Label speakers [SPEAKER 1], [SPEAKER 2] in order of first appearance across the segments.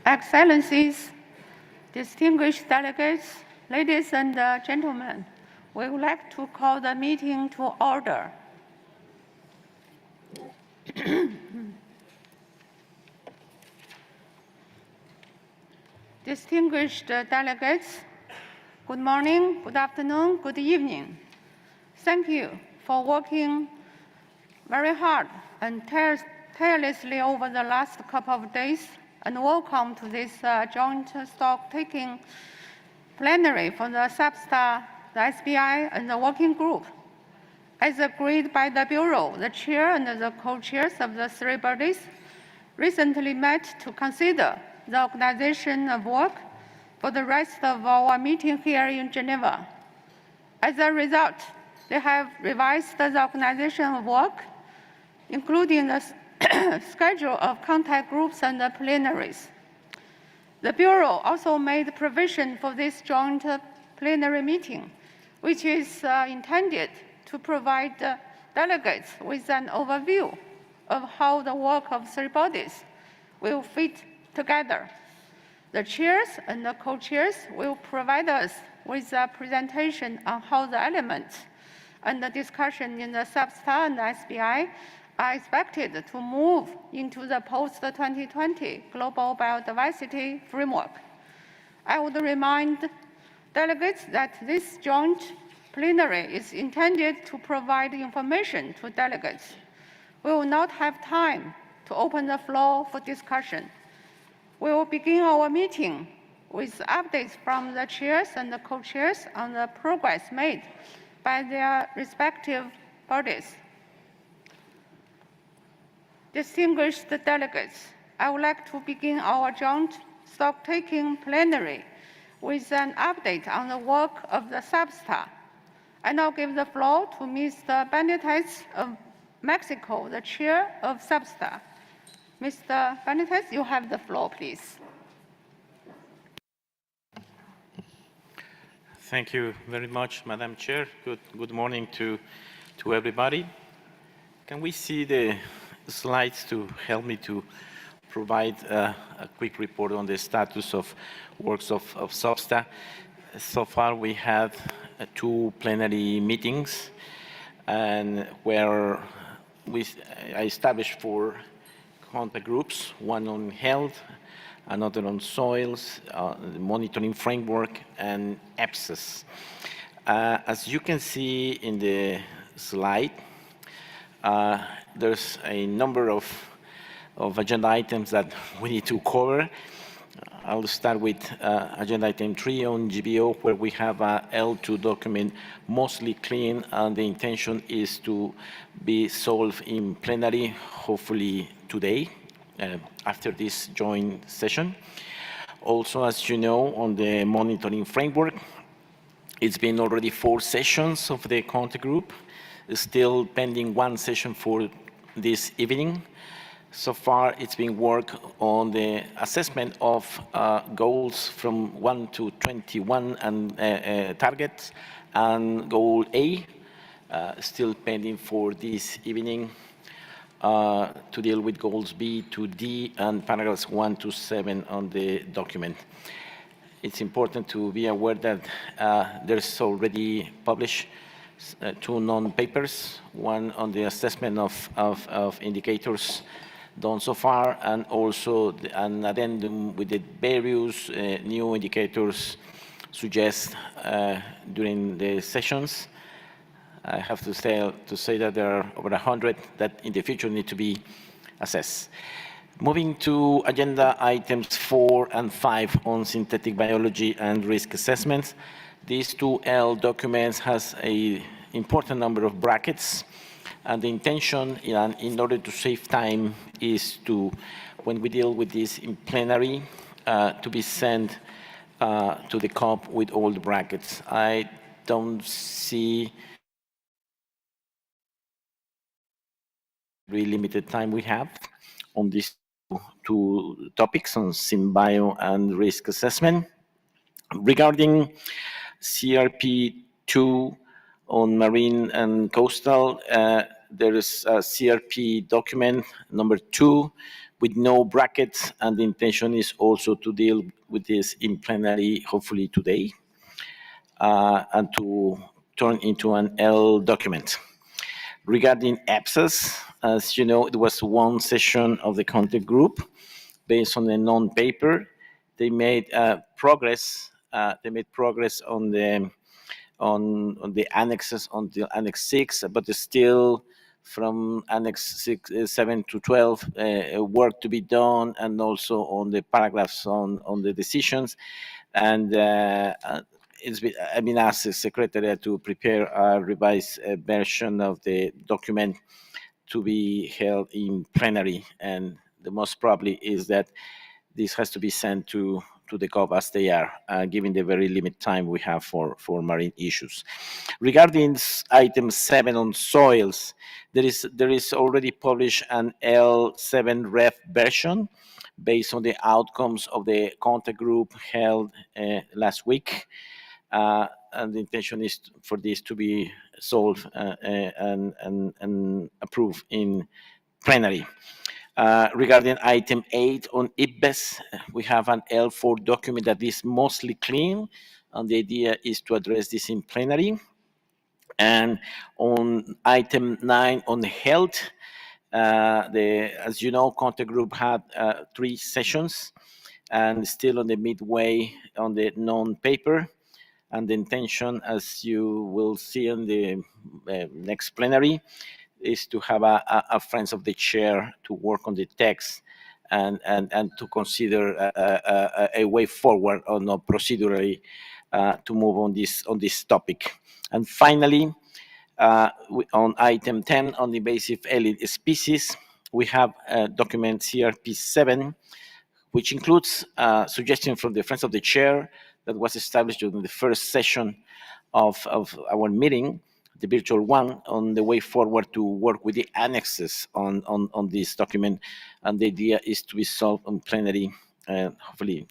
[SPEAKER 1] Excellencies, distinguished delegates, ladies and gentlemen, we would like to call the meeting to order. Distinguished delegates, good morning, good afternoon, good evening. Thank you for working very hard and tirelessly over the last couple of days, and welcome to this joint stock-taking plenary for the SBSTTA, the SBI, and the working group. As agreed by the Bureau, the chair and the co-chairs of the three bodies recently met to consider the organization of work for the rest of our meeting here in Geneva. As a result, they have revised the organization of work, including the schedule of contact groups and the plenaries. The Bureau also made provision for this joint plenary meeting, which is intended to provide delegates with an overview of how the work of three bodies will fit together. The chairs and the co-chairs will provide us with a presentation on how the elements and the discussion in the SBSTTA and the SBI are expected to move into the post-2020 global biodiversity framework. I would remind delegates that this joint plenary is intended to provide information to delegates. We will not have time to open the floor for discussion. We will begin our meeting with updates from the chairs and the co-chairs on the progress made by their respective bodies. Distinguished delegates, I would like to begin our joint stock-taking plenary with an update on the work of the SBSTTA. I now give the floor to Mr. Benitez of Mexico, the chair of SBSTTA. Mr. Benitez, you have the floor, please.
[SPEAKER 2] Thank you very much, Madam Chair. Good morning to everybody. Can we see the slides to help me to provide a quick report on the status of works of SBSTTA? So far, we had two plenary meetings, and where I established 4 contact groups, one on health, another on soils, the monitoring framework, and IPBES. As you can see in the slide, there's a number of agenda items that we need to cover. I'll start with agenda item 3 on GBO, where we have a L2 document mostly clean, and the intention is to be solved in plenary, hopefully today, after this joint session. Also, as you know, on the monitoring framework, it's been already 4 sessions of the contact group, still pending 1 session for this evening. So far, it's been work on the assessment of goals from 1 to 21 and targets, and goal A, still pending for this evening to deal with goals B to D and paragraphs 1 to 7 on the document. It's important to be aware that there's already published 2 non-papers, one on the assessment of indicators done so far, and also an addendum with the various new indicators suggest during the sessions. I have to say that there are over 100 that in the future need to be assessed. Moving to agenda items 4 and 5 on synthetic biology and risk assessments. These 2L documents has an important number of brackets, and the intention, in order to save time, is to, when we deal with this in plenary, to be sent to the COP with all the brackets. I don't see very limited time we have on these 2 topics on SynBio and risk assessment. Regarding CRP2 on marine and coastal, there is a CRP document number 2, with no brackets, and the intention is also to deal with this in plenary, hopefully today, and to turn into an L document. Regarding EPSAs, as you know, it was one session of the contact group based on the non-paper. They made progress. They made progress on the annexes until Annex 6, but there's still from Annex 7 to 12 work to be done, and also on the paragraphs on the decisions. And I've been asked the Secretariat to prepare a revised version of the document to be held in plenary, and the most probably is that this has to be sent to the GOV as they are, given the very limited time we have for marine issues. Regarding item 7 on soils, there is already published an L7 ref version based on the outcomes of the contact group held last week. And the intention is for this to be solved and approved in plenary. Regarding item 8 on IPBES, we have an L4 document that is mostly clean, and the idea is to address this in plenary. And on item 9 on health, as you know, contact group had 3 sessions, and still on the midway on the non-paper. And the intention, as you will see on the next plenary, is to have a Friends of the Chair to work on the text and to consider a way forward or not procedurally to move on this topic. And finally, on item 10 on invasive alien species, we have document CRP 7, which includes a suggestion from the Friends of the Chair that was established during the first session of our meeting, the virtual one, on the way forward to work with the annexes on this document. And the idea is to be solved on plenary, hopefully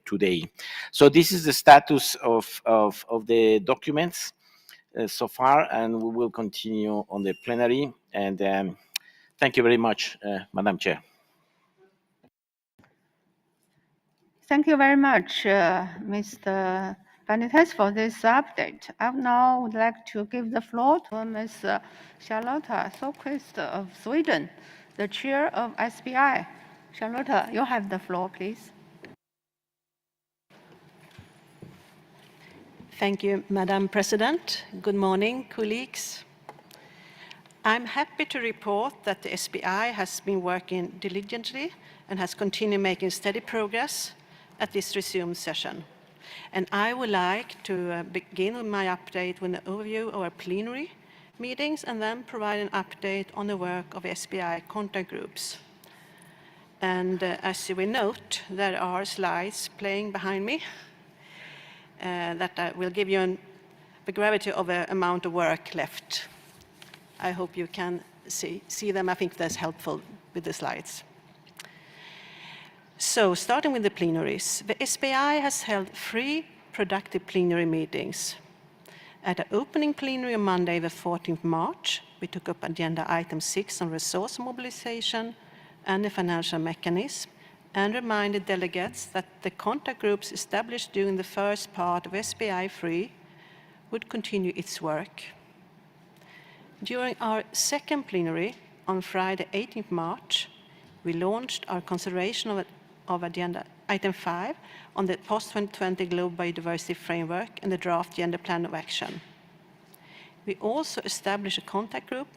[SPEAKER 2] today. So this is the status of the documents so far, and we will continue on the plenary. And thank you very much, Madam Chair.
[SPEAKER 1] Thank you very much, Mr. Benitez, for this update. I now would like to give the floor to Ms. Charlotta Sjöqvist of Sweden, the chair of SBI. Charlotta, you have the floor, please.
[SPEAKER 3] Thank you, Madam President. Good morning, colleagues. I'm happy to report that the SBI has been working diligently and has continued making steady progress at this resumed session. And I would like to begin my update with an overview of our plenary meetings and then provide an update on the work of SBI contact groups. And as you will note, there are slides playing behind me that will give you the gravity of the amount of work left. I hope you can see them. I think that's helpful with the slides. So, starting with the plenaries, the SBI has held 3 productive plenary meetings. At the opening plenary on Monday, the 14th March, we took up agenda item 6 on resource mobilization and the financial mechanism, and reminded delegates that the contact groups established during the first part of SBI-3 would continue its work. During our second plenary on Friday, 18th March, we launched our consideration of agenda item 5 on the post-2020 global biodiversity framework and the draft gender plan of action. We also established a contact group,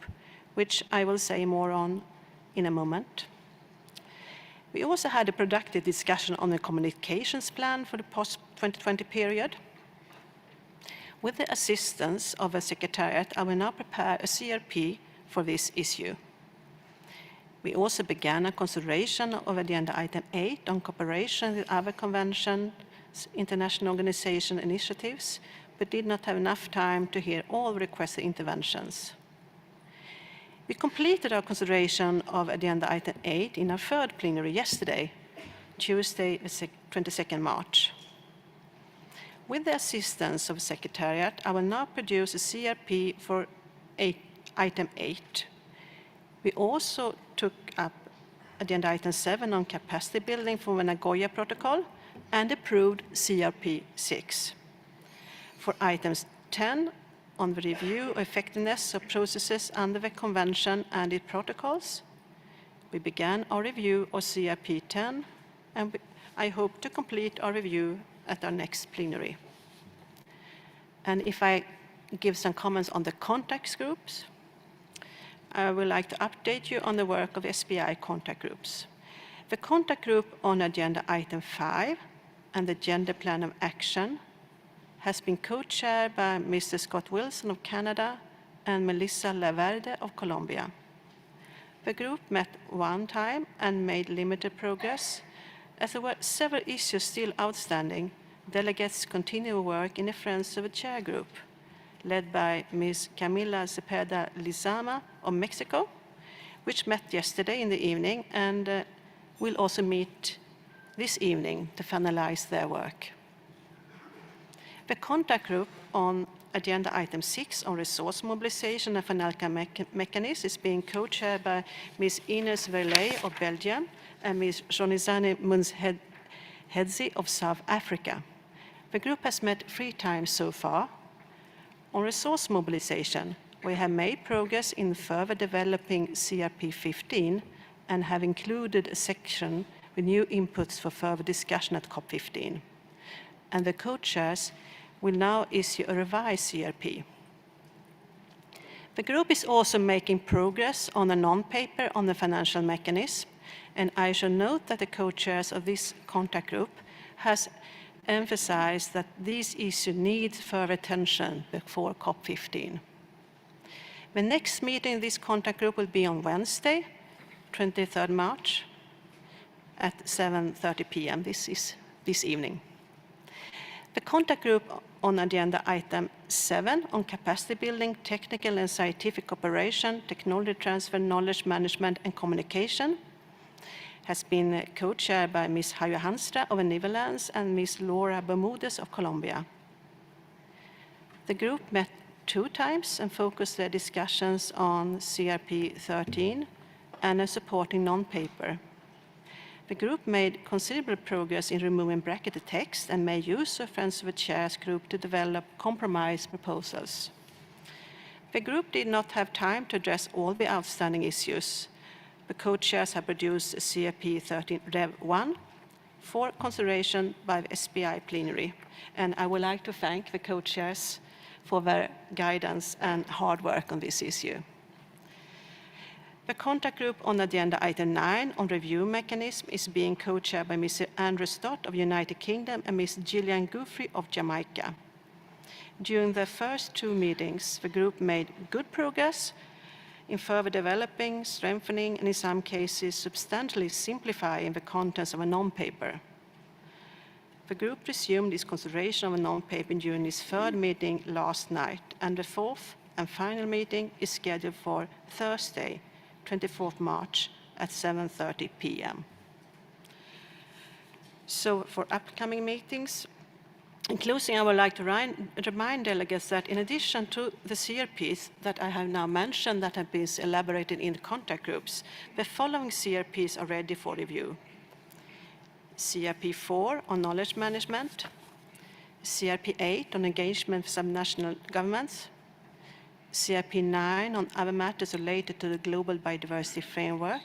[SPEAKER 3] which I will say more on in a moment. We also had a productive discussion on the communications plan for the post-2020 period. With the assistance of a secretariat, I will now prepare a CRP for this issue. We also began a consideration of agenda item 8 on cooperation with other conventions, international organization initiatives, but did not have enough time to hear all requested interventions. We completed our consideration of agenda item 8 in our third plenary yesterday, Tuesday, 22nd March. With the assistance of the Secretariat, I will now produce a CRP for item 8. We also took up agenda item 7 on capacity building for the Nagoya Protocol and approved CRP 6. For items 10 on the review of effectiveness of processes under the Convention and its protocols, we began our review of CRP 10, and I hope to complete our review at our next plenary. And if I give some comments on the contact groups, I would like to update you on the work of SBI contact groups. The contact group on agenda item 5 and the Gender Plan of Action has been co-chaired by Mr. Scott Wilson of Canada and Melissa Laverde of Colombia. The group met one time and made limited progress. As there were several issues still outstanding, delegates continue work in the Friends of the Chair group, led by Ms. Camila Cepeda Lizama of Mexico, which met yesterday in the evening and will also meet this evening to finalize their work. The contact group on agenda item 6 on resource mobilization and financial mechanisms is being co-chaired by Ms. Ines Verley of Belgium and Ms. Jonizane Munshedzi of South Africa. The group has met 3 times so far. On resource mobilization, we have made progress in further developing CRP 15 and have included a section with new inputs for further discussion at COP15. And the co-chairs will now issue a revised CRP. The group is also making progress on a non-paper on the financial mechanism, and I shall note that the co-chairs of this contact group has emphasized that these issues need further attention before COP15. The next meeting of this contact group will be on Wednesday, 23rd March at 7:30 p.m. This evening. The contact group on agenda item 7 on capacity building, technical and scientific cooperation, technology transfer, knowledge management and communication has been co-chaired by Ms. Hajo Hanstra of the Netherlands and Ms. Laura Bermudez of Colombia. The group met 2 times and focused their discussions on CRP 13 and a supporting non-paper. The group made considerable progress in removing bracketed text and made use of Friends of the Chairs group to develop compromise proposals. The group did not have time to address all the outstanding issues. The co-chairs have produced CRP 13 Rev 1 for consideration by the SBI Plenary, and I would like to thank the co-chairs for their guidance and hard work on this issue. The contact group on agenda item 9 on review mechanism is being co-chaired by Mr. Andrew Stott of United Kingdom and Ms. Gillian Guthrie of Jamaica. During the first 2 meetings, the group made good progress in further developing, strengthening, and in some cases substantially simplifying the contents of a non-paper. The group resumed its consideration of a non-paper during its 3rd meeting last night, and the 4th and final meeting is scheduled for Thursday, 24th March at 7:30 p.m. So for upcoming meetings, in closing, I would like to remind delegates that in addition to the CRPs that I have now mentioned that have been elaborated in the contact groups, the following CRPs are ready for review. CRP 4 on knowledge management, CRP 8 on engagement with subnational governments, CRP 9 on other matters related to the global biodiversity framework,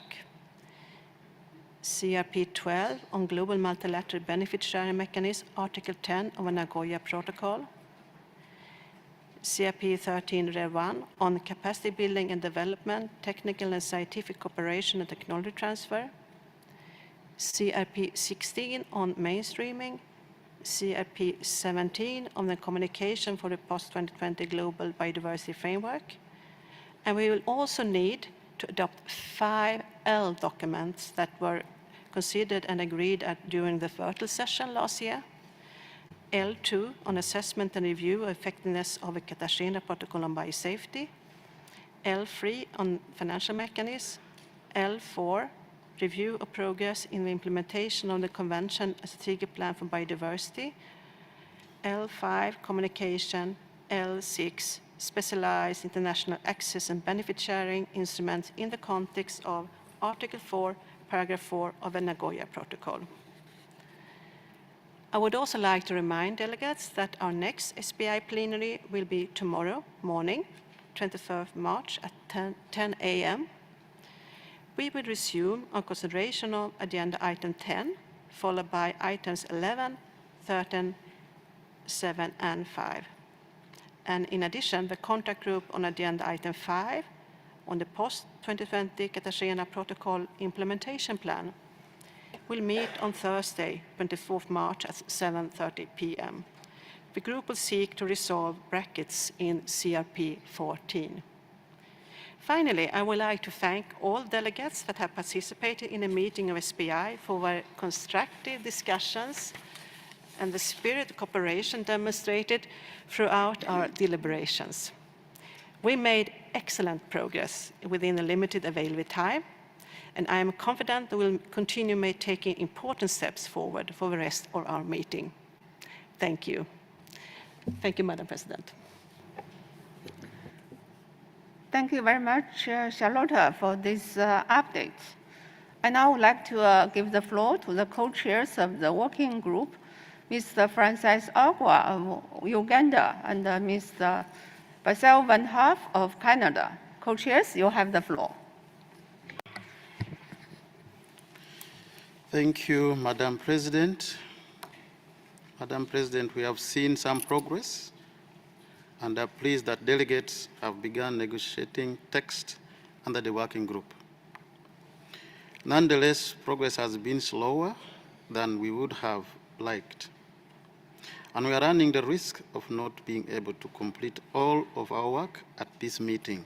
[SPEAKER 3] CRP 12 on global multilateral benefit sharing mechanism, Article 10 of the Nagoya Protocol, CRP 13 Rev 1 on capacity building and development, technical and scientific cooperation and technology transfer, CRP 16 on mainstreaming, CRP 17 on the communication for the post-2020 global biodiversity framework, and we will also need to adopt 5 L documents that were considered and agreed at during the Fertile session last year. L2 on assessment and review of effectiveness of the Cartagena Protocol on biosafety, L3 on financial mechanisms, L4 review of progress in the implementation of the Convention Strategic Plan for Biodiversity, L5 communication, L6 specialized international access and benefit sharing instruments in the context of Article 4, Paragraph 4 of the Nagoya Protocol. I would also like to remind delegates that our next SBI plenary will be tomorrow morning, 21st March at 10 a.m. We will resume on consideration of agenda item 10, followed by items 11, 13, 7, and 5. And in addition, the contact group on agenda item 5 on the post-2020 Cartagena Protocol implementation plan will meet on Thursday, 24th March at 7:30 p.m. The group will seek to resolve brackets in CRP 14. Finally, I would like to thank all delegates that have participated in the meeting of SBI for their constructive discussions and the spirit of cooperation demonstrated throughout our deliberations. We made excellent progress within the limited available time, and I am confident that we will continue taking important steps forward for the rest of our meeting. Thank you. Thank you, Madam President.
[SPEAKER 1] Thank you very much, Charlotte, for this update. I now would like to give the floor to the co-chairs of the working group, Mr. Francis Agua of Uganda and Mr. Basil Van Haaf of Canada. Co-chairs, you have the floor.
[SPEAKER 4] Thank you, Madam President. Madam President, we have seen some progress and are pleased that delegates have begun negotiating text under the working group. Nonetheless, progress has been slower than we would have liked, and we are running the risk of not being able to complete all of our work at this meeting.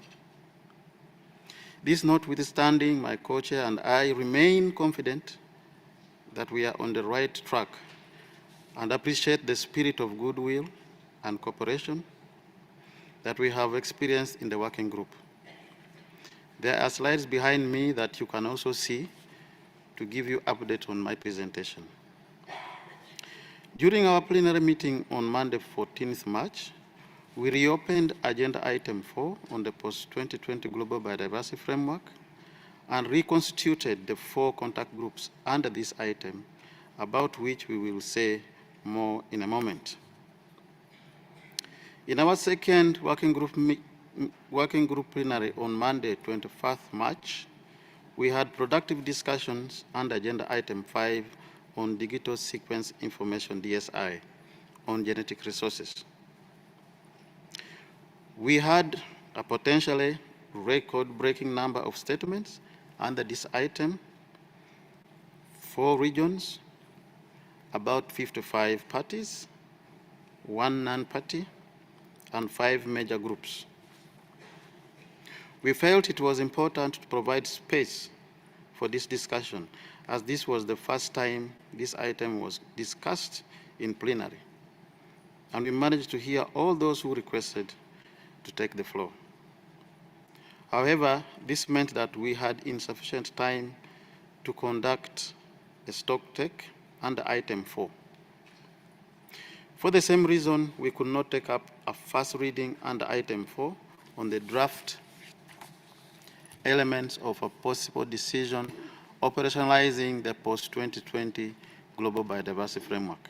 [SPEAKER 4] This notwithstanding, my co-chair and I remain confident that we are on the right track and appreciate the spirit of goodwill and cooperation that we have experienced in the working group. There are slides behind me that you can also see to give you update on my presentation. During our plenary meeting on Monday, 14th March, we reopened agenda item 4 on the post-2020 Global Biodiversity Framework and reconstituted the 4 contact groups under this item, about which we will say more in a moment. In our second working group plenary on Monday, 21st March, we had productive discussions under agenda item 5 on digital sequence information, DSI, on genetic resources. We had a potentially record-breaking number of statements under this item: 4 regions, about 55 parties, 1 non-party, and 5 major groups. We felt it was important to provide space for this discussion, as this was the first time this item was discussed in plenary, and we managed to hear all those who requested to take the floor. However, this meant that we had insufficient time to conduct a Stocktake under item 4. For the same reason, we could not take up a first reading under item 4 on the draft elements of a possible decision operationalizing the post-2020 Global Biodiversity Framework.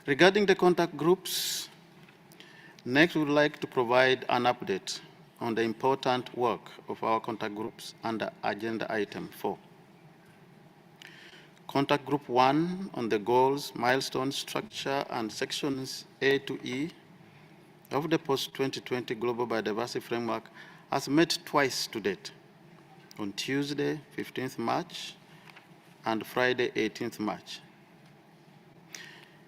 [SPEAKER 4] Regarding the contact groups, next we would like to provide an update on the important work of our contact groups under agenda item 4. Contact group 1 on the goals, milestones, structure, and sections A to E of the post-2020 Global Biodiversity Framework has met twice to date, on Tuesday, 15th March, and Friday, 18th March.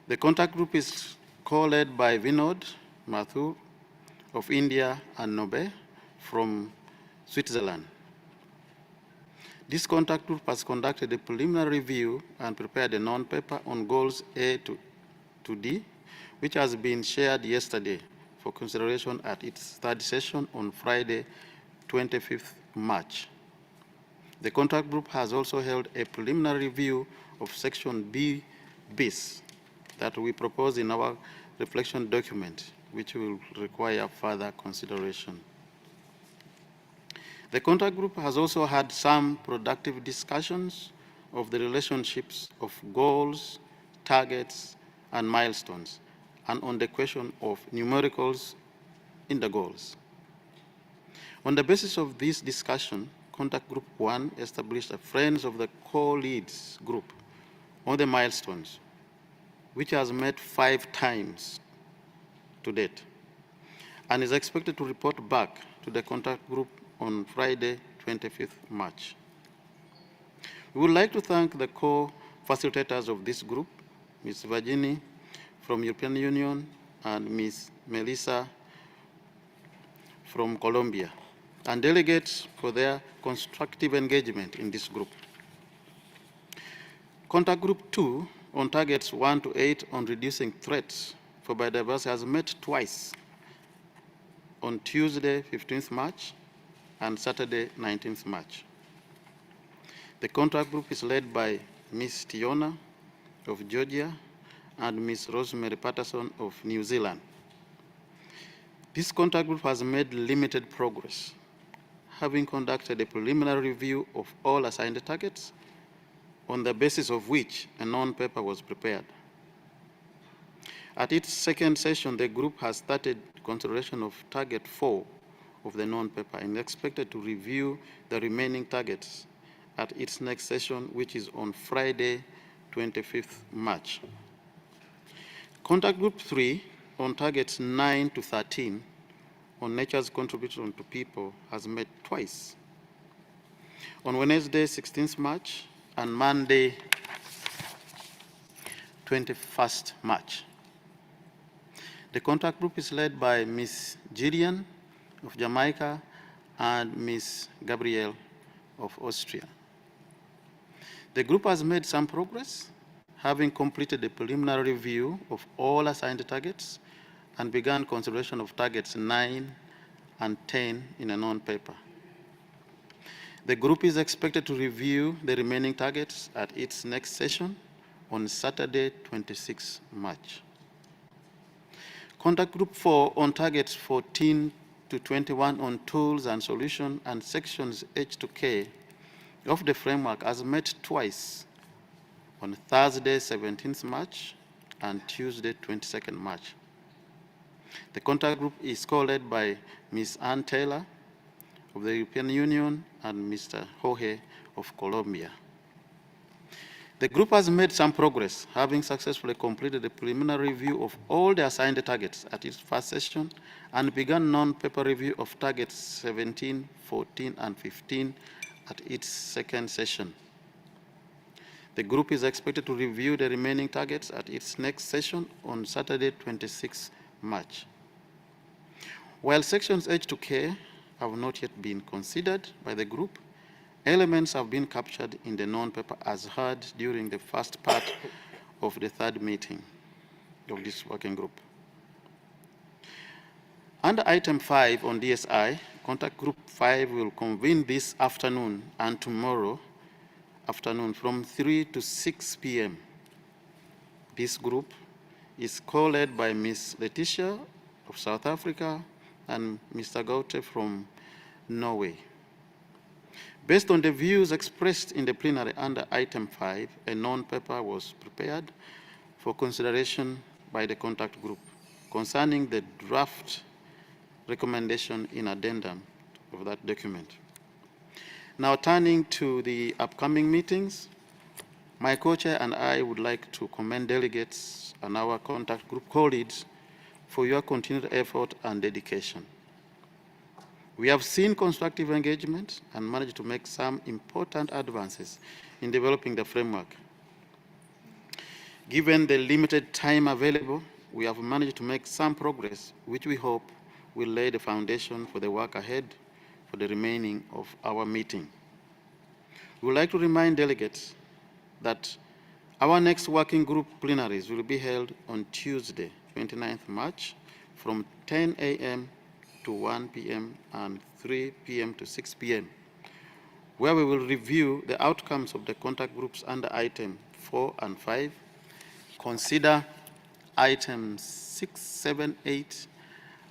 [SPEAKER 4] The contact group is co-led by Vinod Mathur of India and Nobe from Switzerland. This contact group has conducted a preliminary review and prepared a non-paper on goals A to D, which has been shared yesterday for consideration at its 3rd session on Friday, 25th March. The contact group has also held a preliminary review of section B-BIS that we propose in our reflection document, which will require further consideration. The contact group has also had some productive discussions of the relationships of goals, targets, and milestones, and on the question of numericals in the goals. On the basis of this discussion, Contact Group 1 established a Friends of the Co-Leads group on the milestones, which has met 5 times to date, and is expected to report back to the contact group on Friday, 25th March. We would like to thank the co-facilitators of this group, Ms. Virginie from European Union and Ms. Melissa from Colombia, and delegates for their constructive engagement in this group. Contact Group 2 on targets 1 to 8 on reducing threats for biodiversity has met twice, on Tuesday, 15th March, and Saturday, 19th March. The contact group is led by Ms. Tiona of Georgia and Ms. Rosemary Patterson of New Zealand. This contact group has made limited progress, having conducted a preliminary review of all assigned targets, on the basis of which a non-paper was prepared. At its second session, the group has started consideration of target 4 of the non-paper and expected to review the remaining targets at its next session, which is on Friday, 25th March. Contact Group 3 on targets 9 to 13 on nature's contribution to people has met twice, on Wednesday, 16th March, and Monday, 21st March. The contact group is led by Ms. Gideon of Jamaica and Ms. Gabrielle of Austria. The group has made some progress, having completed a preliminary review of all assigned targets and began consideration of targets 9 and 10 in a non-paper. The group is expected to review the remaining targets at its next session on Saturday, 26 March. Contact Group 4 on targets 14 to 21 on tools and solutions and sections H to K of the framework has met twice, on Thursday, 17th March and Tuesday, 22nd March. The contact group is co-led by Ms. Ann Taylor of the European Union and Mr. Jorge of Colombia. The group has made some progress, having successfully completed a preliminary review of all the assigned targets at its first session and begun non-paper review of targets 17, 14, and 15 at its second session. The group is expected to review the remaining targets at its next session on Saturday, 26 March. While sections H to K have not yet been considered by the group, elements have been captured in the non-paper as heard during the first part of the third meeting of this working group. Under item 5 on DSI, contact group 5 will convene this afternoon and tomorrow afternoon from 3 to 6 p.m. This group is co-led by Ms. Letitia of South Africa and Mr. Gaute from Norway. Based on the views expressed in the plenary under item 5, a non-paper was prepared for consideration by the contact group concerning the draft recommendation in addendum of that document. Now turning to the upcoming meetings, my co-chair and I would like to commend delegates and our contact group co-leads for your continued effort and dedication. We have seen constructive engagement and managed to make some important advances in developing the framework. Given the limited time available, we have managed to make some progress, which we hope will lay the foundation for the work ahead for the remaining of our meeting. We would like to remind delegates that our next working group plenaries will be held on Tuesday, 29th March, from 10 a.m. to 1 p.m. and 3 p.m. to 6 p.m., where we will review the outcomes of the contact groups under item 4 and 5, consider items 6, 7, 8,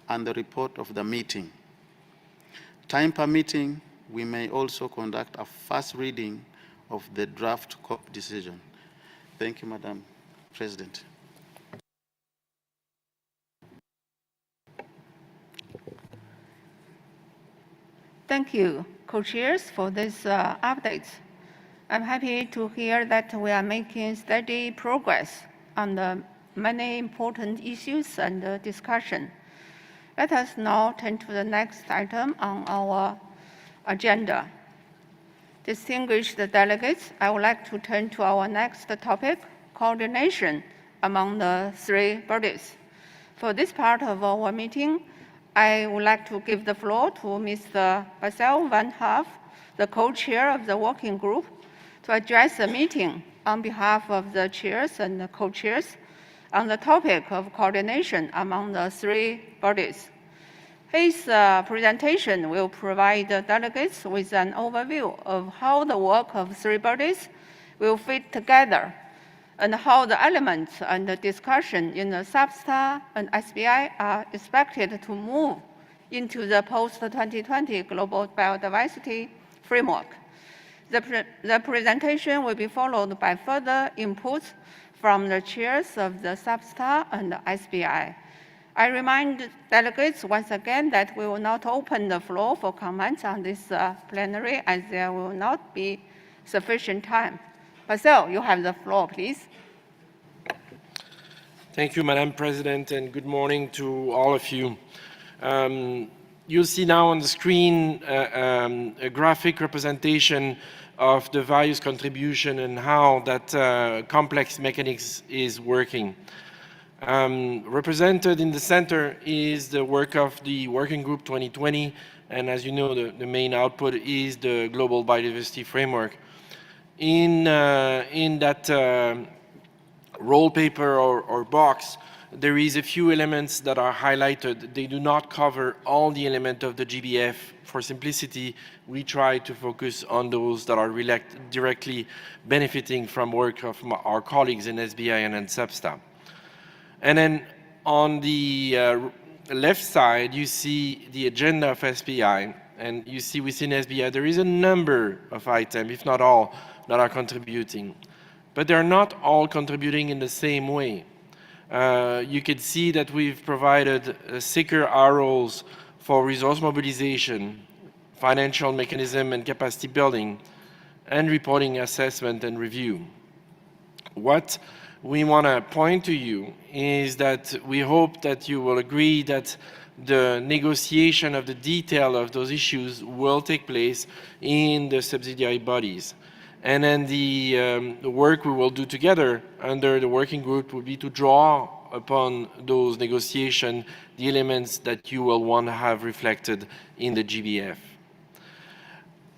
[SPEAKER 4] and the report of the meeting. Time permitting, we may also conduct a first reading of the draft COP decision. Thank you, Madam President.
[SPEAKER 1] Thank you, co-chairs, for this update. I'm happy to hear that we are making steady progress on the many important issues and discussion. Let us now turn to the next item on our agenda. Distinguished delegates, I would like to turn to our next topic, coordination among the three bodies. For this part of our meeting, I would like to give the floor to Mr. Basel Van Haaf, the co-chair of the working group, to address the meeting on behalf of the chairs and the co-chairs on the topic of coordination among the three bodies. His presentation will provide the delegates with an overview of how the work of three bodies will fit together and how the elements and the discussion in the SBSTTA and SBI are expected to move into the post-2020 global biodiversity framework. The presentation will be followed by further inputs from the chairs of the SBSTTA and the SBI. I remind delegates once again that we will not open the floor for comments on this plenary, as there will not be sufficient time. Basel, you have the floor, please.
[SPEAKER 5] Thank you, Madam President, and good morning to all of you. You'll see now on the screen a graphic representation of the various contribution and how that complex mechanics is working. Represented in the center is the work of the Working Group 2020, and as you know, the main output is the Global Biodiversity Framework. In that roll paper or box, there is a few elements that are highlighted. They do not cover all the elements of the GBF. For simplicity, we try to focus on those that are directly benefiting from work of our colleagues in SBI and in SBSTTA. And then on the left side, you see the agenda of SBI, and you see within SBI there is a number of items, if not all, that are contributing. But they're not all contributing in the same way. You can see that we've provided thicker arrows for resource mobilization, financial mechanism and capacity building, and reporting assessment and review. What we want to point to you is that we hope that you will agree that the negotiation of the detail of those issues will take place in the subsidiary bodies. And then the work we will do together under the working group will be to draw upon those negotiations, the elements that you will want to have reflected in the GBF.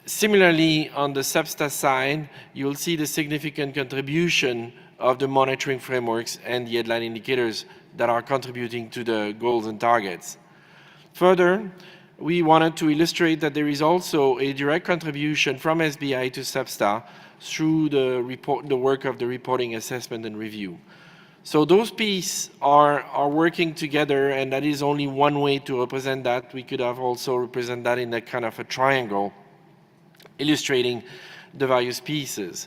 [SPEAKER 5] Similarly, on the SBSTTA side, you'll see the significant contribution of the monitoring frameworks and the headline indicators that are contributing to the goals and targets. Further, we wanted to illustrate that there is also a direct contribution from SBI to SBSTTA through the work of the reporting, assessment, and review. So those pieces are working together, and that is only one way to represent that. We could have also represent that in a kind of a triangle, illustrating the various pieces.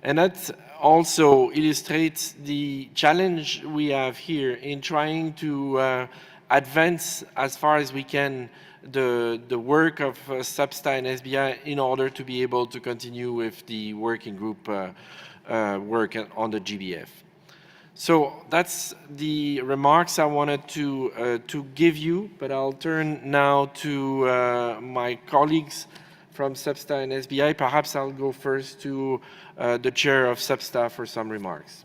[SPEAKER 5] And that also illustrates the challenge we have here in trying to advance as far as we can the work of SBSTTA and SBI in order to be able to continue with the working group work on the GBF. So that's the remarks I wanted to give you, but I'll turn now to my colleagues from SBSTTA and SBI. Perhaps I'll go first to the chair of SBSTTA for some remarks.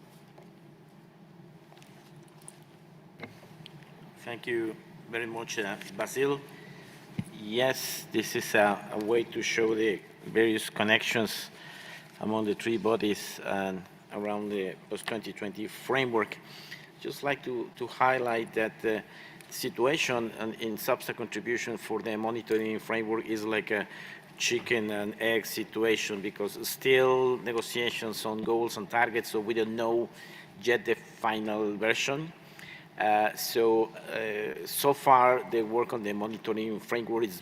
[SPEAKER 2] Thank you very much, Basil. Yes, this is a way to show the various connections among the three bodies and around the post-2020 framework. Just like to highlight that the situation in SBSTTA contribution for the monitoring framework is like a chicken and egg situation, because still negotiations on goals and targets, so we don't know yet the final version. So far the work on the monitoring framework is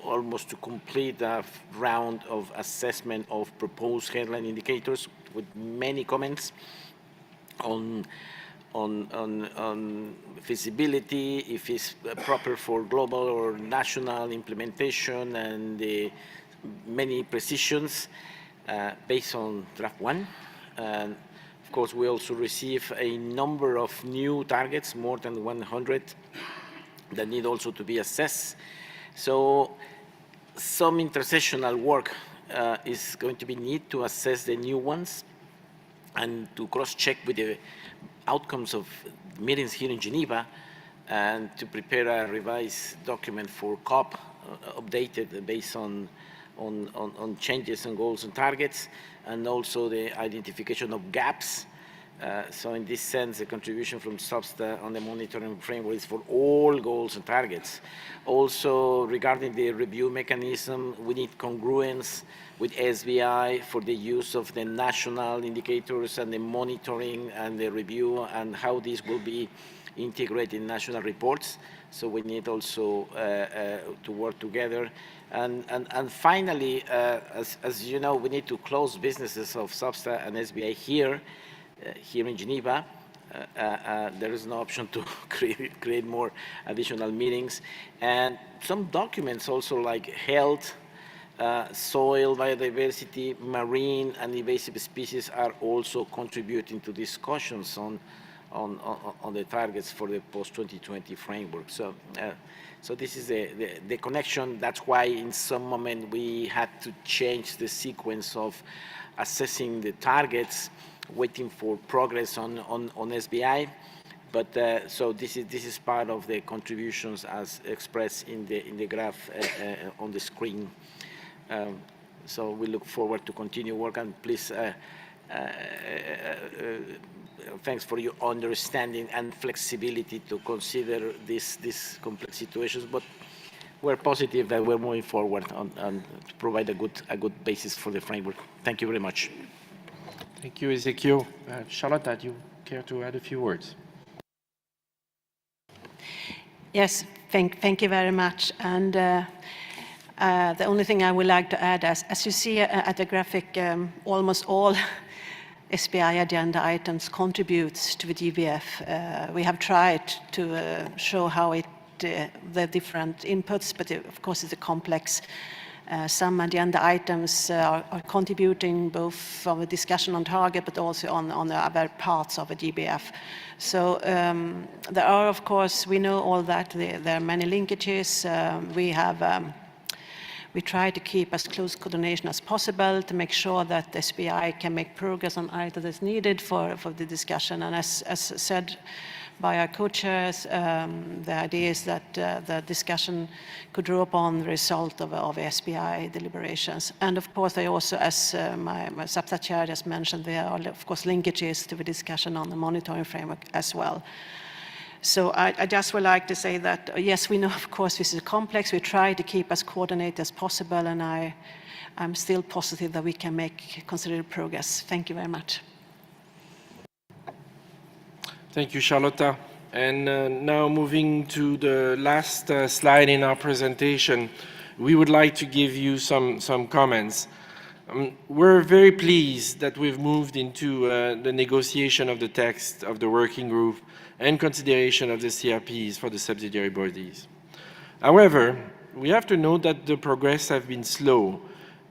[SPEAKER 2] almost to complete a round of assessment of proposed headline indicators with many comments on feasibility, if it's proper for global or national implementation, and many precisions based on draft 1. And of course, we also receive a number of new targets, more than 100, that need also to be assessed. So some intersessional work is going to be needed to assess the new ones and to cross-check with the outcomes of meetings here in Geneva, and to prepare a revised document for COP, updated based on changes and goals and targets, and also the identification of gaps. So in this sense, the contribution from SBSTTA on the monitoring framework is for all goals and targets. Also, regarding the review mechanism, we need congruence with SBI for the use of the national indicators and the monitoring and the review, and how these will be integrated in national reports. So we need also to work together. And finally, as you know, we need to close businesses of SBSTTA and SBI here in Geneva. There is no option to create more additional meetings. And some documents also, like health, soil, biodiversity, marine, and invasive species, are also contributing to discussions on the targets for the post-2020 framework. So this is the connection. That's why in some moment we had to change the sequence of assessing the targets, waiting for progress on SBI. But so this is part of the contributions as expressed in the graph on the screen. So we look forward to continue work, and please, thanks for your understanding and flexibility to consider these complex situations. But we're positive that we're moving forward to provide a good basis for the framework. Thank you very much.
[SPEAKER 5] Thank you, Ezequiel. Charlotte, do you care to add a few words?
[SPEAKER 3] Yes, thank you very much. And the only thing I would like to add, as you see at the graphic, almost all SBI agenda items contributes to the GBF. We have tried to show how the different inputs, but of course it's a complex. Some agenda items are contributing both from the discussion on target, but also on the other parts of the GBF. So there are, of course, we know all that, there are many linkages. We try to keep as close coordination as possible to make sure that SBI can make progress on items that's needed for the discussion. And as said by our co-chairs, the idea is that the discussion could draw upon the result of SBI deliberations. And of course, they also, as my SBSTTA chair just mentioned, there are of course linkages to the discussion on the monitoring framework as well. So I just would like to say that, yes, we know, of course, this is complex. We try to keep as coordinated as possible, and I'm still positive that we can make considerable progress. Thank you very much.
[SPEAKER 5] Thank you, Charlotta. And now moving to the last slide in our presentation, we would like to give you some comments. We're very pleased that we've moved into the negotiation of the text of the working group and consideration of the CRPs for the subsidiary bodies. However, we have to note that the progress has been slow,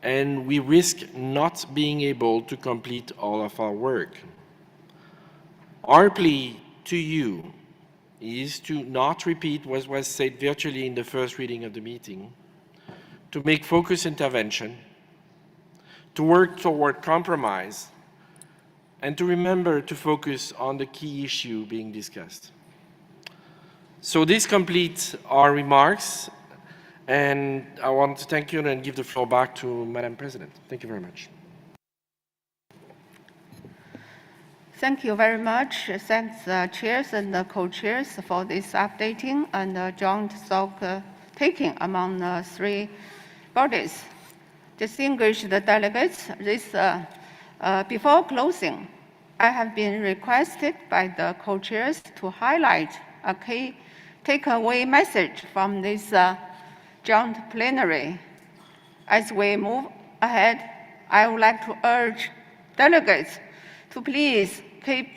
[SPEAKER 5] and we risk not being able to complete all of our work. Our plea to you is to not repeat what was said virtually in the first reading of the meeting, to make focused intervention, to work toward compromise, and to remember to focus on the key issue being discussed. So this completes our remarks, and I want to thank you and give the floor back to Madam President. Thank you very much.
[SPEAKER 1] Thank you very much. Thanks, chairs and co-chairs, for this updating and joint stock-taking among the three bodies. Distinguished delegates, before closing, I have been requested by the co-chairs to highlight a key takeaway message from this joint plenary. As we move ahead, I would like to urge delegates to please keep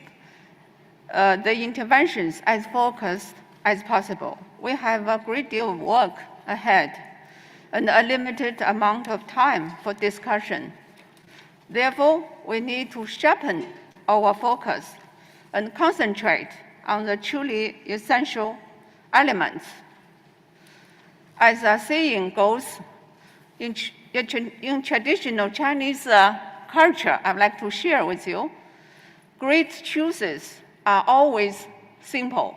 [SPEAKER 1] the interventions as focused as possible. We have a great deal of work ahead and a limited amount of time for discussion. Therefore, we need to sharpen our focus and concentrate on the truly essential elements. As a saying goes, in traditional Chinese culture, I'd like to share with you, great choices are always simple.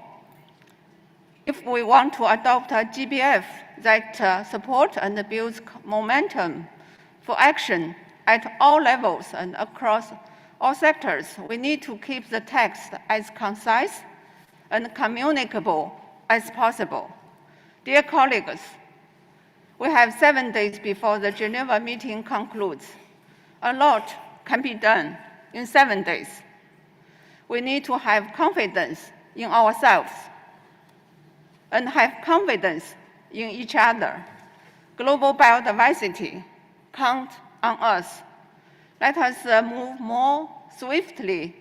[SPEAKER 1] If we want to adopt a GBF that supports and builds momentum for action at all levels and across all sectors, we need to keep the text as concise and communicable as possible. Dear colleagues, we have 7 days before the Geneva meeting concludes. A lot can be done in 7 days. We need to have confidence in ourselves and have confidence in each other. Global biodiversity counts on us. Let us move more swiftly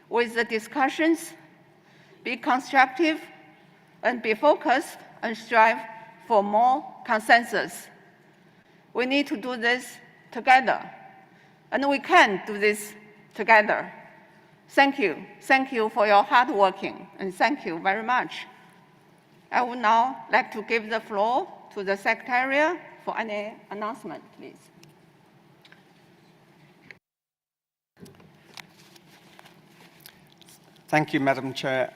[SPEAKER 1] with the discussions, be constructive, and be focused and strive for more consensus. We need to do this together, and we can do this together. Thank you. Thank you for your hard working, and thank you very much. I would now like to give the floor to the Secretariat for any announcement, please.
[SPEAKER 6] Thank you, Madam Chair.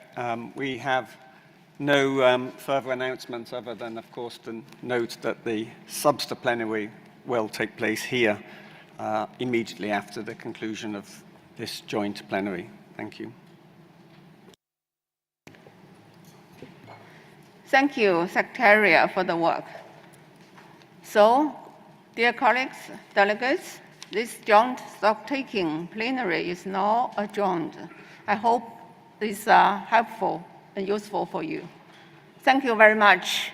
[SPEAKER 6] We have no further announcements other than, of course, to note that the subster plenary will take place here immediately after the conclusion of this joint plenary. Thank you.
[SPEAKER 1] Thank you, Secretariat, for the work. So, dear colleagues, delegates, this joint stock-taking plenary is now adjourned. I hope this is helpful and useful for you. Thank you very much.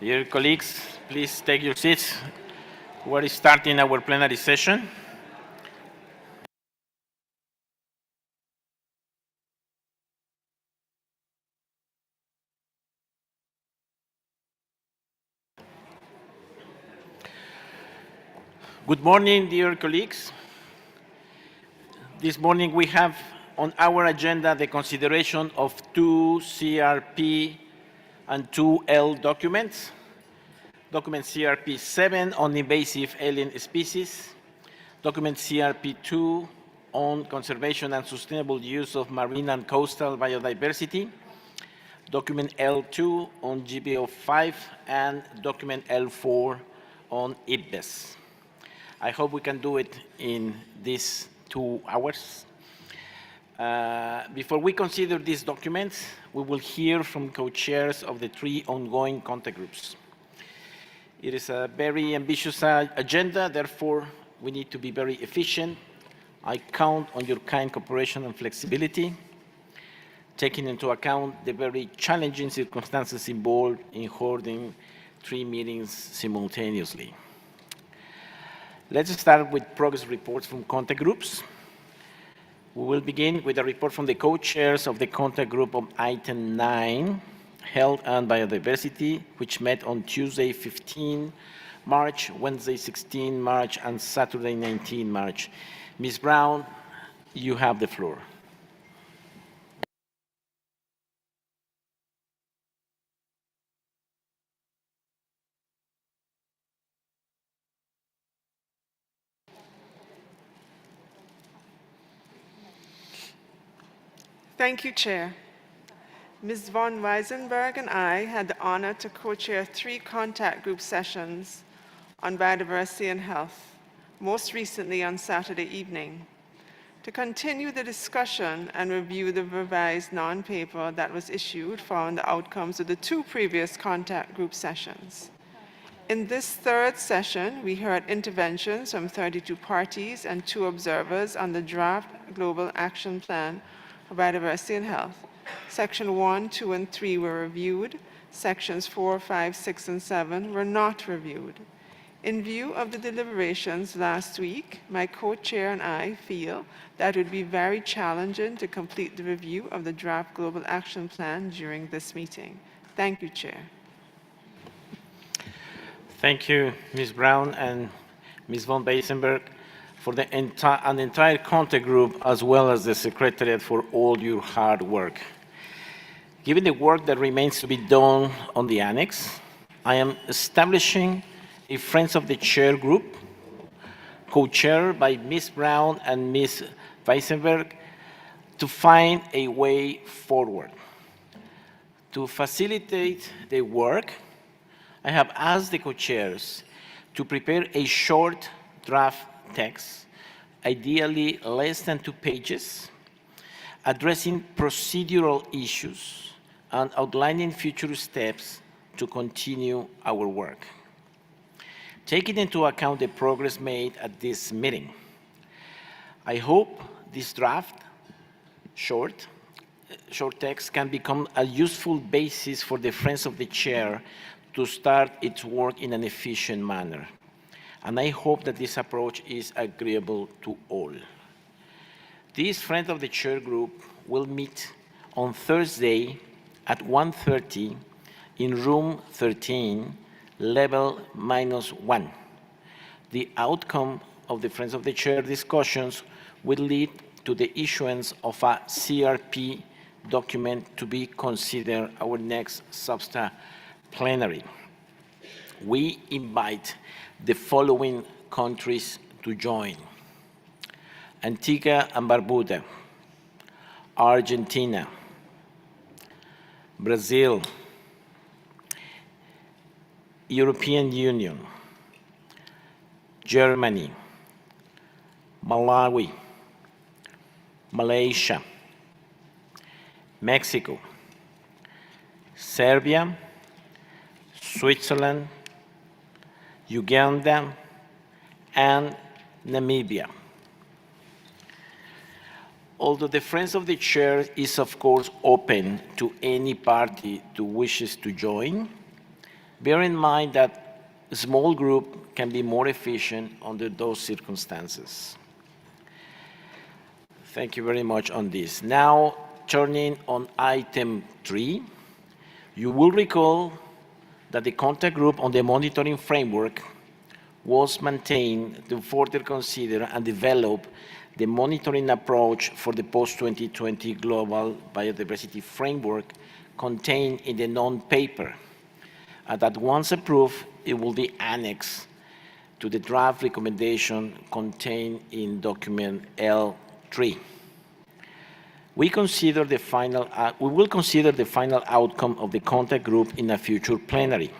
[SPEAKER 2] Dear colleagues, please take your seats. We're starting our plenary session. Good morning, dear colleagues. This morning we have on our agenda the consideration of 2 CRP and 2L documents. Document CRP 7 on invasive alien species, document CRP 2 on conservation and sustainable use of marine and coastal biodiversity, document L2 on GBO 5, and document L4 on IPBES. I hope we can do it in these 2 hours. Before we consider these documents, we will hear from co-chairs of the 3 ongoing contact groups. It is a very ambitious agenda, therefore we need to be very efficient. I count on your kind cooperation and flexibility, taking into account the very challenging circumstances involved in holding 3 meetings simultaneously. Let's start with progress reports from contact groups. We will begin with a report from the co-chairs of the contact group of item 9, Health and Biodiversity, which met on Tuesday 15 March, Wednesday 16 March, and Saturday 19 March. Ms. Brown, you have the floor.
[SPEAKER 7] Thank you, Chair. Ms. von Weisenberg and I had the honor to co-chair 3 contact group sessions on biodiversity and health, most recently on Saturday evening, to continue the discussion and review the revised non-paper that was issued following the outcomes of the 2 previous contact group sessions. In this 3rd session, we heard interventions from 32 parties and 2 observers on the draft Global Action Plan for Biodiversity and Health. Section 1, 2, and 3 were reviewed. Sections 4, 5, 6, and 7 were not reviewed. In view of the deliberations last week, my co-chair and I feel that it would be very challenging to complete the review of the draft Global Action Plan during this meeting. Thank you, Chair.
[SPEAKER 2] Thank you, Ms. Brown and Ms. von Weisenberg, for the entire contact group, as well as the Secretariat for all your hard work. Given the work that remains to be done on the annex, I am establishing a Friends of the Chair group, co-chaired by Ms. Brown and Ms. Weisenberg, to find a way forward. To facilitate the work, I have asked the co-chairs to prepare a short draft text, ideally less than 2 pages, addressing procedural issues and outlining future steps to continue our work. Taking into account the progress made at this meeting, I hope this draft short text can become a useful basis for the Friends of the Chair to start its work in an efficient manner. And I hope that this approach is agreeable to all. This Friends of the Chair group will meet on Thursday at 1:30 in room 13, level -1. The outcome of the Friends of the Chair discussions will lead to the issuance of a CRP document to be considered our next SBSTTA plenary. We invite the following countries to join: Antigua and Barbuda, Argentina, Brazil, European Union, Germany, Malawi, Malaysia, Mexico, Serbia, Switzerland, Uganda, and Namibia. Although the Friends of the Chair is of course open to any party who wishes to join, Bear in mind that a small group can be more efficient under those circumstances. Thank you very much on this. Now, turning on item 3, you will recall that the contact group on the monitoring framework was maintained to further consider and develop the monitoring approach for the post-2020 global biodiversity framework contained in the non-paper, and that once approved, it will be annexed to the draft recommendation contained in document L3. We will consider the final outcome of the contact group in a future plenary.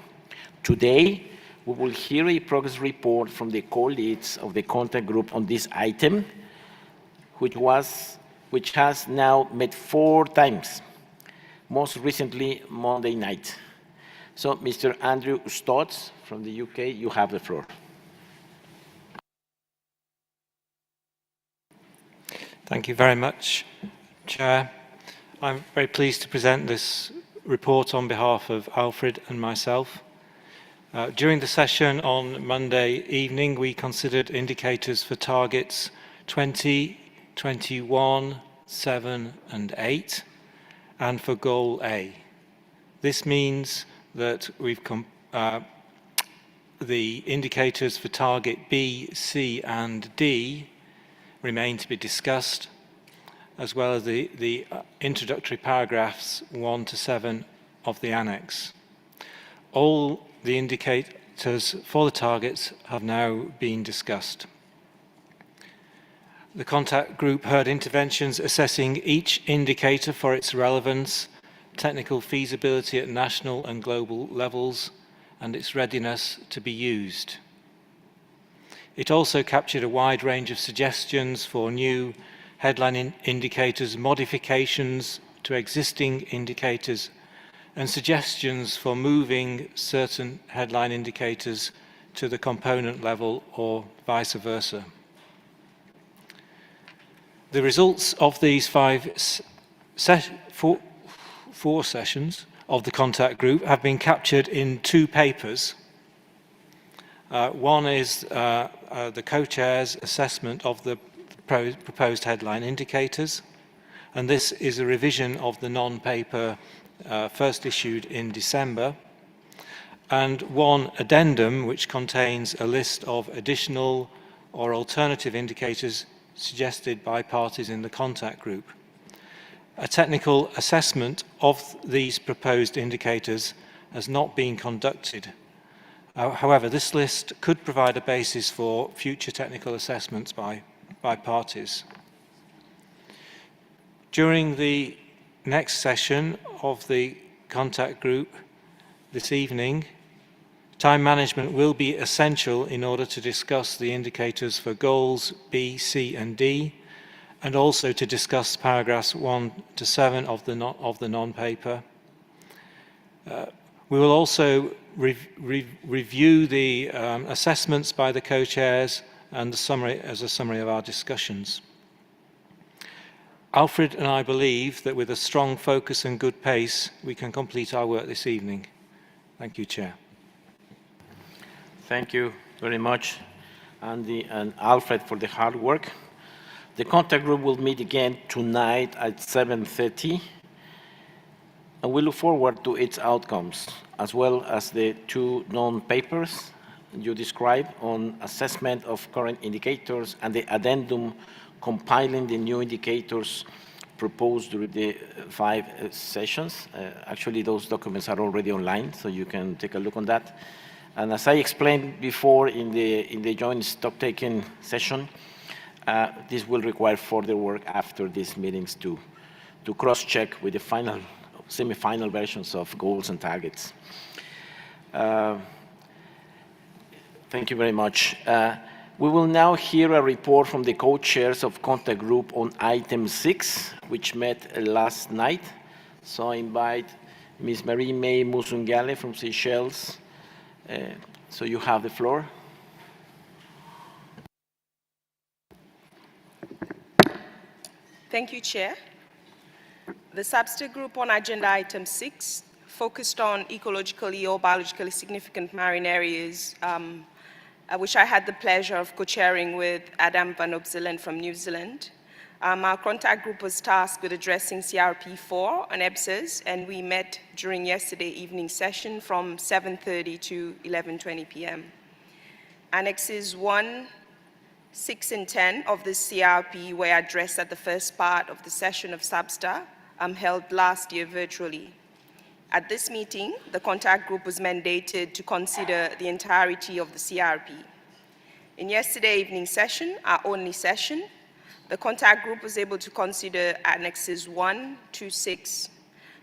[SPEAKER 2] Today, we will hear a progress report from the co-leads of the contact group on this item, which has now met 4 times, most recently Monday night. So, Mr. Andrew Stotts from the UK, you have the floor.
[SPEAKER 8] Thank you very much, Chair. I'm very pleased to present this report on behalf of Alfred and myself. During the session on Monday evening, we considered indicators for targets 20, 21, 7 and 8, and for goal A. This means that the indicators for target B, C and D remain to be discussed, as well as the introductory paragraphs 1 to 7 of the annex. All the indicators for the targets have now been discussed. The contact group heard interventions assessing each indicator for its relevance, technical feasibility at national and global levels, and its readiness to be used. It also captured a wide range of suggestions for new headline indicators, modifications to existing indicators, and suggestions for moving certain headline indicators to the component level or vice versa. The results of these 4 sessions of the contact group have been captured in 2 papers. One is the co-chair's assessment of the proposed headline indicators, and this is a revision of the non-paper first issued in December, and one addendum which contains a list of additional or alternative indicators suggested by parties in the contact group. A technical assessment of these proposed indicators has not been conducted. However, this list could provide a basis for future technical assessments by parties. During the next session of the contact group this evening, time management will be essential in order to discuss the indicators for goals B, C and D, and also to discuss paragraphs 1 to 7 of the non-paper. We will also review the assessments by the co-chairs and the summary as a summary of our discussions. Alfred and I believe that with a strong focus and good pace, we can complete our work this evening. Thank you, Chair.
[SPEAKER 2] Thank you very much, Andy and Alfred, for the hard work. The contact group will meet again tonight at 7:30, and we look forward to its outcomes, as well as the 2 non-papers you described on assessment of current indicators and the addendum compiling the new indicators proposed during the 5 sessions. Actually, those documents are already online, so you can take a look on that. And as I explained before in the joint stock-taking session, this will require further work after these meetings to cross-check with the final, semi-final versions of goals and targets. Thank you very much. We will now hear a report from the co-chairs of contact group on item 6, which met last night. So I invite Ms. Marie-May Musungale from Seychelles. So you have the floor.
[SPEAKER 9] Thank you, Chair. The substitute group on agenda item 6 focused on ecologically or biologically significant marine areas, which I had the pleasure of co-chairing with Adam van Opselen from New Zealand. Our contact group was tasked with addressing CRP4 and EBSAs, and we met during yesterday evening session from 7:30 to 11:20 p.m. Annexes 1, 6, and 10 of the CRP were addressed at the first part of the session of SBSTA, held last year virtually. At this meeting, the contact group was mandated to consider the entirety of the CRP. In yesterday evening session, our only session, the contact group was able to consider Annexes 1 to 6.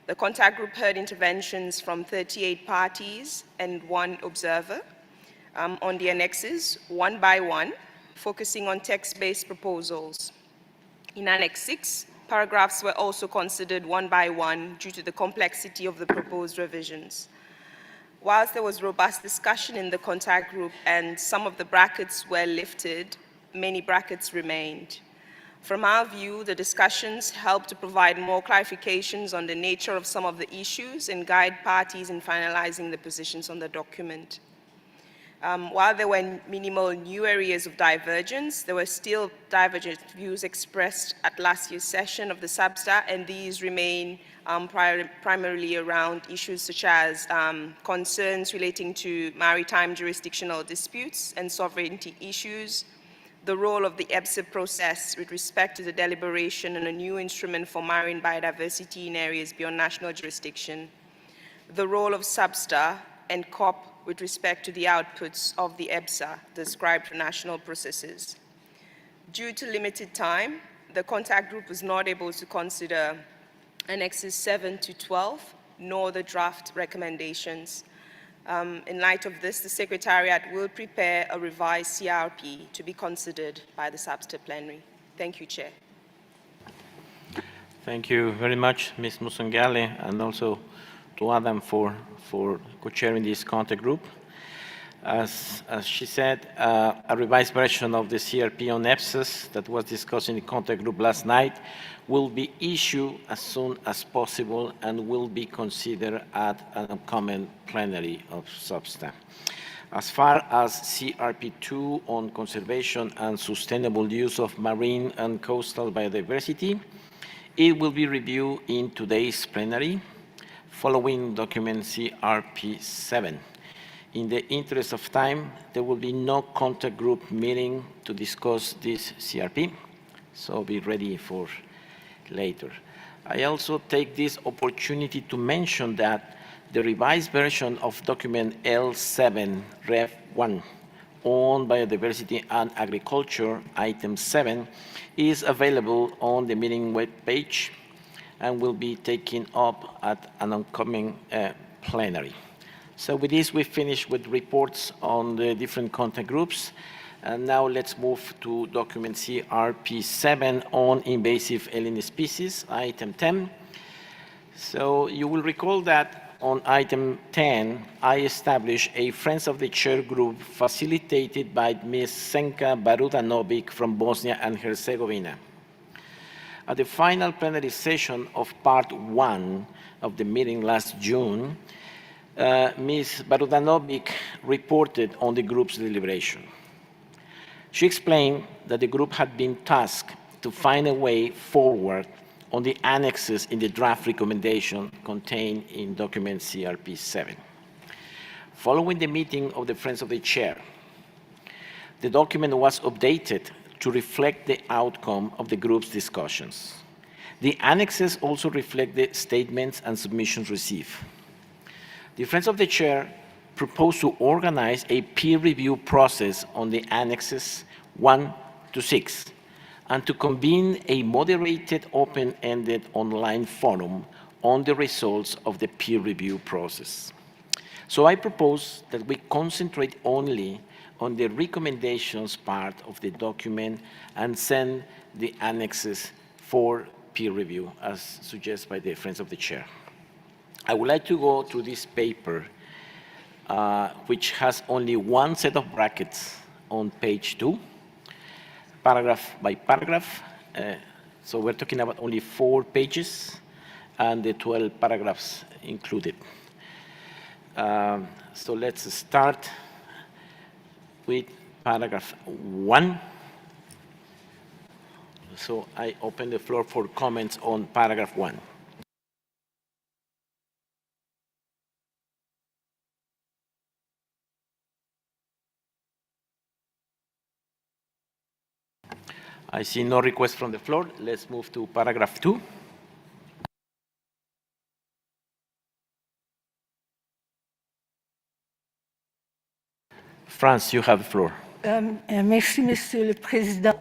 [SPEAKER 9] The contact group heard interventions from 38 parties and 1 observer on the annexes, one by one, focusing on text-based proposals. In Annex 6, paragraphs were also considered one by one due to the complexity of the proposed revisions. Whilst there was robust discussion in the contact group and some of the brackets were lifted, many brackets remained. From our view, the discussions helped to provide more clarifications on the nature of some of the issues and guide parties in finalizing the positions on the document. While there were minimal new areas of divergence, there were still divergent views expressed at last year's session of the SBSTA, and these remain primarily around issues such as concerns relating to maritime jurisdictional disputes and sovereignty issues, the role of the EBSA process with respect to the deliberation on a new instrument for marine biodiversity in areas beyond national jurisdiction, the role of SBSTA and COP with respect to the outputs of the EBSA described for national processes. Due to limited time, the contact group was not able to consider Annexes 7 to 12, nor the draft recommendations. In light of this, the Secretariat will prepare a revised CRP to be considered by the SBSTA plenary. Thank you, Chair.
[SPEAKER 2] Thank you very much, Ms. Musangale, and also to Adam for co-chairing this contact group. As she said, a revised version of the CRP on EBSAs that was discussed in the contact group last night will be issued as soon as possible and will be considered at an upcoming plenary of SBSTA. As far as CRP2 on conservation and sustainable use of marine and coastal biodiversity, it will be reviewed in today's plenary, following document CRP7. In the interest of time, there will be no contact group meeting to discuss this CRP, so be ready for later. I also take this opportunity to mention that the revised version of document L7 Rev 1 on biodiversity and agriculture, item 7, is available on the meeting webpage and will be taken up at an upcoming plenary. So with this, we finish with reports on the different contact groups. And now let's move to document CRP7 on invasive alien species, item 10. So you will recall that on item 10, I established a Friends of the Chair group facilitated by Ms. Senka Barudanovic from Bosnia and Herzegovina. At the final plenary session of part 1 of the meeting last June, Ms. Barudanovic reported on the group's deliberation. She explained that the group had been tasked to find a way forward on the annexes in the draft recommendation contained in document CRP7. Following the meeting of the Friends of the Chair, the document was updated to reflect the outcome of the group's discussions. The annexes also reflect the statements and submissions received. The Friends of the Chair proposed to organize a peer review process on the annexes 1 to 6 and to convene a moderated, open-ended online forum on the results of the peer review process. So I propose that we concentrate only on the recommendations part of the document and send the annexes for peer review, as suggested by the Friends of the Chair. I would like to go to this paper, which has only one set of brackets on page 2, paragraph by paragraph. So we're talking about only 4 pages and the 12 paragraphs included. So let's start with paragraph 1. So I open the floor for comments on paragraph 1. I see no request from the floor. Let's move to paragraph 2. France, you have the floor.
[SPEAKER 10] Merci, Monsieur le Président.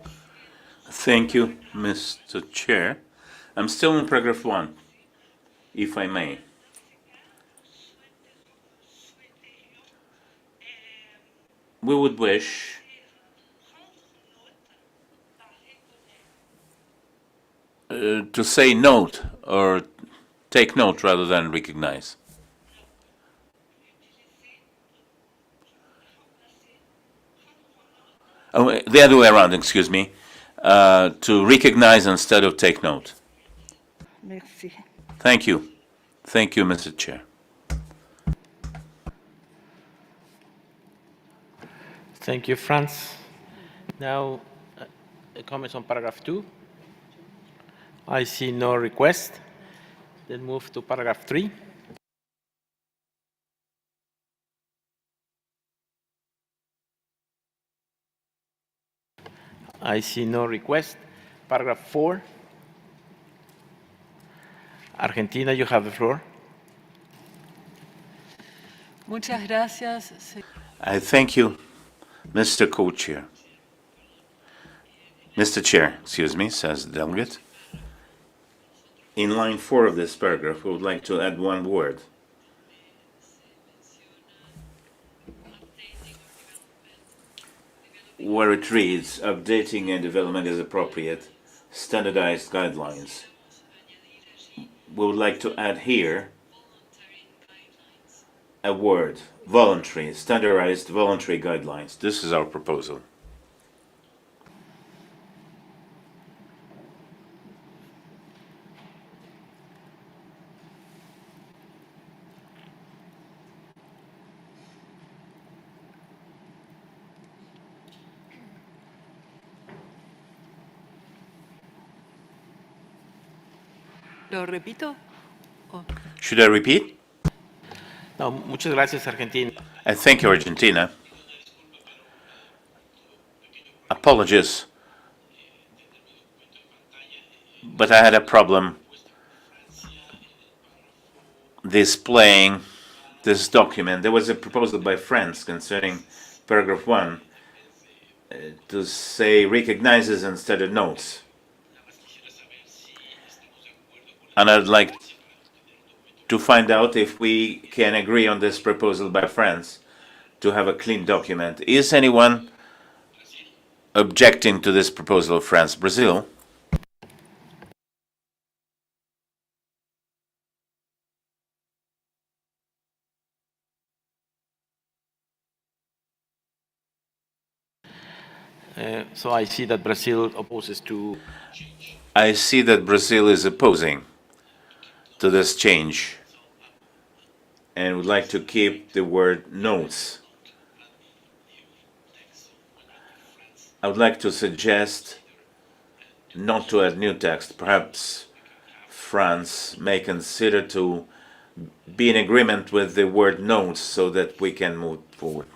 [SPEAKER 11] Thank you, Mr. Chair. I'm still in paragraph 1, if I may. We would wish to say note or take note rather than recognize. Oh, the other way around, excuse me. To recognize instead of take note.
[SPEAKER 10] Merci.
[SPEAKER 11] Thank you. Thank you, Mr. Chair.
[SPEAKER 2] Thank you, Franz. Now, comments on paragraph 2. I see no request. Then move to paragraph 3. I see no request. Paragraph 4. Argentina, you have the floor.
[SPEAKER 10] Muchas gracias.
[SPEAKER 11] I thank you, Mr. Co-Chair. Mr. Chair, excuse me, says the delegate. In line 4 of this paragraph, we would like to add one word. Where it reads, updating and development as appropriate, standardized guidelines. We would like to add here a word, voluntary, standardized voluntary guidelines. This is our proposal.
[SPEAKER 10] ¿Lo repito?
[SPEAKER 11] Should I repeat?
[SPEAKER 2] No, muchas gracias, Argentina.
[SPEAKER 11] I thank you, Argentina. Apologies, but I had a problem displaying this document. There was a proposal by France concerning paragraph 1 to say recognizes instead of notes. And I'd like to find out if we can agree on this proposal by France to have a clean document. Is anyone objecting to this proposal of France? Brazil?
[SPEAKER 2] So I see that Brazil opposes to...
[SPEAKER 11] I see that Brazil is opposing to this change and would like to keep the word notes. I would like to suggest not to add new text. Perhaps France may consider to be in agreement with the word notes so that we can move forward.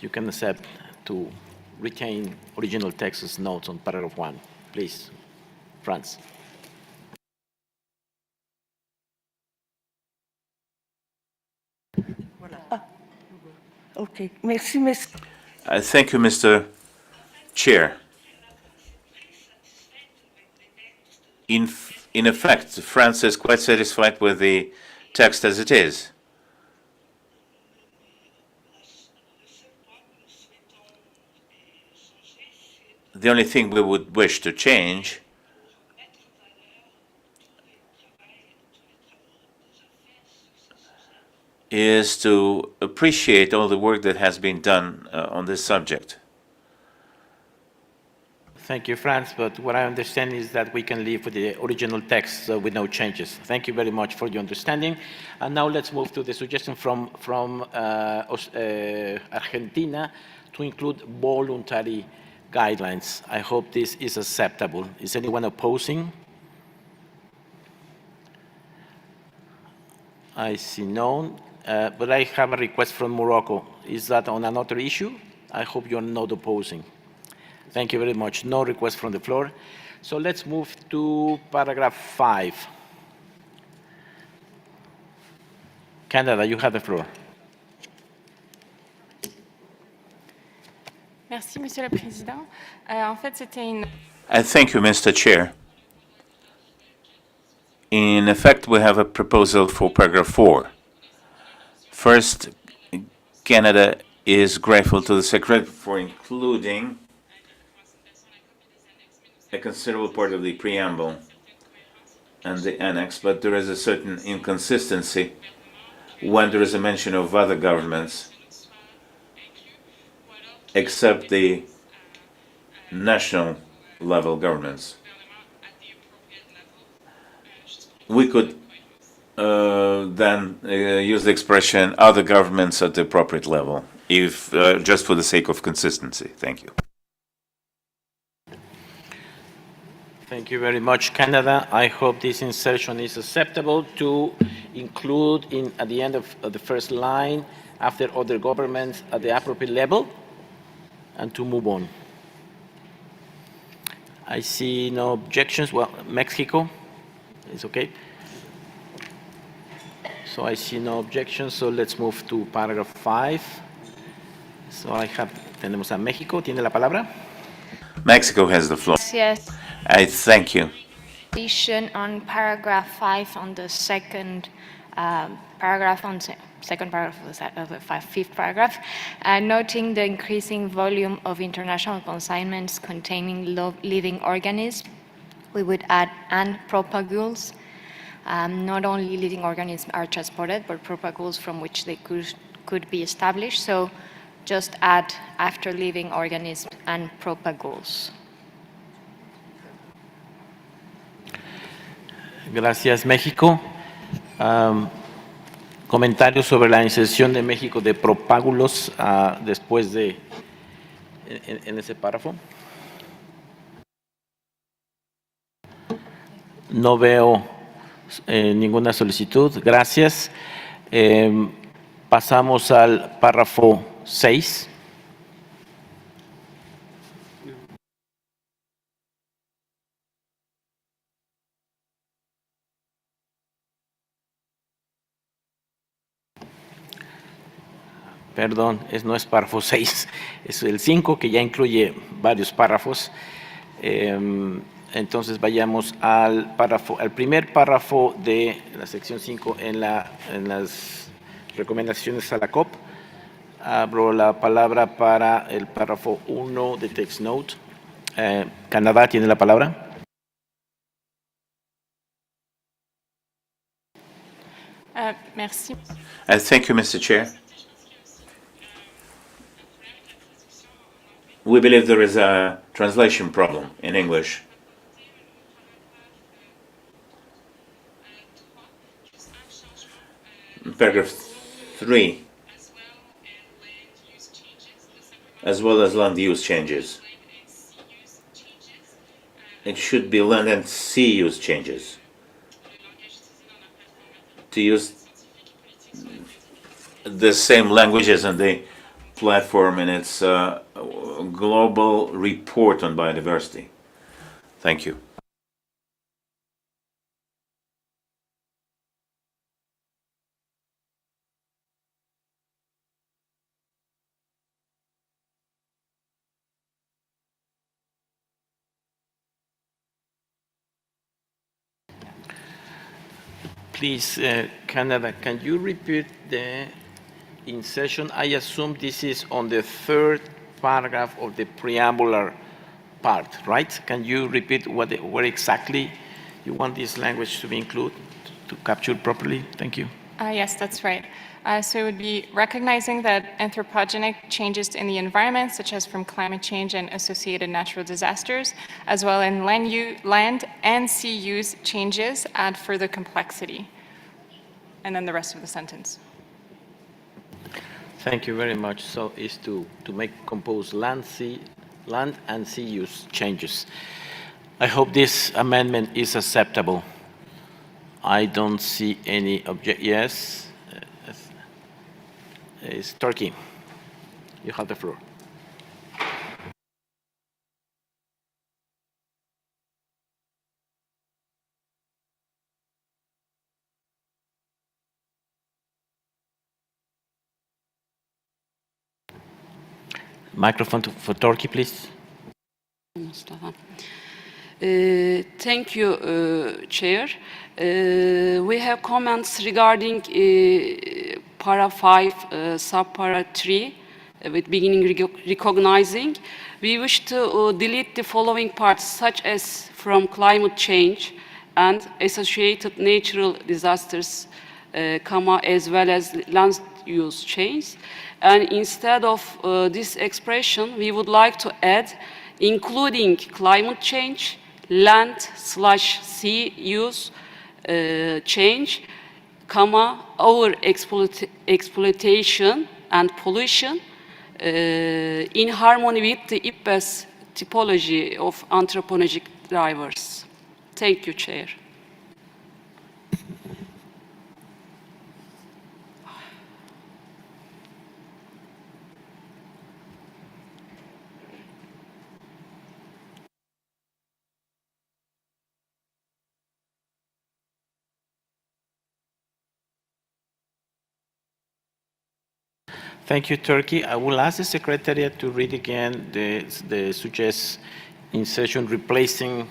[SPEAKER 2] You can accept to retain original text's notes on paragraph 1. Please, France.
[SPEAKER 10] Okay. Merci, merci.
[SPEAKER 11] Thank you, Mr. Chair. In effect, France is quite satisfied with the text as it is. The only thing we would wish to change is to appreciate all the work that has been done on this subject.
[SPEAKER 2] Thank you, Franz, but what I understand is that we can leave with the original text with no changes. Thank you very much for your understanding. And now let's move to the suggestion from Argentina to include voluntary guidelines. I hope this is acceptable. Is anyone opposing? I see none, but I have a request from Morocco. Is that on another issue? I hope you're not opposing. Thank you very much. No request from the floor. So let's move to paragraph 5. Canada, you have the floor.
[SPEAKER 12] Merci, Monsieur le Président. En fait, c'était une...
[SPEAKER 11] Thank you, Mr. Chair. In effect, we have a proposal for paragraph 4. First, Canada is grateful to the Secretary for including a considerable part of the preamble and the annex, but there is a certain inconsistency when there is a mention of other governments except the national level governments. We could then use the expression other governments at the appropriate level, if just for the sake of consistency. Thank you.
[SPEAKER 2] Thank you very much, Canada. I hope this insertion is acceptable to include at the end of the first line, after other governments at the appropriate level, and to move on. I see no objections. Well, Mexico is okay. So I see no objections, so let's move to paragraph 5. So tenemos a México, tiene la palabra.
[SPEAKER 11] Mexico has the floor.
[SPEAKER 13] Yes.
[SPEAKER 11] I thank you.
[SPEAKER 13] On paragraph 5 on the second paragraph of the fifth paragraph, noting the increasing volume of international consignments containing living organisms, we would add and propagules. Not only living organisms are transported, but propagules from which they could be established. So just add after living organisms and propagules.
[SPEAKER 2] Gracias, México. Comentarios sobre la inserción de México de propágulos después de en ese párrafo. No veo ninguna solicitud. Gracias. Pasamos al párrafo 6. Perdón, no es párrafo 6, es el 5, que ya incluye varios párrafos. Entonces vayamos al primer párrafo de la sección 5 en las recomendaciones a la COP. Abro la palabra para el párrafo 1 de Text Note. Canadá tiene la palabra.
[SPEAKER 12] Merci.
[SPEAKER 11] Thank you, Mr. Chair. We believe there is a translation problem in English. Paragraph 3, as well as land use changes. It should be land and sea use changes. To use the same languages in the platform in its global report on biodiversity. Thank you.
[SPEAKER 2] Please, Canada, can you repeat the insertion? I assume this is on the third paragraph of the preambular part, right? Can you repeat where exactly you want this language to be included to capture properly? Thank you.
[SPEAKER 12] Yes, that's right. So it would be recognizing that anthropogenic changes in the environment, such as from climate change and associated natural disasters, as well as land and sea use changes, add further complexity. And then the rest of the sentence.
[SPEAKER 2] Thank you very much. So is to compose land and sea use changes. I hope this amendment is acceptable. I don't see any yes. It's Turkey. You have the floor. Microphone for Turkey, please.
[SPEAKER 14] Mustafa. Thank you, Chair. We have comments regarding para 5, subpara 3, with beginning recognizing. We wish to delete the following parts, such as from climate change and associated natural disasters, as well as land use change. And instead of this expression, we would like to add including climate change, land/sea use change, over exploitation and pollution in harmony with the IPBES typology of anthropogenic drivers. Thank you, Chair.
[SPEAKER 2] Thank you, Turkey. I will ask the Secretariat to read again the suggested insertion replacing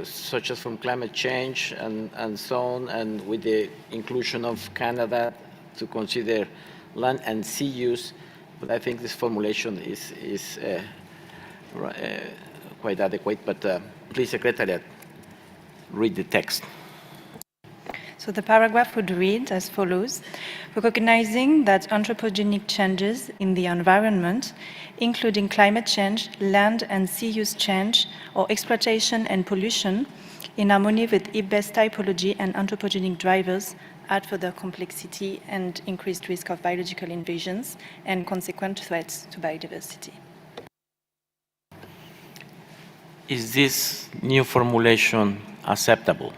[SPEAKER 2] such as from climate change and so on, and with the inclusion of Canada to consider land and sea use. But I think this formulation is quite adequate. But please, Secretariat, read the text.
[SPEAKER 15] So the paragraph would read as follows: recognizing that anthropogenic changes in the environment, including climate change, land and sea use change, or exploitation and pollution, in harmony with IPBES typology and anthropogenic drivers, add further complexity and increased risk of biological invasions and consequent threats to biodiversity.
[SPEAKER 2] Is this new formulation acceptable?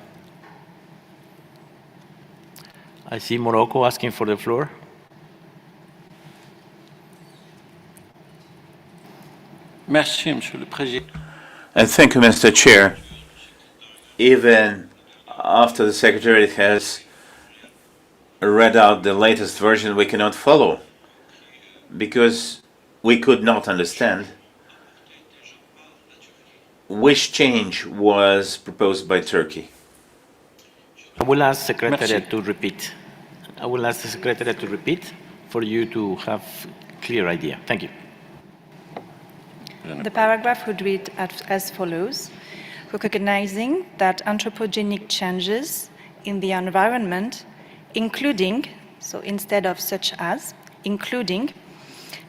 [SPEAKER 2] I see Morocco asking for the floor.
[SPEAKER 16] Merci, Monsieur le Président.
[SPEAKER 11] And thank you, Mr. Chair. Even after the Secretary has read out the latest version, we cannot follow because we could not understand which change was proposed by Turkey.
[SPEAKER 2] I will ask the Secretariat to repeat. I will ask the Secretariat to repeat for you to have a clear idea. Thank you.
[SPEAKER 15] The paragraph would read as follows: recognizing that anthropogenic changes in the environment, including, so instead of such as, including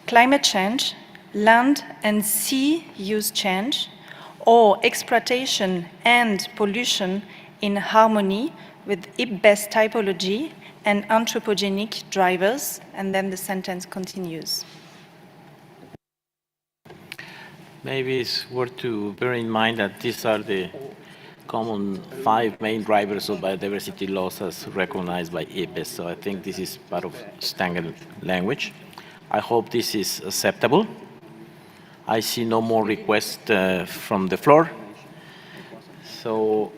[SPEAKER 15] climate change, land and sea use change, or exploitation and pollution in harmony with IPBES typology and anthropogenic drivers, and then the sentence continues.
[SPEAKER 2] Maybe it's worth to bear in mind that these are the common 5 main drivers of biodiversity loss as recognized by IPBES. So I think this is part of standard language. I hope this is acceptable. I see no more requests from the floor. So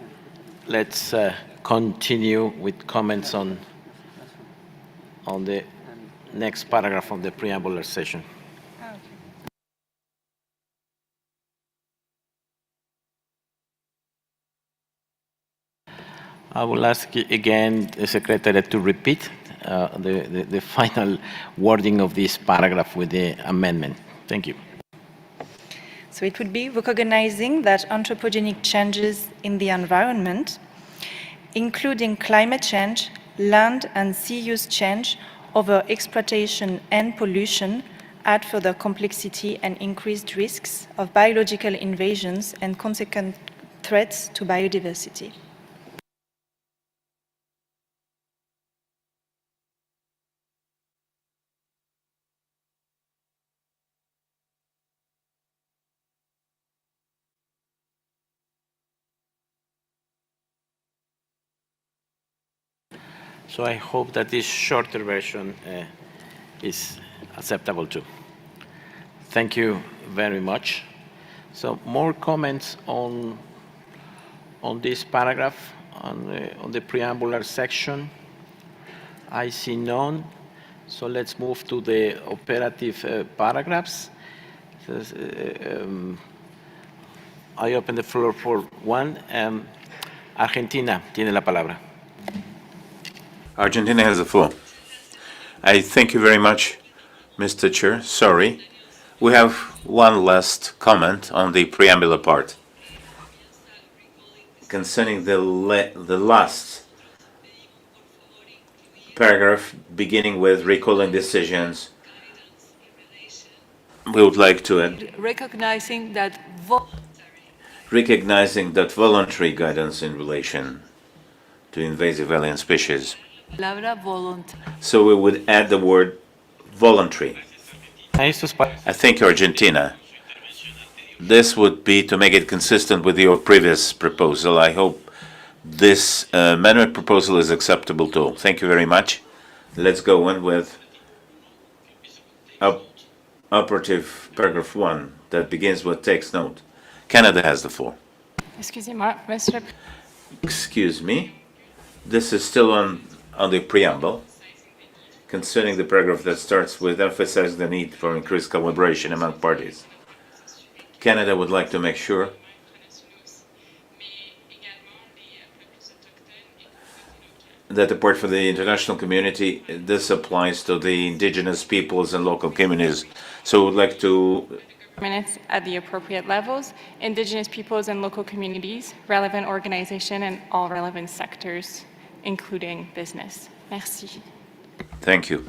[SPEAKER 2] let's continue with comments on the next paragraph of the preambular session. I will ask again the Secretariat to repeat the final wording of this paragraph with the amendment. Thank you.
[SPEAKER 15] So it would be recognizing that anthropogenic changes in the environment, including climate change, land and sea use change, over exploitation and pollution, add further complexity and increased risks of biological invasions and consequent threats to biodiversity.
[SPEAKER 2] So I hope that this shorter version is acceptable too. Thank you very much. So more comments on this paragraph, on the preambular section. I see none. So let's move to the operative paragraphs. I open the floor for one. Argentina tiene la palabra.
[SPEAKER 11] Argentina has the floor. I thank you very much, Mr. Chair. Sorry. We have one last comment on the preambular part. Concerning the last paragraph beginning with recalling decisions, we would like to add
[SPEAKER 10] Recognizing that
[SPEAKER 11] voluntary guidance in relation to invasive alien species. So we would add the word voluntary. I think Argentina. This would be to make it consistent with your previous proposal. I hope this amendment proposal is acceptable to all. Thank you very much. Let's go on with operative paragraph 1 that begins with takes note. Canada has the floor.
[SPEAKER 12] Excusez-moi, Monsieur.
[SPEAKER 11] Excuse me. This is still on the preamble concerning the paragraph that starts with emphasizing the need for increased collaboration among parties. Canada would like to make sure that apart from the international community, this applies to the indigenous peoples and local communities. So we'd like to
[SPEAKER 12] Minutes at the appropriate levels, indigenous peoples and local communities, relevant organization, and all relevant sectors, including business. Merci.
[SPEAKER 11] Thank you.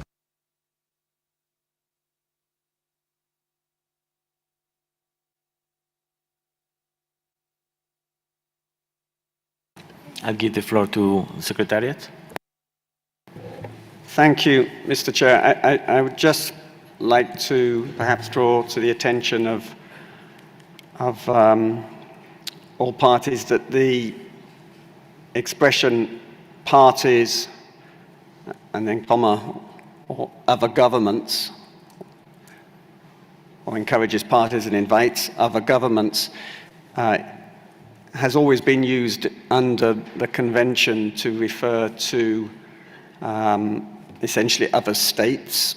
[SPEAKER 2] I'll give the floor to the Secretariat.
[SPEAKER 6] Thank you, Mr. Chair. I would just like to perhaps draw to the attention of all parties that the expression parties and then comma or other governments, or encourages parties and invites other governments, has always been used under the convention to refer to essentially other states.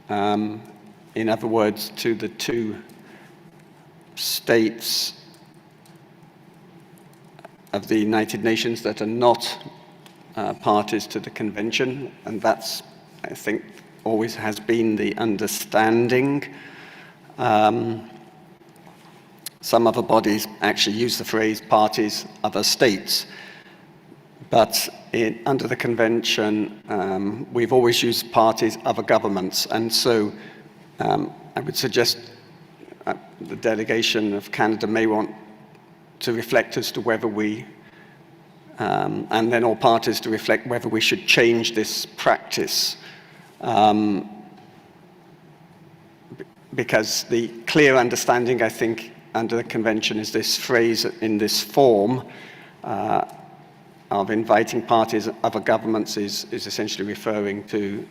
[SPEAKER 6] In other words, to the two states of the United Nations that are not parties to the convention, and that's, I think, always has been the understanding. Some other bodies actually use the phrase parties, other states, but under the convention, we've always used parties, other governments, and so I would suggest the delegation of Canada may want to reflect as to whether we, and then all parties to reflect whether we should change this practice. Because the clear understanding, I think, under the convention is this phrase in this form of inviting parties, other governments is essentially referring to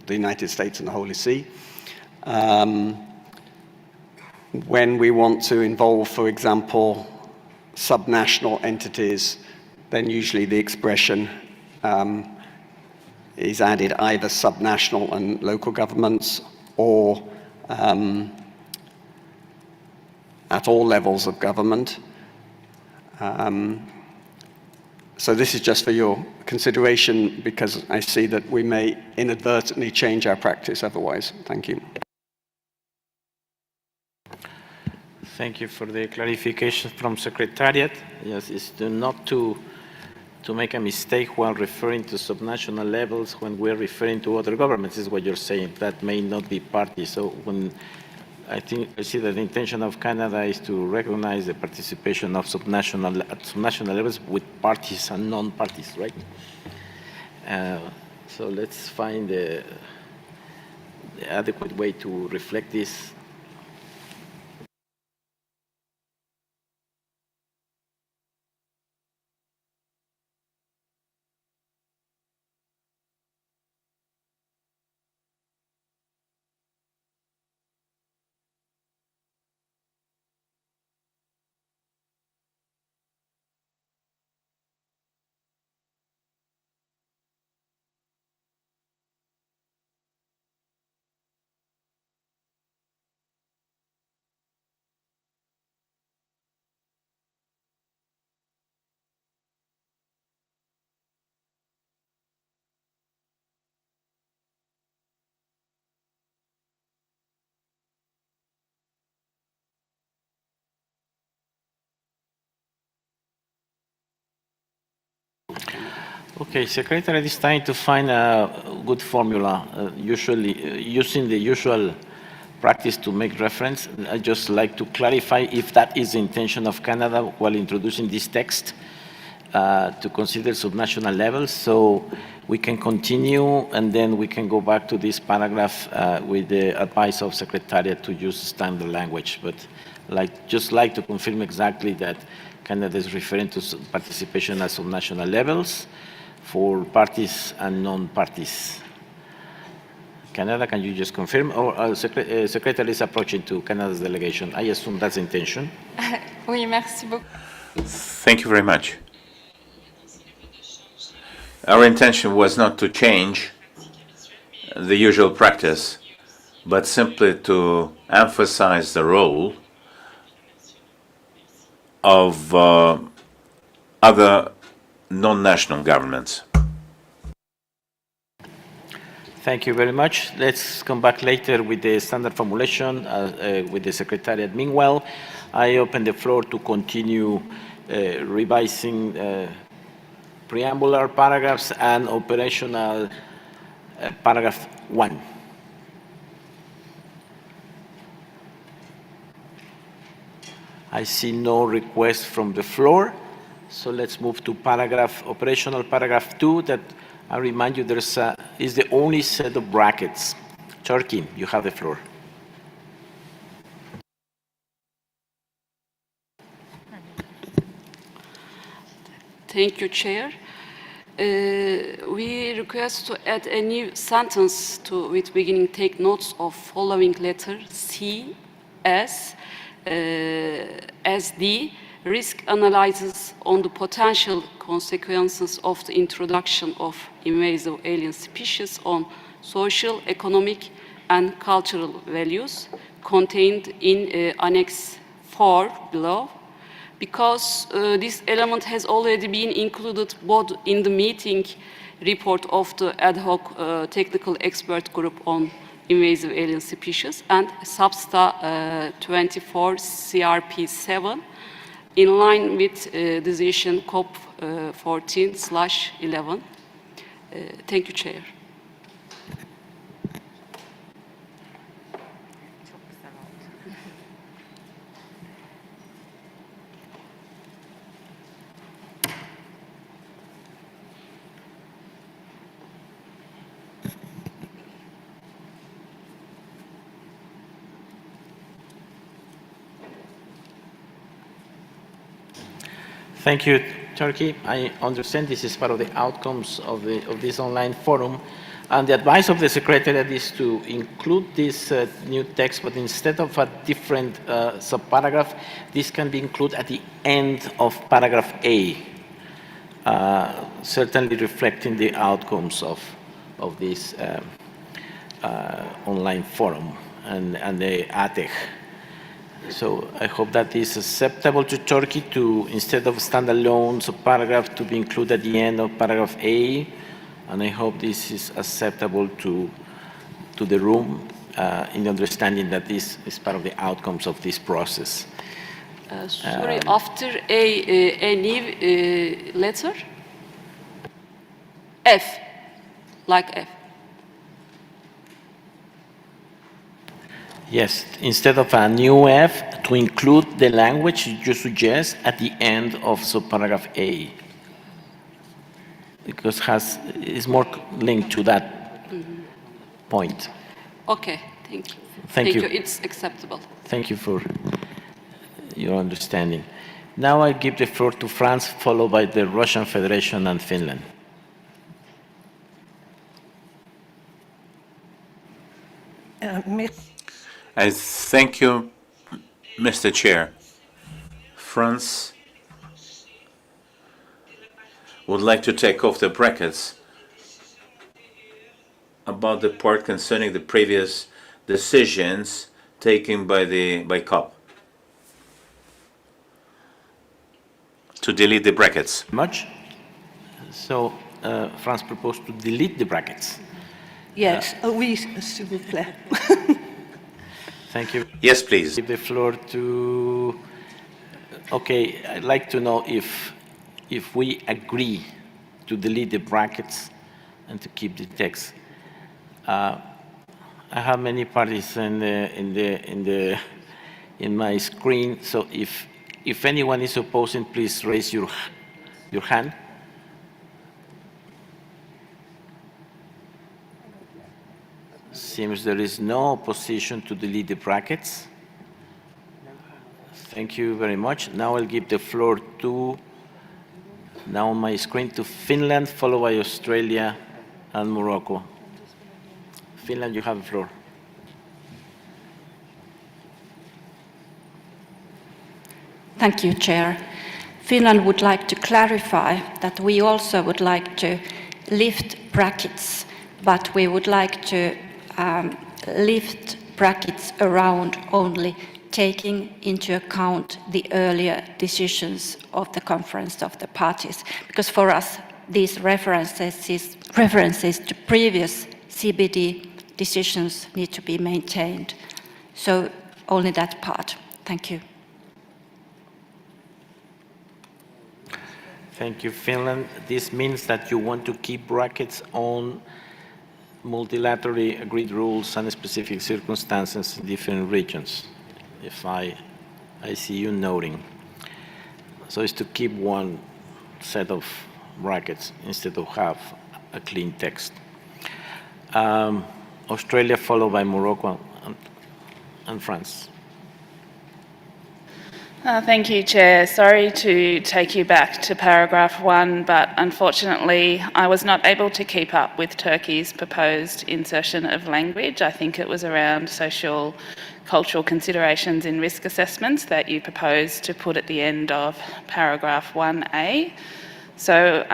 [SPEAKER 6] the United States and the Holy See. When we want to involve, for example, subnational entities, then usually the expression is added either subnational and local governments or at all levels of government. So this is just for your consideration because I see that we may inadvertently change our practice otherwise. Thank you.
[SPEAKER 2] Thank you for the clarification from Secretariat. Yes, it's not to to make a mistake while referring to subnational levels when we're referring to other governments, is what you're saying. That may not be party. So when I see that the intention of Canada is to recognize the participation of subnational levels with parties and non-parties, right? So let's find the adequate way to reflect this. Okay, Secretary is trying to find a good formula, usually using the usual practice to make reference. I'd just like to clarify if that is the intention of Canada while introducing this text to consider subnational levels. So we can continue and then we can go back to this paragraph with the advice of Secretariat to use standard language. But just like to confirm exactly that Canada is referring to participation at subnational levels for parties and non-parties. Canada, can you just confirm? Or Secretary is approaching to Canada's delegation. I assume that's the intention.
[SPEAKER 12] Oui, merci beaucoup.
[SPEAKER 11] Thank you very much. Our intention was not to change the usual practice, but simply to emphasize the role of other non-national governments.
[SPEAKER 2] Thank you very much. Let's come back later with the standard formulation with the Secretariat. Meanwhile, I open the floor to continue revising preambular paragraphs and operational paragraph 1. I see no request from the floor. So let's move to operational paragraph 2 that I remind you is the only set of brackets. Turkey, you have the floor.
[SPEAKER 14] Thank you, Chair. We request to add a new sentence with beginning take notes of following letter C, S, as the risk analysis on the potential consequences of the introduction of invasive alien species on social, economic, and cultural values contained in Annex 4 below, because this element has already been included both in the meeting report of the ad hoc technical expert group on invasive alien species and SBSTTA-24 CRP7, in line with decision COP 14/11. Thank you, Chair.
[SPEAKER 2] Thank you, Turkey. I understand this is part of the outcomes of this online forum. And the advice of the Secretariat is to include this new text, but instead of a different subparagraph, this can be included at the end of paragraph A, certainly reflecting the outcomes of this online forum and the ATEC. So I hope that is acceptable to Turkey to, instead of standalone subparagraph, to be included at the end of paragraph A. And I hope this is acceptable to the room in understanding that this is part of the outcomes of this process.
[SPEAKER 14] Sorry, after a new letter? F, like F.
[SPEAKER 2] Yes, instead of a new F, to include the language you suggest at the end of subparagraph A, because it's more linked to that point.
[SPEAKER 14] Okay, thank you.
[SPEAKER 2] Thank you.
[SPEAKER 14] It's acceptable.
[SPEAKER 2] Thank you for your understanding. Now I give the floor to France, followed by the Russian Federation and Finland.
[SPEAKER 11] I thank you, Mr. Chair. France would like to take off the brackets about the part concerning the previous decisions taken by COP. To delete the brackets.
[SPEAKER 2] Much. So France proposed to delete the brackets.
[SPEAKER 10] Yes, oui, s'il vous plaît.
[SPEAKER 2] Thank you.
[SPEAKER 11] Yes, please.
[SPEAKER 2] Give the floor to. Okay, I'd like to know if we agree to delete the brackets and to keep the text. I have many parties in my screen, so if anyone is opposing, please raise your hand. Seems there is no opposition to delete the brackets. Thank you very much. Now I'll give the floor to, now on my screen, to Finland, followed by Australia and Morocco. Finland, you have the floor.
[SPEAKER 17] Thank you, Chair. Finland would like to clarify that we also would like to lift brackets, but we would like to lift brackets around only taking into account the earlier decisions of the Conference of the Parties, because for us these references to previous CBD decisions need to be maintained. So only that part. Thank you.
[SPEAKER 2] Thank you, Finland. This means that you want to keep brackets on multilaterally agreed rules and specific circumstances in different regions, if I see you noting. So it's to keep one set of brackets instead of have a clean text. Australia, followed by Morocco and France.
[SPEAKER 18] Thank you, Chair. Sorry to take you back to paragraph 1, but unfortunately I was not able to keep up with Turkey's proposed insertion of language. I think it was around social, cultural considerations in risk assessments that you proposed to put at the end of paragraph 1A. So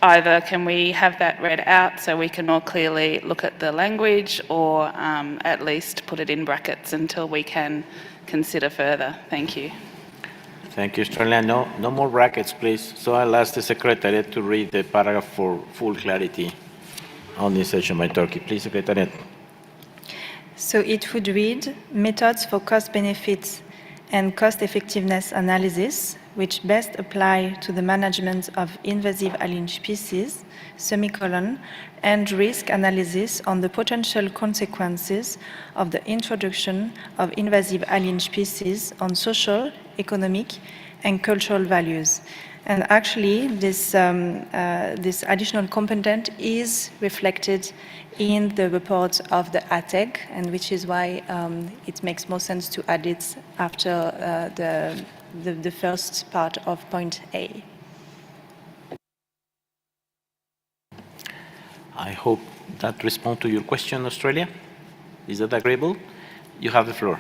[SPEAKER 18] either can we have that read out so we can more clearly look at the language, or at least put it in brackets until we can consider further. Thank you.
[SPEAKER 2] Thank you, Australia. No more brackets, please. So I'll ask the Secretariat to read the paragraph for full clarity on this session by Turkey. Please, Secretariat.
[SPEAKER 15] So it would read, methods for cost benefits and cost effectiveness analysis, which best apply to the management of invasive alien species, semicolon, and risk analysis on the potential consequences of the introduction of invasive alien species on social, economic, and cultural values. And actually, this additional component is reflected in the report of the ATEG, and which is why it makes more sense to add it after the first part of point A.
[SPEAKER 2] I hope that responds to your question, Australia. Is that agreeable? You have the floor.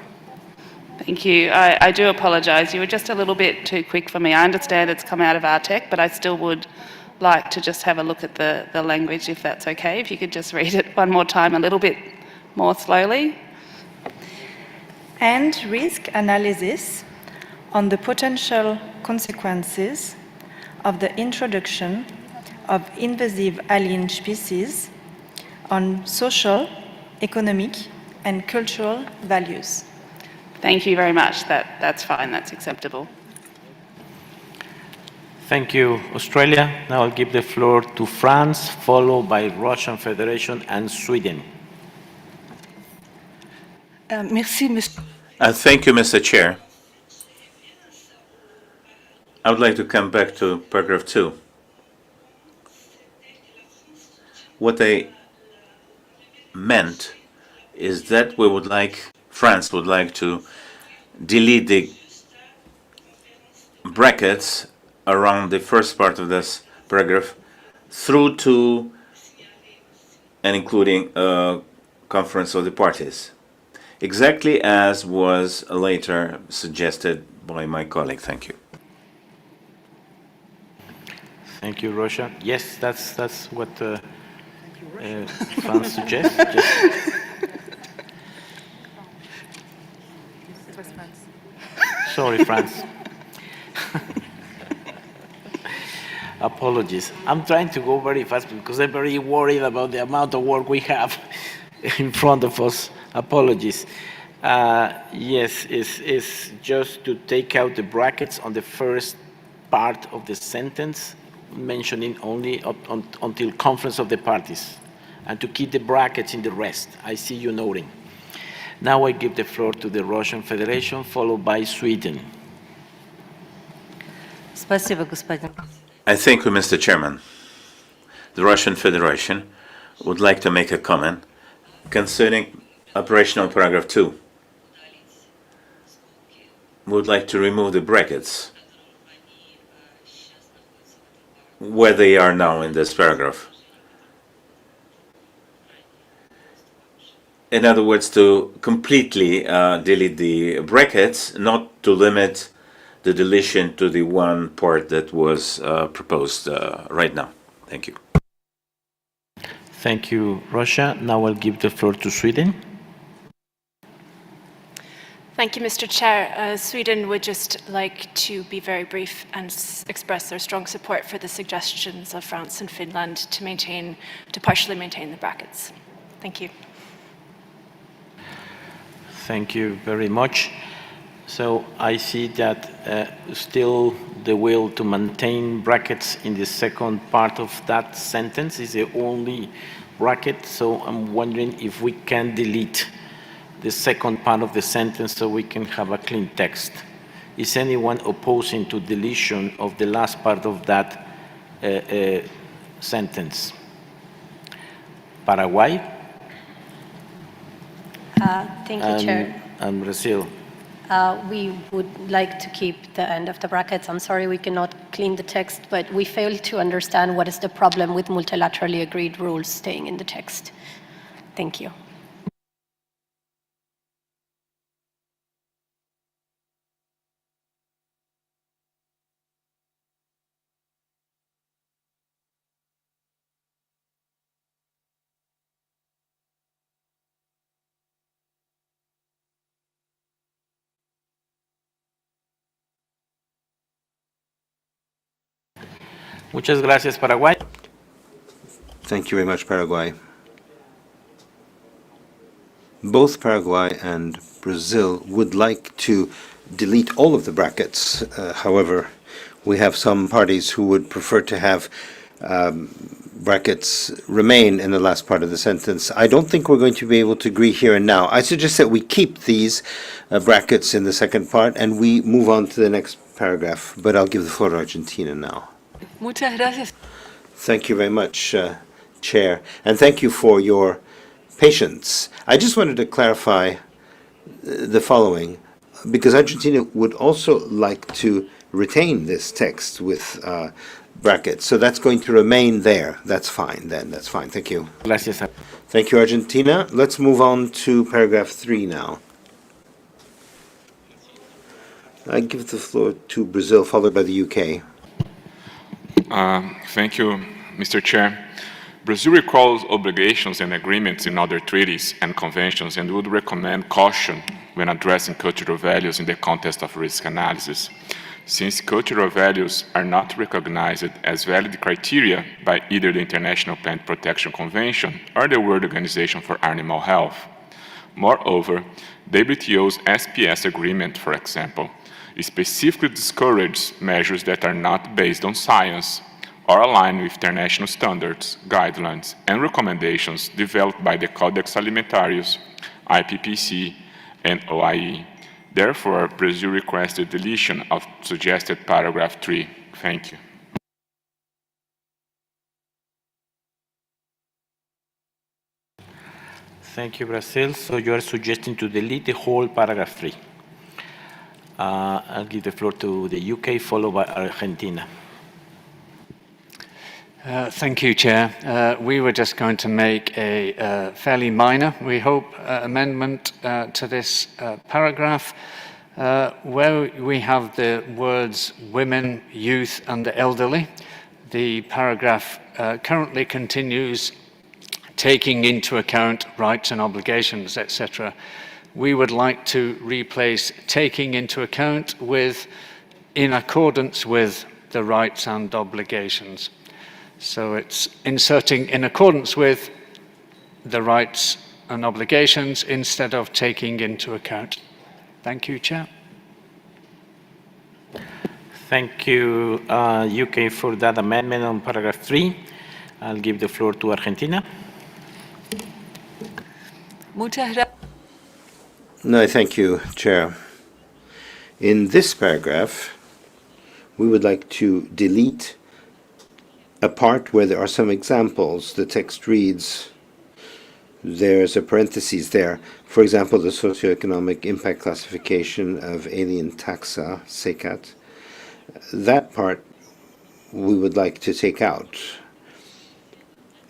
[SPEAKER 18] Thank you. I do apologise. You were just a little bit too quick for me. I understand it's come out of ARTEC, but I still would like to just have a look at the language, if that's okay. If you could just read it one more time a little bit more slowly.
[SPEAKER 15] And risk analysis on the potential consequences of the introduction of invasive alien species on social, economic, and cultural values.
[SPEAKER 18] Thank you very much. That's fine. That's acceptable.
[SPEAKER 2] Thank you, Australia. Now I'll give the floor to France, followed by Russian Federation and Sweden.
[SPEAKER 10] Merci, Monsieur.
[SPEAKER 11] Thank you, Mr. Chair. I would like to come back to paragraph 2. What I meant is that France would like to delete the brackets around the first part of this paragraph through to and including a conference of the parties, exactly as was later suggested by my colleague. Thank you.
[SPEAKER 2] Thank you, Russia. Yes, that's what France suggests. Sorry, France. Apologies. I'm trying to go very fast because I'm very worried about the amount of work we have in front of us. Apologies. Yes, it's just to take out the brackets on the first part of the sentence, mentioning only until conference of the parties, and to keep the brackets in the rest. I see you noting. Now I give the floor to the Russian Federation, followed by Sweden.
[SPEAKER 11] I thank you, Mr. Chairman. The Russian Federation would like to make a comment concerning operational paragraph 2. We would like to remove the brackets where they are now in this paragraph. In other words, to completely delete the brackets, not to limit the deletion to the one part that was proposed right now. Thank you.
[SPEAKER 2] Thank you, Russia. Now I'll give the floor to Sweden.
[SPEAKER 12] Thank you, Mr. Chair. Sweden would just like to be very brief and express their strong support for the suggestions of France and Finland to partially maintain the brackets. Thank you.
[SPEAKER 2] Thank you very much. So I see that still the will to maintain brackets in the second part of that sentence is the only bracket. So I'm wondering if we can delete the second part of the sentence so we can have a clean text. Is anyone opposing to deletion of the last part of that sentence? Paraguay?
[SPEAKER 19] Thank you, Chair.
[SPEAKER 2] And Brazil.
[SPEAKER 19] We would like to keep the end of the brackets. I'm sorry we cannot clean the text, but we fail to understand what is the problem with multilaterally agreed rules staying in the text. Thank you.
[SPEAKER 2] Muchas gracias, Paraguay.
[SPEAKER 20] Thank you very much, Paraguay. Both Paraguay and Brazil would like to delete all of the brackets. However, we have some parties who would prefer to have brackets remain in the last part of the sentence. I don't think we're going to be able to agree here and now. I suggest that we keep these brackets in the second part and we move on to the next paragraph. But I'll give the floor to Argentina now.
[SPEAKER 10] Muchas gracias.
[SPEAKER 20] Thank you very much, Chair, and thank you for your patience. I just wanted to clarify the following, because Argentina would also like to retain this text with brackets, so that's going to remain there. That's fine then, that's fine. Thank you.
[SPEAKER 2] Gracias.
[SPEAKER 20] Thank you, Argentina. Let's move on to paragraph 3 now. I give the floor to Brazil, followed by the UK.
[SPEAKER 21] Thank you, Mr. Chair. Brazil recalls obligations and agreements in other treaties and conventions and would recommend caution when addressing cultural values in the context of risk analysis. Since cultural values are not recognized as valid criteria by either the International Plant Protection Convention or the World Organization for Animal Health, Moreover, WTO's SPS agreement, for example, specifically discourages measures that are not based on science or aligned with international standards, guidelines, and recommendations developed by the Codex Alimentarius, IPBES, and OIE. Therefore, Brazil requested deletion of suggested paragraph 3. Thank you.
[SPEAKER 2] Thank you, Brazil. So you are suggesting to delete the whole paragraph 3. I'll give the floor to the UK, followed by Argentina.
[SPEAKER 8] Thank you, Chair. We were just going to make a fairly minor, we hope, amendment to this paragraph, where we have the words women, youth, and the elderly. The paragraph currently continues taking into account rights and obligations, etc. We would like to replace taking into account with in accordance with the rights and obligations. So it's inserting in accordance with the rights and obligations instead of taking into account. Thank you, Chair.
[SPEAKER 2] Thank you, UK, for that amendment on paragraph 3. I'll give the floor to Argentina.
[SPEAKER 20] No, thank you, Chair. In this paragraph, we would like to delete a part where there are some examples. The text reads, there's a parenthesis there. For example, the socioeconomic impact classification of alien taxa, CET. That part we would like to take out.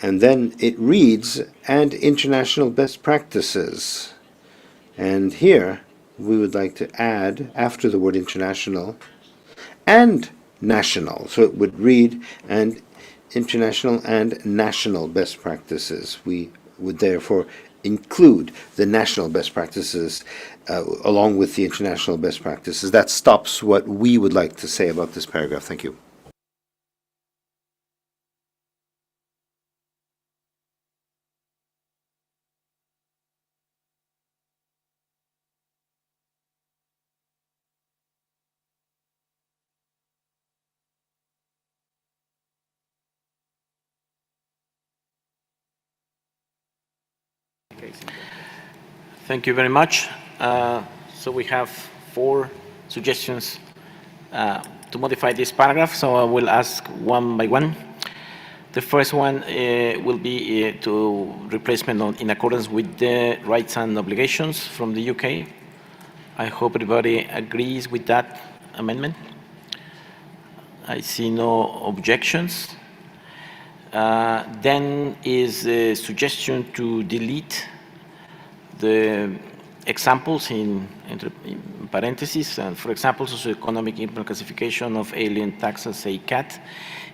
[SPEAKER 20] And then it reads, and international best practices. And here we would like to add, after the word international, and national. So it would read, and international and national best practices. We would therefore include the national best practices along with the international best practices. That stops what we would like to say about this paragraph. Thank you.
[SPEAKER 2] Thank you very much. So we have 4 suggestions to modify this paragraph, so I will ask one by one. The first one will be to replacement in accordance with the rights and obligations from the UK. I hope everybody agrees with that amendment. I see no objections. Then is a suggestion to delete the examples in parentheses, and for example, socioeconomic impact classification of alien taxa, say CAT.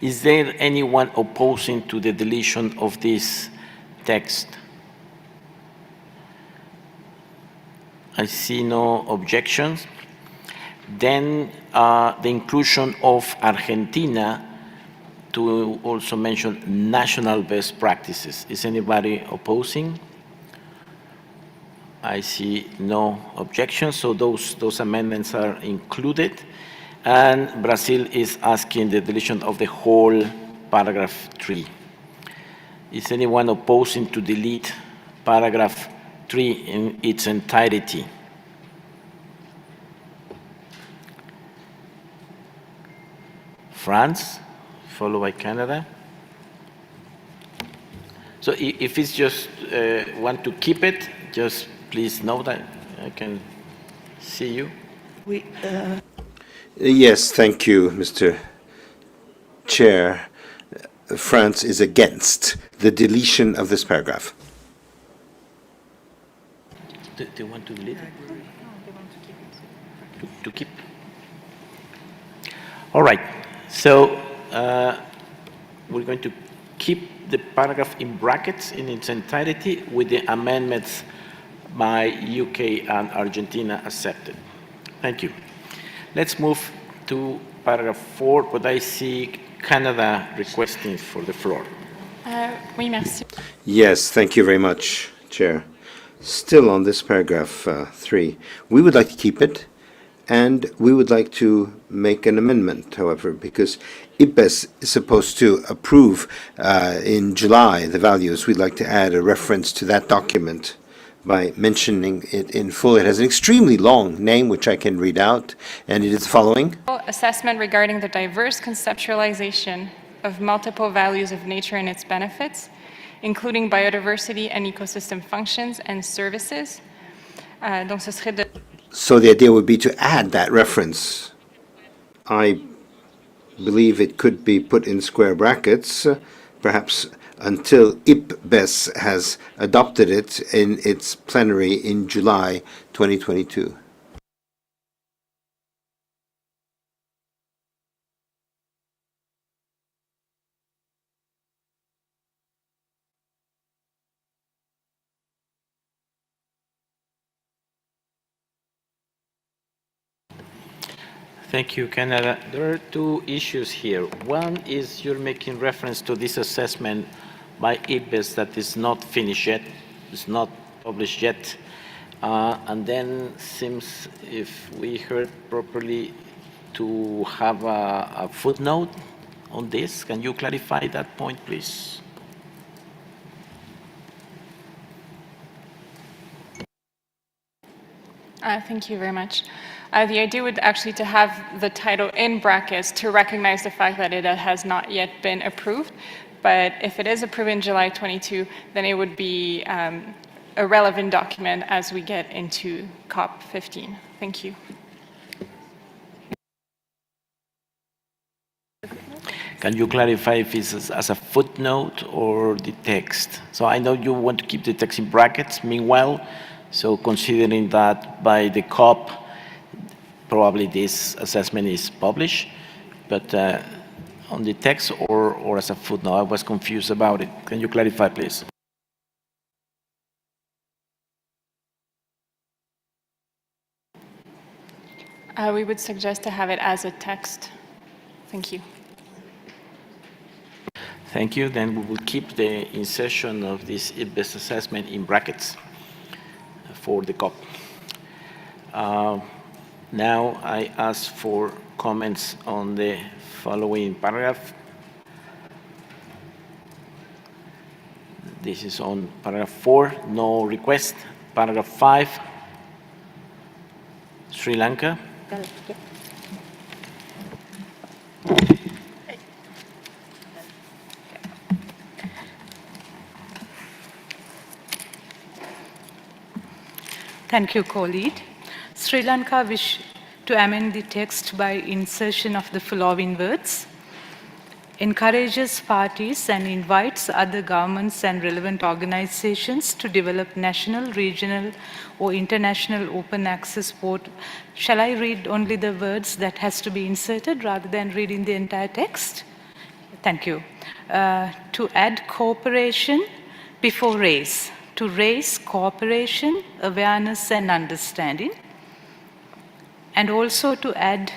[SPEAKER 2] Is there anyone opposing to the deletion of this text? I see no objections. Then the inclusion of Argentina to also mention national best practices. Is anybody opposing? I see no objections, so those amendments are included. And Brazil is asking the deletion of the whole paragraph 3. Is anyone opposing to delete paragraph 3 in its entirety? France, followed by Canada. So if it's just want to keep it, just please know that I can see you.
[SPEAKER 20] Yes, thank you, Mr. Chair. France is against the deletion of this paragraph.
[SPEAKER 2] Do you want to delete it?
[SPEAKER 15] No, they want to keep it.
[SPEAKER 2] To keep. All right. So we're going to keep the paragraph in brackets in its entirety with the amendments by UK and Argentina accepted. Thank you. Let's move to paragraph 4, but I see Canada requesting for the floor.
[SPEAKER 12] Oui, merci.
[SPEAKER 20] Yes, thank you very much, Chair. still on this paragraph 3. We would like to keep it, and we would like to make an amendment, however, because IPBES is supposed to approve in July the values. We'd like to add a reference to that document by mentioning it in full. It has an extremely long name, which I can read out, and it is the following.
[SPEAKER 12] Assessment regarding the diverse conceptualization of multiple values of nature and its benefits, including biodiversity and ecosystem functions and services. Donc ce serait de...
[SPEAKER 20] So the idea would be to add that reference. I believe it could be put in square brackets, perhaps until IPBES has adopted it in its plenary in July 2022.
[SPEAKER 2] Thank you, Canada. There are two issues here. One is you're making reference to this assessment by IPBES that is not finished yet, is not published yet, and then seems, if we heard properly, to have a footnote on this. Can you clarify that point, please?
[SPEAKER 12] Thank you very much. The idea would actually to have the title in brackets to recognize the fact that it has not yet been approved. But if it is approved in July 22, then it would be a relevant document as we get into COP15. Thank you.
[SPEAKER 2] Can you clarify if it's as a footnote or the text? So I know you want to keep the text in brackets. Meanwhile, so considering that by the COP, probably this assessment is published, but on the text or as a footnote, I was confused about it. Can you clarify, please?
[SPEAKER 12] We would suggest to have it as a text. Thank you.
[SPEAKER 2] Thank you. Then we will keep the insertion of this IPBES assessment in brackets for the COP. Now I ask for comments on the following paragraph. This is on paragraph 4, no request. Paragraph 5, Sri Lanka.
[SPEAKER 4] Thank you, co-lead. Sri Lanka wish to amend the text by insertion of the following words: encourages parties and invites other governments and relevant organizations to develop national, regional, or international open access port. Shall I read only the words that has to be inserted rather than reading the entire text? Thank you. To add cooperation before race, to raise cooperation, awareness, and understanding, and also to add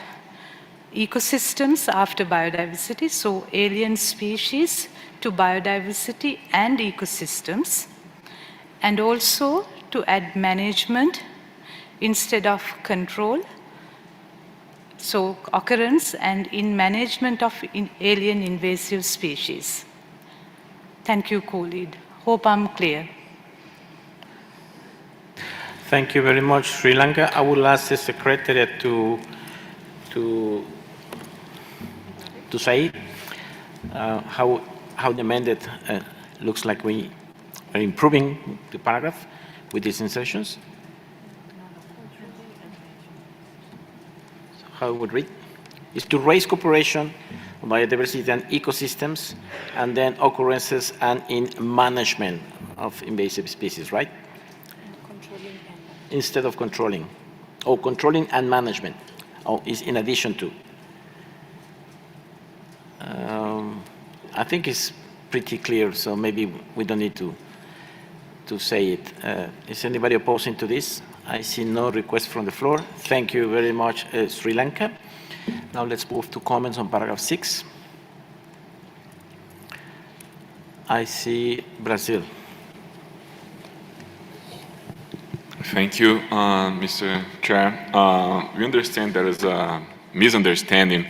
[SPEAKER 4] ecosystems after biodiversity, so alien species to biodiversity and ecosystems, and also to add management instead of control, so occurrence and in management of alien invasive species. Thank you, co-lead. Hope I'm clear.
[SPEAKER 2] Thank you very much, Sri Lanka. I will ask the Secretariat to say how the amended looks like we are improving the paragraph with these insertions. So how it would read is to raise cooperation, biodiversity and ecosystems, and then occurrences and in management of invasive species, right? Instead of controlling, or controlling and management, or is in addition to. I think it's pretty clear, so maybe we don't need to say it. Is anybody opposing to this? I see no request from the floor. Thank you very much, Sri Lanka. Now let's move to comments on paragraph 6. I see Brazil.
[SPEAKER 21] Thank you, Mr. Chair. We understand there is a misunderstanding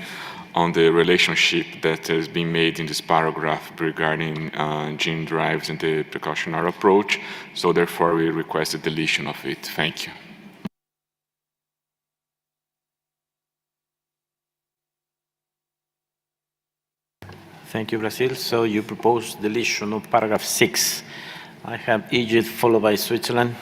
[SPEAKER 21] on the relationship that has been made in this paragraph regarding gene drives and the precautionary approach. So therefore, we request the deletion of it. Thank you.
[SPEAKER 2] Thank you, Brazil. So you propose deletion of paragraph 6. I have Egypt followed by Switzerland.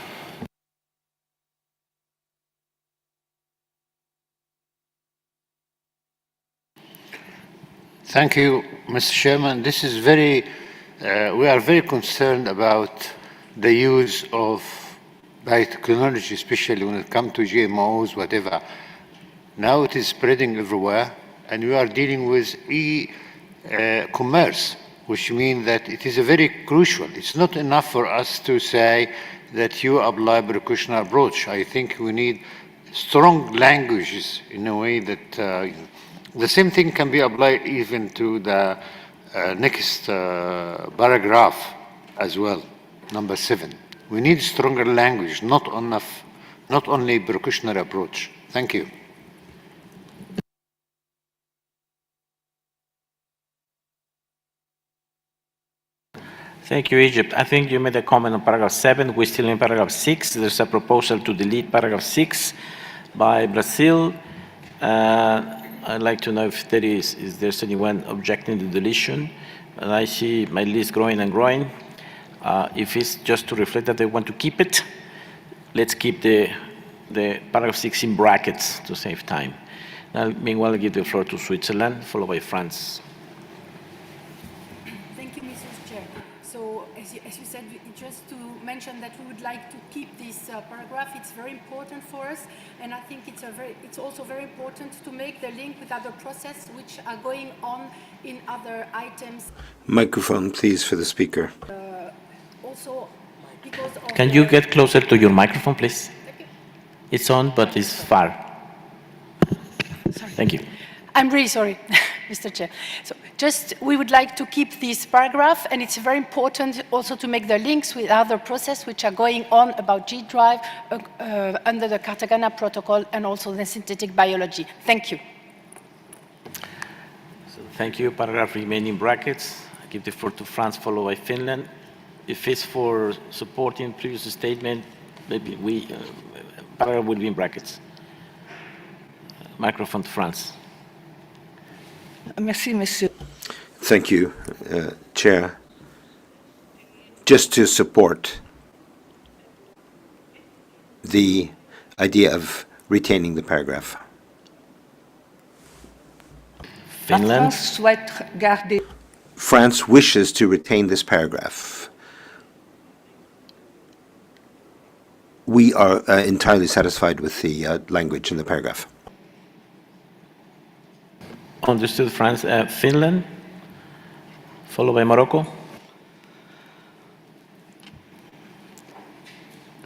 [SPEAKER 3] Thank you, Mr. Chairman. This is very, we are very concerned about the use of biotechnology, especially when it comes to GMOs, whatever. Now it is spreading everywhere, and we are dealing with e-commerce, which means that it is a very crucial. It's not enough for us to say that you apply precautionary approach. I think we need strong languages in a way that the same thing can be applied even to the next paragraph as well, number 7. We need stronger language, not only precautionary approach. Thank you.
[SPEAKER 2] Thank you, Egypt. I think you made a comment on paragraph 7. We're still in paragraph 6. There's a proposal to delete paragraph 6 by Brazil. I'd like to know if there's anyone objecting to deletion. And I see my list growing and growing. If it's just to reflect that they want to keep it, let's keep the paragraph 6 in brackets to save time. Now, meanwhile, I give the floor to Switzerland, followed by France.
[SPEAKER 22] Thank you, Mrs. Chair. So, as you said, just to mention that we would like to keep this paragraph. It's very important for us, and I think it's also very important to make the link with other processes which are going on in other items.
[SPEAKER 20] Microphone, please, for the speaker.
[SPEAKER 22] Also, because of
[SPEAKER 2] Can you get closer to your microphone, please? It's on, but it's far. Thank you.
[SPEAKER 22] I'm really sorry, Mr. Chair. So we would like to keep this paragraph, and it's very important also to make the links with other processes which are going on about G-Drive under the Cartagena Protocol and also the synthetic biology. Thank you.
[SPEAKER 2] So, thank you. Paragraph remain in brackets. I give the floor to France, followed by Finland. If it's for supporting previous statement, maybe paragraph will be in brackets. Microphone to France.
[SPEAKER 10] Merci, Monsieur.
[SPEAKER 20] Thank you, Chair. Just to support the idea of retaining the paragraph.
[SPEAKER 2] Finland.
[SPEAKER 20] France wishes to retain this paragraph. We are entirely satisfied with the language in the paragraph.
[SPEAKER 2] Understood, France. Finland, followed by Morocco.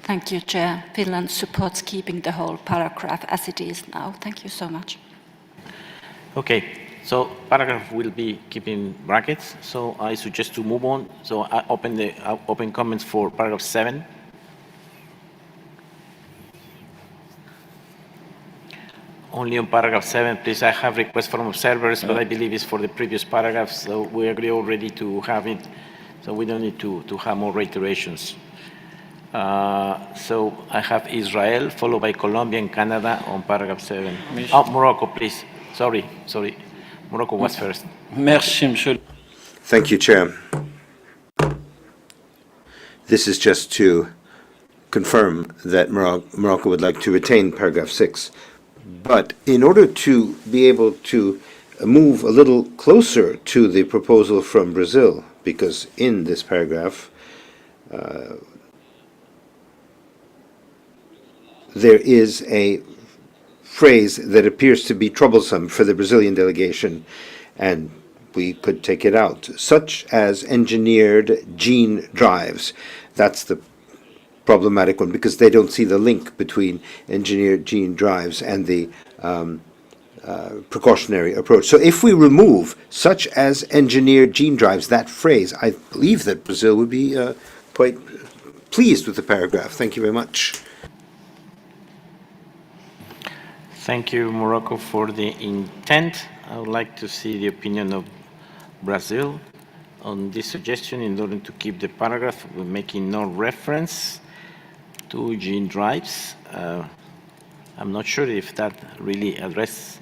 [SPEAKER 17] Thank you, Chair. Finland supports keeping the whole paragraph as it is now. Thank you so much.
[SPEAKER 2] Okay, so paragraph will be keeping brackets. So I suggest to move on. So I open comments for paragraph 7. Only on paragraph 7, please. I have requests from observers, but I believe it's for the previous paragraph, so we agree already to have it, so we don't need to have more reiterations. So I have Israel, followed by Colombia and Canada on paragraph 7. Oh, Morocco, please. Sorry. Morocco was first.
[SPEAKER 16] Merci, Monsieur.
[SPEAKER 20] Thank you, Chair. This is just to confirm that Morocco would like to retain paragraph 6. But in order to be able to move a little closer to the proposal from Brazil, because in this paragraph, there is a phrase that appears to be troublesome for the Brazilian delegation, and we could take it out, such as engineered gene drives. That's the problematic one, because they don't see the link between engineered gene drives and the precautionary approach. So if we remove such as engineered gene drives, that phrase, I believe that Brazil would be quite pleased with the paragraph. Thank you very much.
[SPEAKER 2] Thank you, Morocco, for the intent. I would like to see the opinion of Brazil on this suggestion in order to keep the paragraph with making no reference to gene drives. I'm not sure if that really addresses.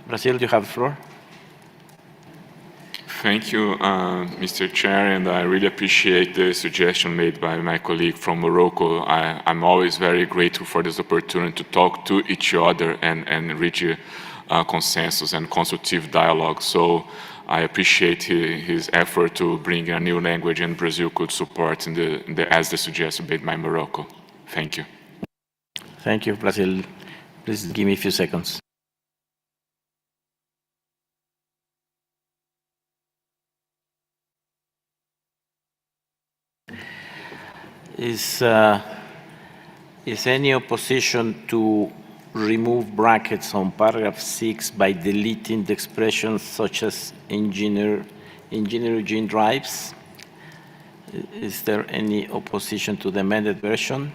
[SPEAKER 2] Brazil, you have the floor.
[SPEAKER 21] Thank you, Mr. Chair, and I really appreciate the suggestion made by my colleague from Morocco. I'm always very grateful for this opportunity to talk to each other and reach a consensus and constructive dialogue. So I appreciate his effort to bring a new language, and Brazil could support as the suggestion made by Morocco. Thank you.
[SPEAKER 2] Thank you, Brazil. Please give me a few seconds. Is any opposition to remove brackets on paragraph 6 by deleting the expressions such as engineer gene drives? Is there any opposition to the amended version?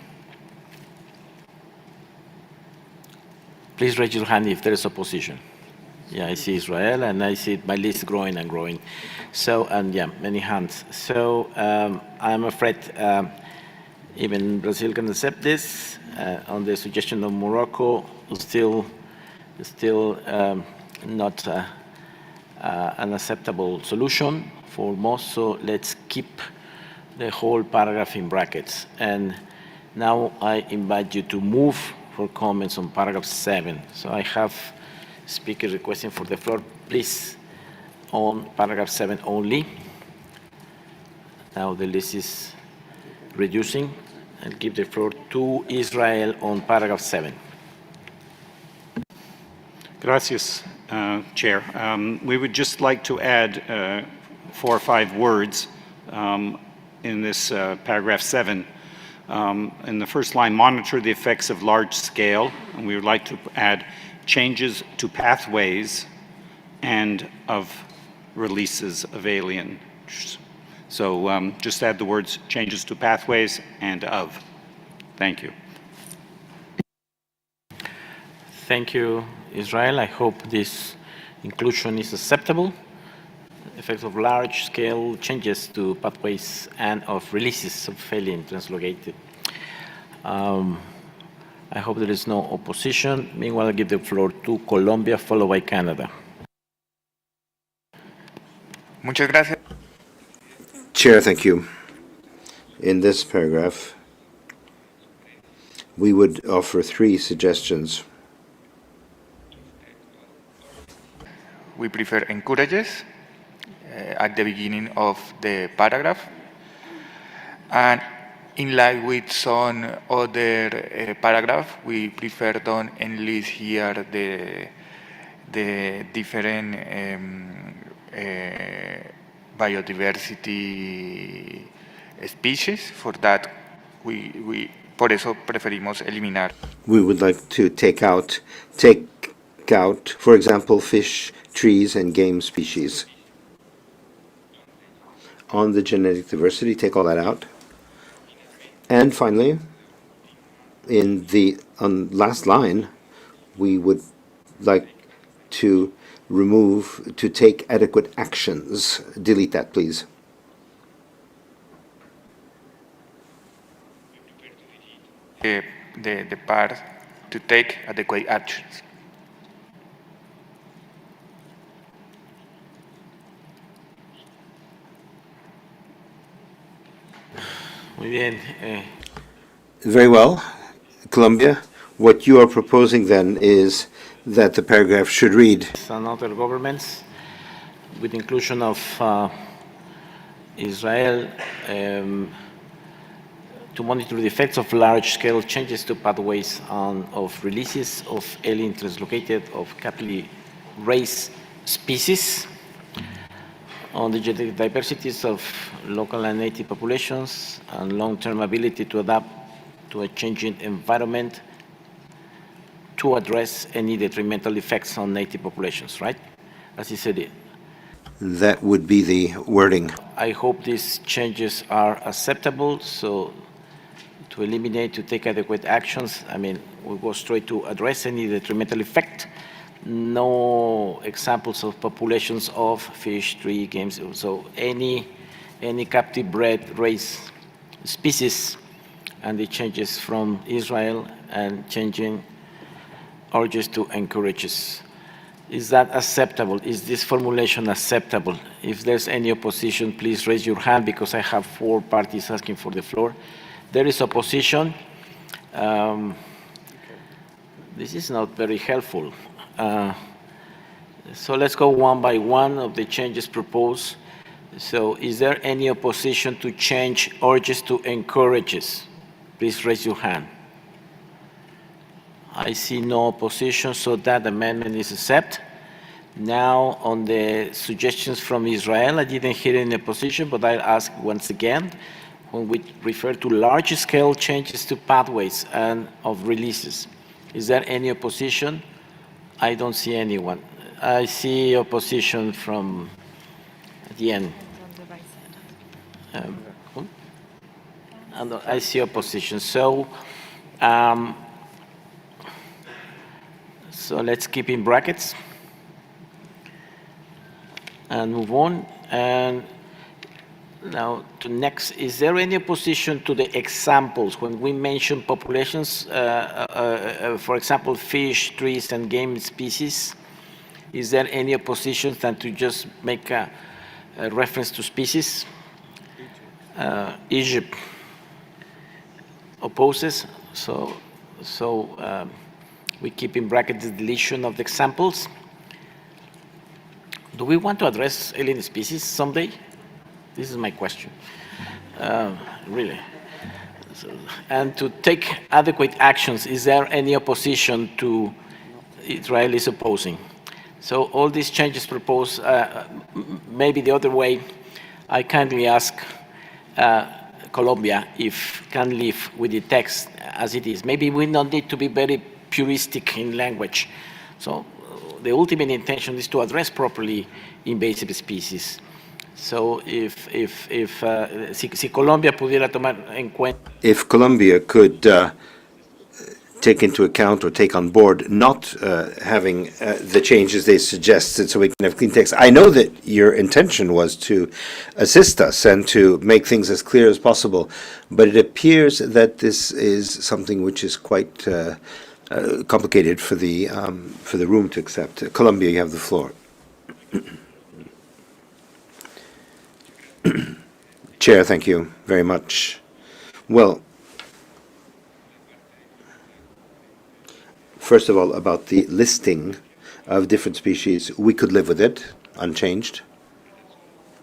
[SPEAKER 2] Please raise your hand if there is opposition. Yeah, I see Israel, and I see my list growing and growing. So, and yeah, many hands. So I'm afraid even Brazil can accept this. On the suggestion of Morocco, still not an acceptable solution for most. So let's keep the whole paragraph in brackets. And now I invite you to move for comments on paragraph 7. So I have speaker requesting for the floor. Please, on paragraph 7 only. Now the list is reducing. I'll give the floor to Israel on paragraph 7.
[SPEAKER 1] Gracias, Chair. We would just like to add 4 or 5 words in this paragraph 7. In the first line, monitor the effects of large scale, and we would like to add changes to pathways and of releases of aliens. So just add the words changes to pathways and of. Thank you.
[SPEAKER 2] Thank you, Israel. I hope this inclusion is acceptable. Effects of large-scale changes to pathways and of releases of alien translocated. I hope there is no opposition. Meanwhile, I'll give the floor to Colombia, followed by Canada.
[SPEAKER 5] Muchas gracias.
[SPEAKER 20] Chair, thank you. In this paragraph, we would offer 3 suggestions.
[SPEAKER 5] We prefer encourages at the beginning of the paragraph. And in line with some other paragraph, we prefer don't enlist here the different biodiversity species. For that, por eso preferimos eliminar.
[SPEAKER 20] We would like to take out, for example, fish, trees, and game species. On the genetic diversity, take all that out. And finally, in the last line, we would like to take adequate actions. Delete that, please.
[SPEAKER 5] The part to take adequate actions.
[SPEAKER 2] Muy bien.
[SPEAKER 20] Very well. Colombia, what you are proposing then is that the paragraph should read.
[SPEAKER 2] And other governments, with inclusion of Israel, to monitor the effects of large-scale changes to pathways of releases of alien translocated of capillary race species, on the genetic diversities of local and native populations, and long-term ability to adapt to a changing environment to address any detrimental effects on native populations, right? As you said it.
[SPEAKER 20] That would be the wording.
[SPEAKER 2] I hope these changes are acceptable, so to eliminate, to take adequate actions. I mean, we go straight to address any detrimental effect. No examples of populations of fish, tree, games. So any captive bred race species, and the changes from Israel and changing urges to encourages. Is that acceptable? Is this formulation acceptable? If there's any opposition, please raise your hand, because I have 4 parties asking for the floor. There is opposition. This is not very helpful. So let's go one by one of the changes proposed. So is there any opposition to change urges to encourages? Please raise your hand. I see no opposition, so that amendment is accepted. Now, on the suggestions from Israel, I didn't hear any opposition, but I'll ask once again, when we refer to large-scale changes to pathways and of releases, is there any opposition? I don't see anyone. I see opposition from the end. And I see opposition. So, so let's keep in brackets and move on. And now to next, is there any opposition to the examples when we mention populations, for example, fish, trees, and game species? Is there any opposition than to just make a reference to species? Egypt opposes, so we keep in brackets the deletion of the examples. Do we want to address alien species someday? This is my question, really. So, and to take adequate actions, is there any opposition to Israel is opposing? So all these changes proposed, maybe the other way, I kindly ask Colombia if can live with the text as it is. Maybe we don't need to be very puristic in language. So the ultimate intention is to address properly invasive species. So si Colombia pudiera tomar en cuenta.
[SPEAKER 20] If Colombia could take into account or take on board not having the changes they suggested so we can have clean text. I know that your intention was to assist us and to make things as clear as possible, but it appears that this is something which is quite complicated for the room to accept. Colombia, you have the floor. Chair, thank you very much. Well, first of all, about the listing of different species, we could live with it, unchanged.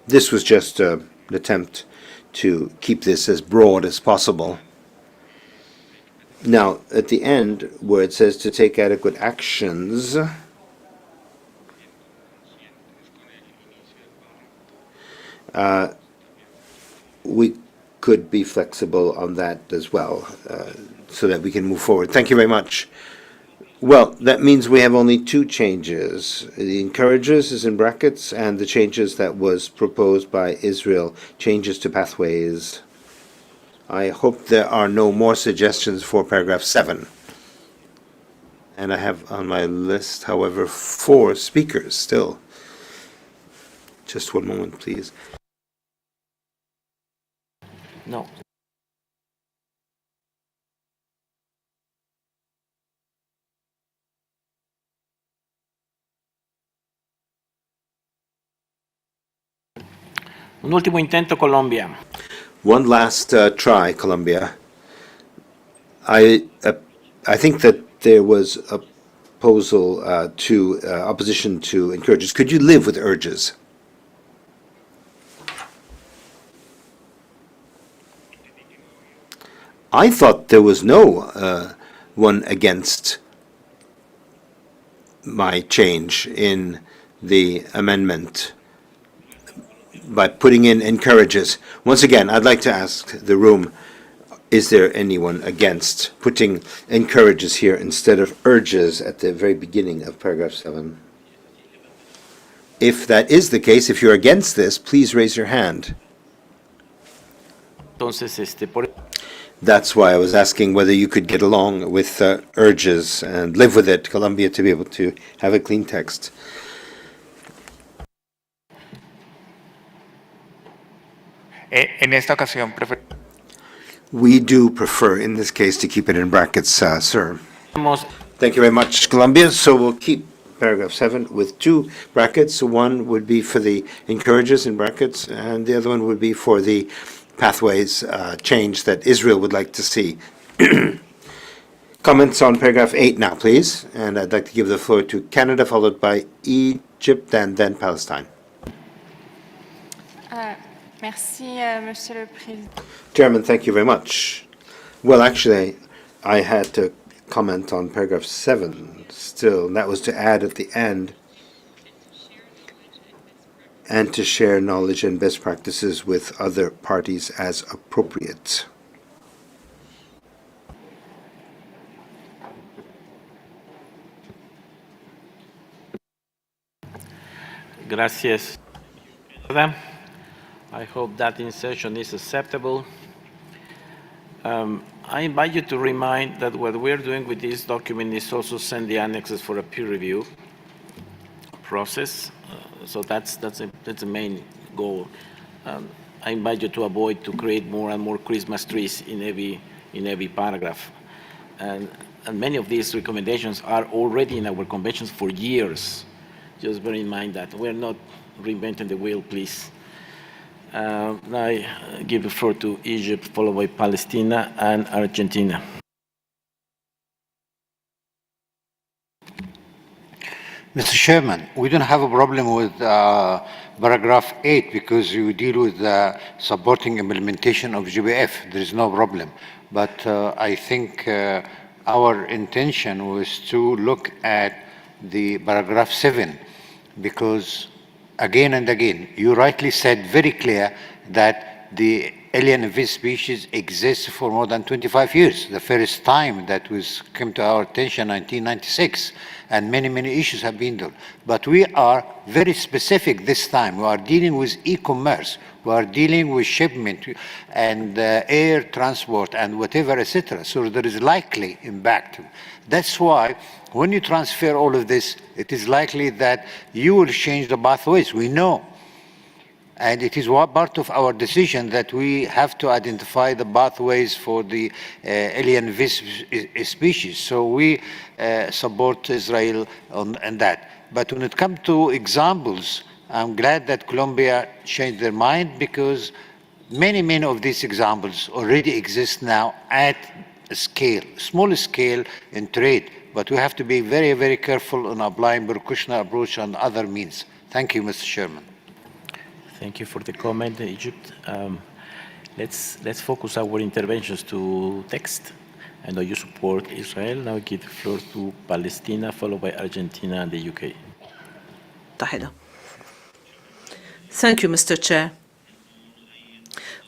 [SPEAKER 20] This was just an attempt to keep this as broad as possible. Now, at the end, where it says to take adequate actions, we could be flexible on that as well, so that we can move forward. Thank you very much. Well, that means we have only 2 changes. The encourages is in brackets, and the changes that was proposed by Israel, changes to pathways. I hope there are no more suggestions for paragraph 7. And I have on my list, however, 4 speakers still. Just one moment, please.
[SPEAKER 2] No. Un último intento, Colombia.
[SPEAKER 20] One last try, Colombia. I think that there was a proposal to opposition to encourages. Could you live with urges? I thought there was no one against my change in the amendment by putting in encourages. Once again, I'd like to ask the room, is there anyone against putting encourages here instead of urges at the very beginning of paragraph 7? If that is the case, if you're against this, please raise your hand. That's why I was asking whether you could get along with urges and live with it, Colombia, to be able to have a clean text.
[SPEAKER 5] En esta ocasión,
[SPEAKER 20] We do prefer, in this case, to keep it in brackets, sir. Thank you very much, Colombia. So we'll keep paragraph 7 with 2 brackets. One would be for the encourages in brackets, and the other one would be for the pathways change that Israel would like to see. Comments on paragraph 8 now, please. And I'd like to give the floor to Canada, followed by Egypt, and then Palestine.
[SPEAKER 12] Merci, Monsieur le Président.
[SPEAKER 20] Chairman, thank you very much. Well, actually, I had to comment on paragraph 7 still, and that was to add at the end, and to share knowledge and best practices with other parties as appropriate.
[SPEAKER 2] Gracias. I hope that insertion is acceptable. I invite you to remind that what we're doing with this document is also send the annexes for a peer review process. So that's the main goal. I invite you to avoid to create more and more Christmas trees in every paragraph. And many of these recommendations are already in our conventions for years. Just bear in mind that we're not reinventing the wheel, please. Now I give the floor to Egypt, followed by Palestine and Argentina.
[SPEAKER 3] Mr. Chairman, we don't have a problem with paragraph 8 because you deal with supporting implementation of GBF. There is no problem. But I think our intention was to look at the paragraph 7 because again and again, you rightly said very clear that the alien invasive species exists for more than 25 years. The first time that came to our attention, 1996, and many, many issues have been done. But we are very specific this time. We are dealing with e-commerce. We are dealing with shipment and air transport and whatever, etc. So there is likely impact. That's why when you transfer all of this, it is likely that you will change the pathways. We know. And it is part of our decision that we have to identify the pathways for the alien invasive species. So we support Israel on that. But when it comes to examples, I'm glad that Colombia changed their mind because many, many of these examples already exist now at a scale, small scale in trade. But we have to be very, very careful on applying precautionary approach and other means. Thank you, Mr. Chairman.
[SPEAKER 2] Thank you for the comment, Egypt. Let's focus our interventions to text. I know you support Israel. Now I give the floor to Palestine, followed by Argentina and the UK.
[SPEAKER 7] Tahida. Thank you, Mr. Chair.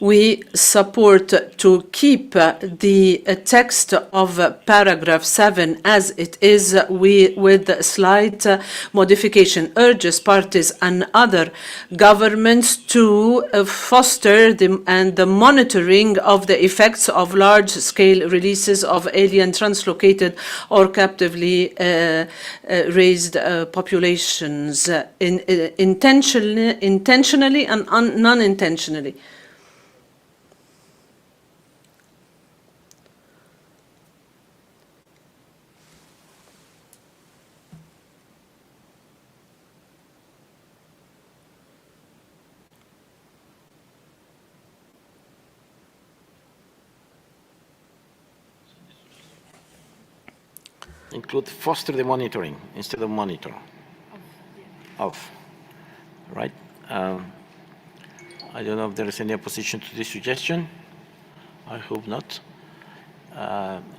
[SPEAKER 7] We support to keep the text of paragraph 7 as it is with slight modification. Urges parties and other governments to foster the monitoring of the effects of large-scale releases of alien translocated or captively raised populations intentionally and non-intentionally.
[SPEAKER 2] Include foster the monitoring instead of monitor. Right? I don't know if there is any opposition to this suggestion. I hope not.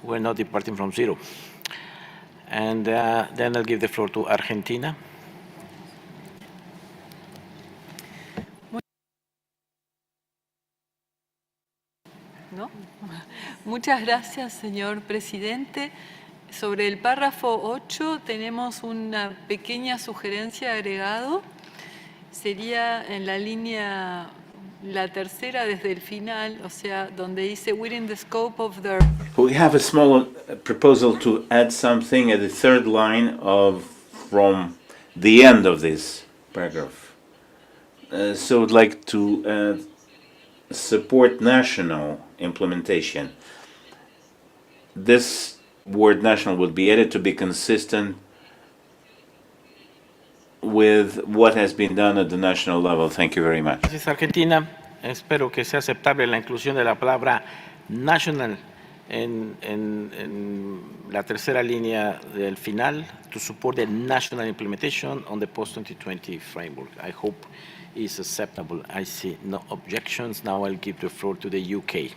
[SPEAKER 2] We're not departing from zero. And then I'll give the floor to Argentina.
[SPEAKER 10] ¿No? Muchas gracias, señor presidente. Sobre el párrafo 8 tenemos una pequeña sugerencia agregado. Sería en la línea la tercera desde el final, o sea, donde dice within the scope of their...
[SPEAKER 11] We have a small proposal to add something at the third line from the end of this paragraph. So I'd like to support national implementation. This word national would be added to be consistent with what has been done at the national level. Thank you very much.
[SPEAKER 2] Gracias, Argentina. Espero que sea aceptable la inclusión de la palabra national en la tercera línea del final, to support the national implementation on the post-2020 framework. I hope it's acceptable. I see no objections. Now I'll give the floor to the UK.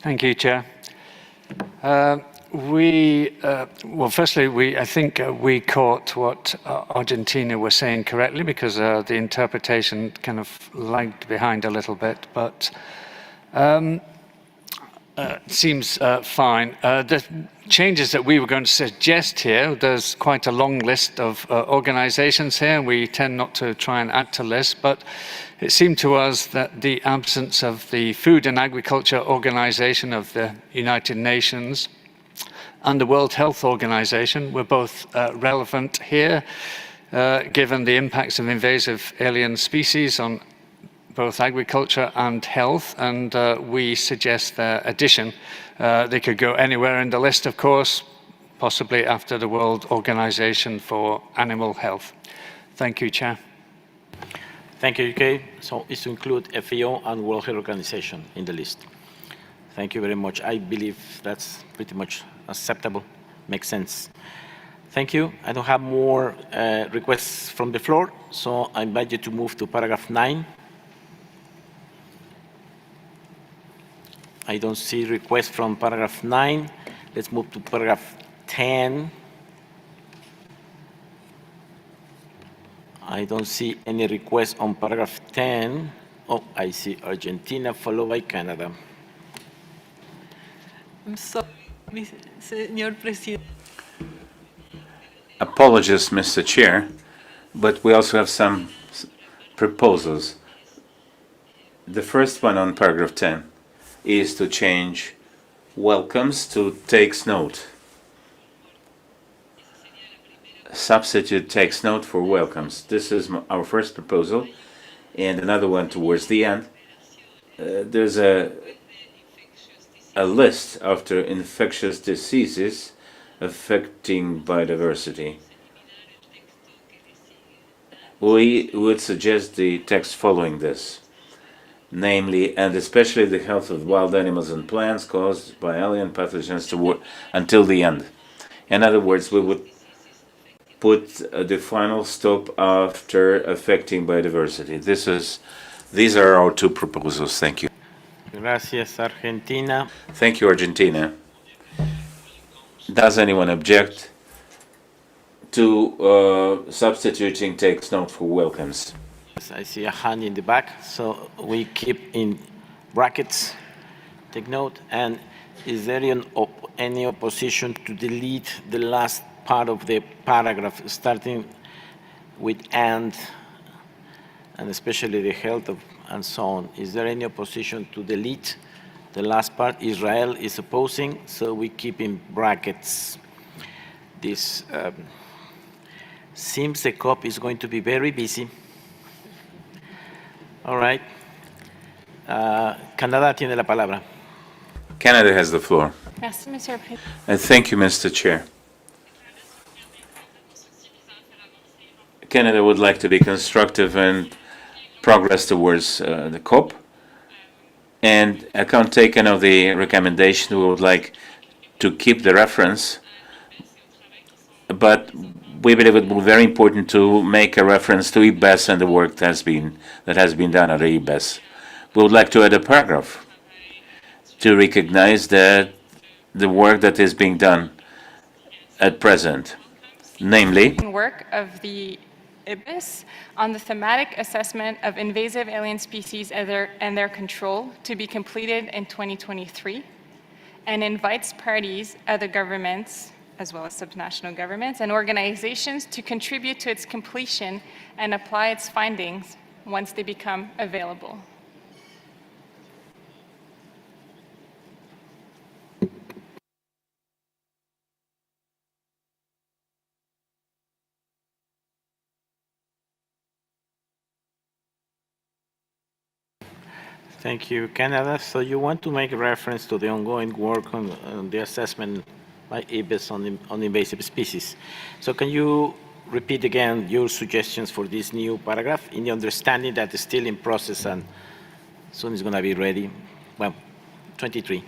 [SPEAKER 9] Thank you, Chair. Well, firstly, I think we caught what Argentina was saying correctly, because the interpretation kind of lagged behind a little bit, but seems fine. The changes that we were going to suggest here, there's quite a long list of organizations here, and we tend not to try and add to lists, but it seemed to us that the absence of the Food and Agriculture Organization of the United Nations and the World Health Organization were both relevant here, given the impacts of invasive alien species on both agriculture and health, and we suggest their addition. They could go anywhere in the list, of course, possibly after the World Organization for Animal Health. Thank you, Chair.
[SPEAKER 2] Thank you, UK. So it's to include FAO and World Health Organization in the list. Thank you very much. I believe that's pretty much acceptable, makes sense. Thank you. I don't have more requests from the floor, so I invite you to move to paragraph 9. I don't see requests from paragraph 9. Let's move to paragraph 10. I don't see any requests on paragraph 10. Oh, I see Argentina followed by Canada.
[SPEAKER 10] I'm sorry, Señor Presidente.
[SPEAKER 11] Apologies, Mr. Chair, but we also have some proposals. The first one on paragraph 10 is to change welcomes to takes note. Substitute takes note for welcomes. This is our first proposal, and another one towards the end. There's a list after infectious diseases affecting biodiversity. We would suggest the text following this, namely, and especially the health of wild animals and plants caused by alien pathogens until the end. In other words, we would put the final stop after affecting biodiversity. These are our two proposals. Thank you.
[SPEAKER 2] Gracias, Argentina.
[SPEAKER 11] Thank you, Argentina. Does anyone object to substituting takes note for welcomes?
[SPEAKER 2] Yes, I see a hand in the back, so we keep in brackets, take note. And is there any opposition to delete the last part of the paragraph, starting with and especially the health of and so on? Is there any opposition to delete the last part? Israel is opposing, so we keep in brackets. This seems the COP is going to be very busy. All right. Canadá tiene la palabra.
[SPEAKER 11] Canada has the floor.
[SPEAKER 12] Merci, Monsieur le Président.
[SPEAKER 11] Thank you, Mr. Chair. Canada would like to be constructive and progress towards the COP. And account taken of the recommendation, we would like to keep the reference, but we believe it will be very important to make a reference to IPBES and the work that has been done at IPBES. We would like to add a paragraph to recognize that the work that is being done at present, namely
[SPEAKER 12] Work of the IPBES on the thematic assessment of invasive alien species and their control to be completed in 2023, and invites parties, other governments, as well as subnational governments and organizations to contribute to its completion and apply its findings once they become available.
[SPEAKER 2] Thank you, Canada. So you want to make reference to the ongoing work on the assessment by IPBES on invasive species. So can you repeat again your suggestions for this new paragraph in the understanding that it's still in process and soon it's going to be ready? Well, 23.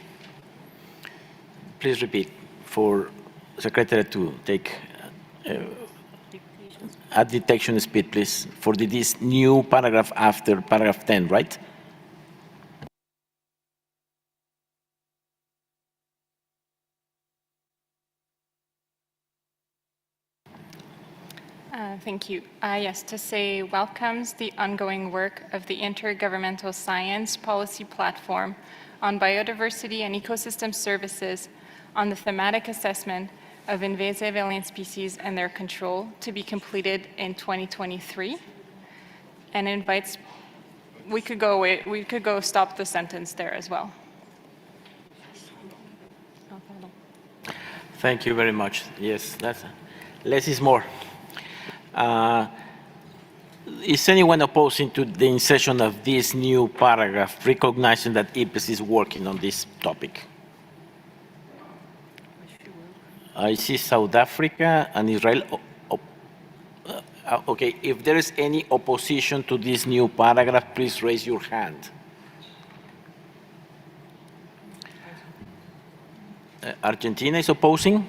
[SPEAKER 2] Please repeat for Secretary to take at detection speed, please, for this new paragraph after paragraph 10, right?
[SPEAKER 12] Thank you. Yes, to say welcomes the ongoing work of the Intergovernmental Science Policy Platform on Biodiversity and Ecosystem Services on the thematic assessment of invasive alien species and their control to be completed in 2023, and invites, we could go stop the sentence there as well.
[SPEAKER 2] Thank you very much. Yes, that's less is more. Is anyone opposing to the insertion of this new paragraph, recognizing that IPBES is working on this topic? I see South Africa and Israel. Okay, if there is any opposition to this new paragraph, please raise your hand. Argentina is opposing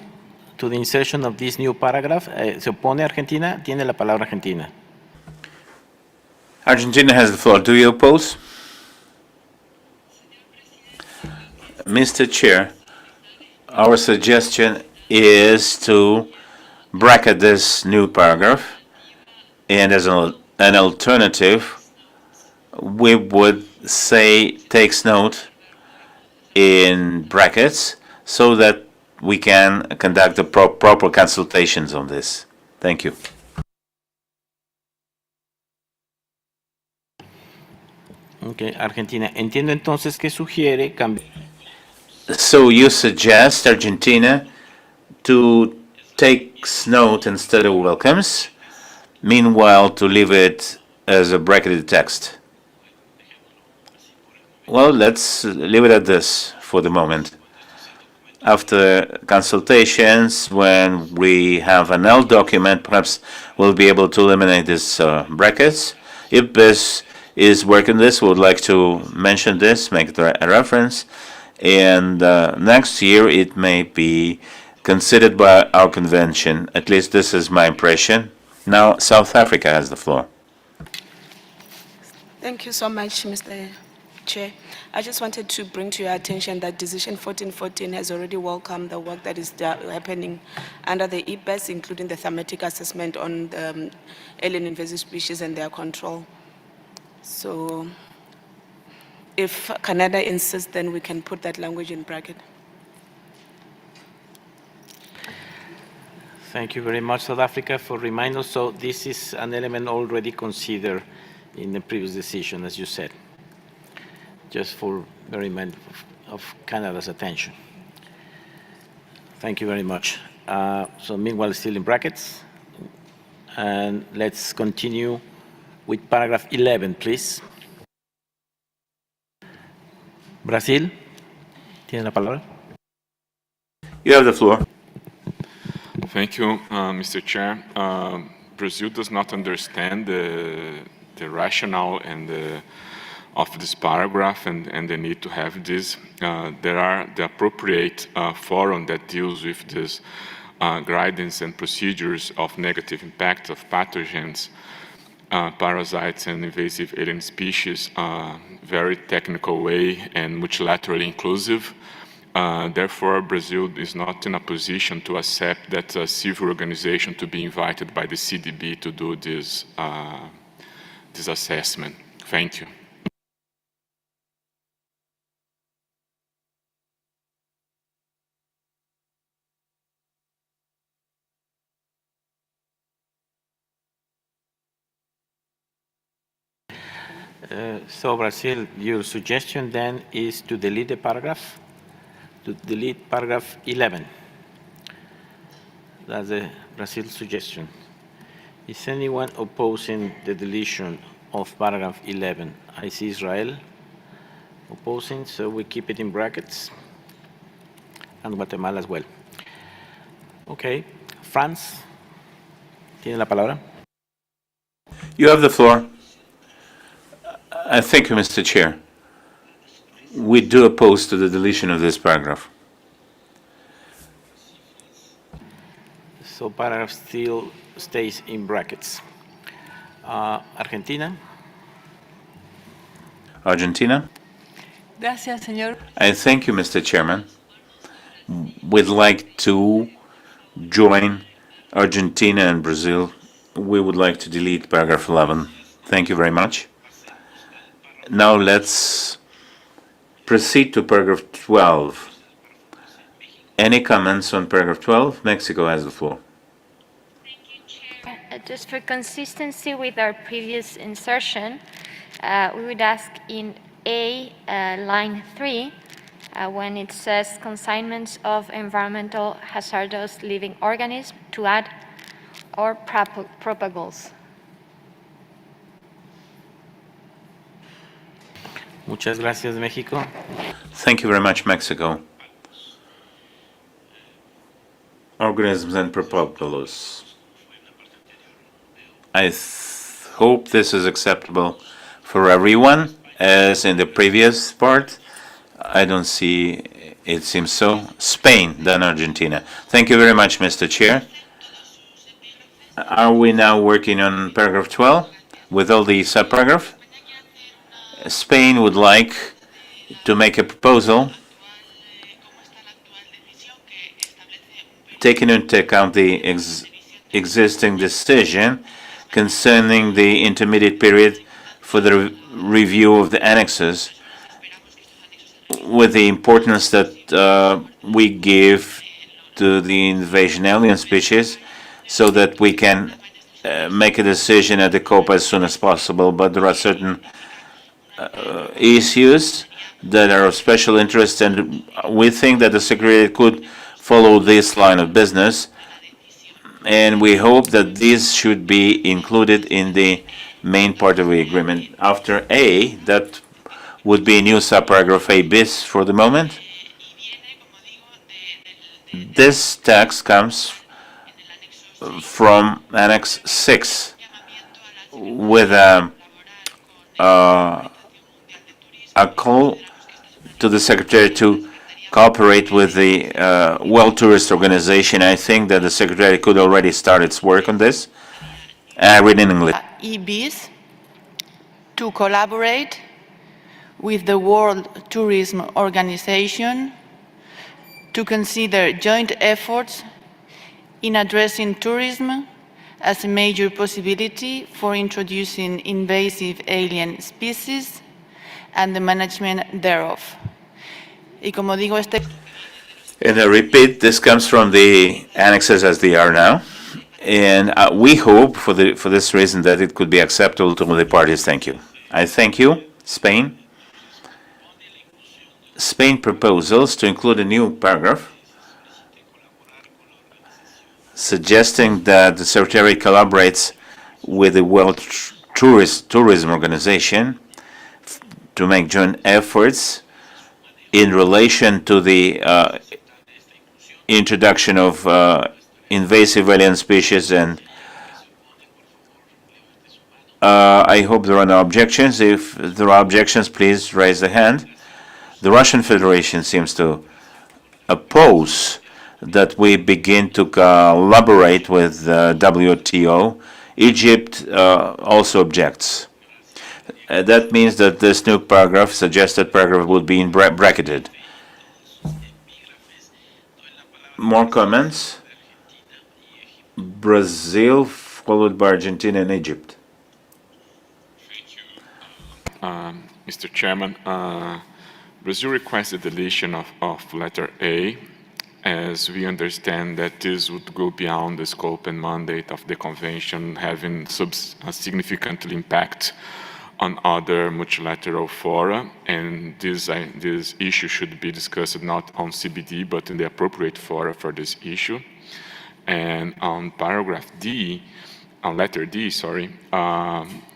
[SPEAKER 2] to the insertion of this new paragraph. ¿Se opone Argentina? Tiene la palabra Argentina.
[SPEAKER 11] Argentina has the floor. Do you oppose? Mr. Chair, our suggestion is to bracket this new paragraph, and as an alternative, we would say takes note in brackets so that we can conduct the proper consultations on this. Thank you.
[SPEAKER 2] Okay, Argentina. Entiendo entonces que sugiere cambiar.
[SPEAKER 11] So you suggest Argentina to take note instead of welcomes, meanwhile to leave it as a bracketed text. Well, let's leave it at this for the moment. After consultations, when we have an L document, perhaps we'll be able to eliminate these brackets. If this is working this, we would like to mention this, make a reference, and next year it may be considered by our convention. At least this is my impression. Now South Africa has the floor.
[SPEAKER 6] Thank you so much, Mr. Chair. I just wanted to bring to your attention that Decision 1414 has already welcomed the work that is happening under the IPBES, including the thematic assessment on the alien invasive species and their control. So if Canada insists, then we can put that language in bracket.
[SPEAKER 2] Thank you very much, South Africa, for reminding us. So this is an element already considered in the previous decision, as you said, just for the reminder of Canada's attention. Thank you very much. So meanwhile, still in brackets. And let's continue with paragraph 11, please. Brazil, tiene la palabra.
[SPEAKER 11] You have the floor.
[SPEAKER 21] Thank you, Mr. Chair. Brazil does not understand the rationale and of this paragraph and the need to have this. There are the appropriate forum that deals with this guidance and procedures of negative impact of pathogens, parasites and invasive alien species, very technical way and multilaterally inclusive. Therefore, Brazil is not in a position to accept that a civil organization to be invited by the CDB to do this, this assessment. Thank you.
[SPEAKER 2] So Brazil, your suggestion then is to delete the paragraph, to delete paragraph 11. That's the Brazil suggestion. Is anyone opposing the deletion of paragraph 11? I see Israel opposing, so we keep it in brackets, and Guatemala as well. Okay, France, tiene la palabra.
[SPEAKER 11] You have the floor. Thank you, Mr. Chair. We do oppose to the deletion of this paragraph.
[SPEAKER 2] So paragraph still stays in brackets. Argentina.
[SPEAKER 11] Argentina?
[SPEAKER 10] Gracias, señor.
[SPEAKER 11] I thank you, Mr. Chairman. We'd like to join Argentina and Brazil. We would like to delete paragraph 11. Thank you very much. Now let's proceed to paragraph 12. Any comments on paragraph 12? Mexico has the floor.
[SPEAKER 13] Just for consistency with our previous insertion, we would ask in A, line 3, when it says consignments of environmental hazardous living organisms, to add or propagals.
[SPEAKER 2] Muchas gracias, México.
[SPEAKER 11] Thank you very much, Mexico. Organisms and propagals. I hope this is acceptable for everyone, as in the previous part. I don't see it seems so. Spain, then Argentina. Thank you very much, Mr. Chair. Are we now working on paragraph 12 with all the subparagraph? Spain would like to make a proposal taking into account the existing decision concerning the intermediate period for the review of the annexes, with the importance that we give to the invasion alien species, so that we can make a decision at the COP as soon as possible. But there are certain issues that are of special interest, and we think that the Secretariat could follow this line of business, and we hope that these should be included in the main part of the agreement. After A, that would be a new subparagraph A bis for the moment. This text comes from Annex 6 with a call to the Secretary to cooperate with the World Tourist Organization. I think that the Secretary could already start its work on this. I read in English.
[SPEAKER 14] IPBES to collaborate with the World Tourism Organization to consider joint efforts in addressing tourism as a major possibility for introducing invasive alien species and the management thereof. Y como digo,
[SPEAKER 11] And I repeat, this comes from the annexes as they are now. And we hope, for this reason, that it could be acceptable to all the parties. Thank you. I thank you. Spain. Spain proposals to include a new paragraph suggesting that the Secretary collaborates with the World Tourism Organization to make joint efforts in relation to the introduction of invasive alien species, and I hope there are no objections. If there are objections, please raise the hand. The Russian Federation seems to oppose that we begin to collaborate with WTO. Egypt also objects. That means that this new paragraph, suggested paragraph, would be bracketed. More comments? Brazil, followed by Argentina and Egypt.
[SPEAKER 21] Mr. Chairman, Brazil requests the deletion of letter A, as we understand that this would go beyond the scope and mandate of the convention, having a significant impact on other multilateral fora, and this issue should be discussed not on CBD, but in the appropriate fora for this issue. And on paragraph D, on letter D, sorry,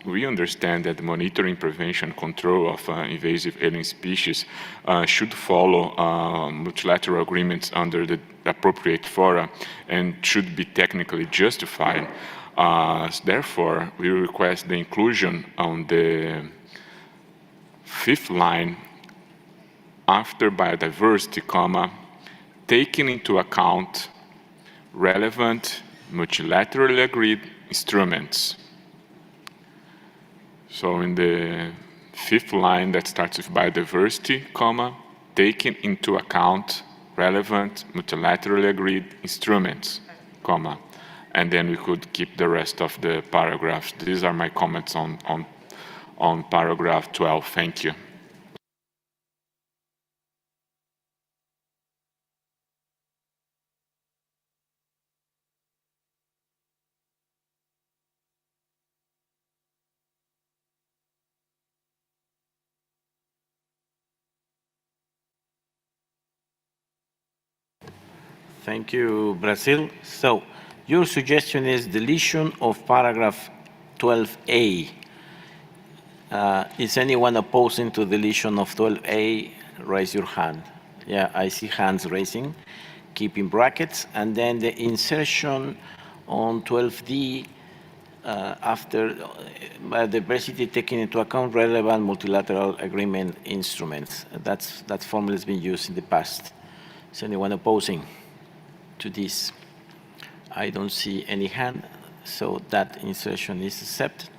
[SPEAKER 21] we understand that the monitoring, prevention, control of invasive alien species should follow multilateral agreements under the appropriate fora and should be technically justified. Therefore, we request the inclusion on the 5th line after biodiversity, comma, taking into account relevant multilaterally agreed instruments. So in the 5th line that starts with biodiversity, comma, taking into account relevant multilaterally agreed instruments, comma, and then we could keep the rest of the paragraphs. These are my comments on paragraph 12. Thank you.
[SPEAKER 2] Thank you, Brazil. So your suggestion is deletion of paragraph 12A. Is anyone opposing to deletion of 12A? Raise your hand. Yeah, I see hands raising. Keep in brackets. And then the insertion on 12D after biodiversity taking into account relevant multilateral agreement instruments. That formula has been used in the past. Is anyone opposing to this? I don't see any hand, so that insertion is accepted.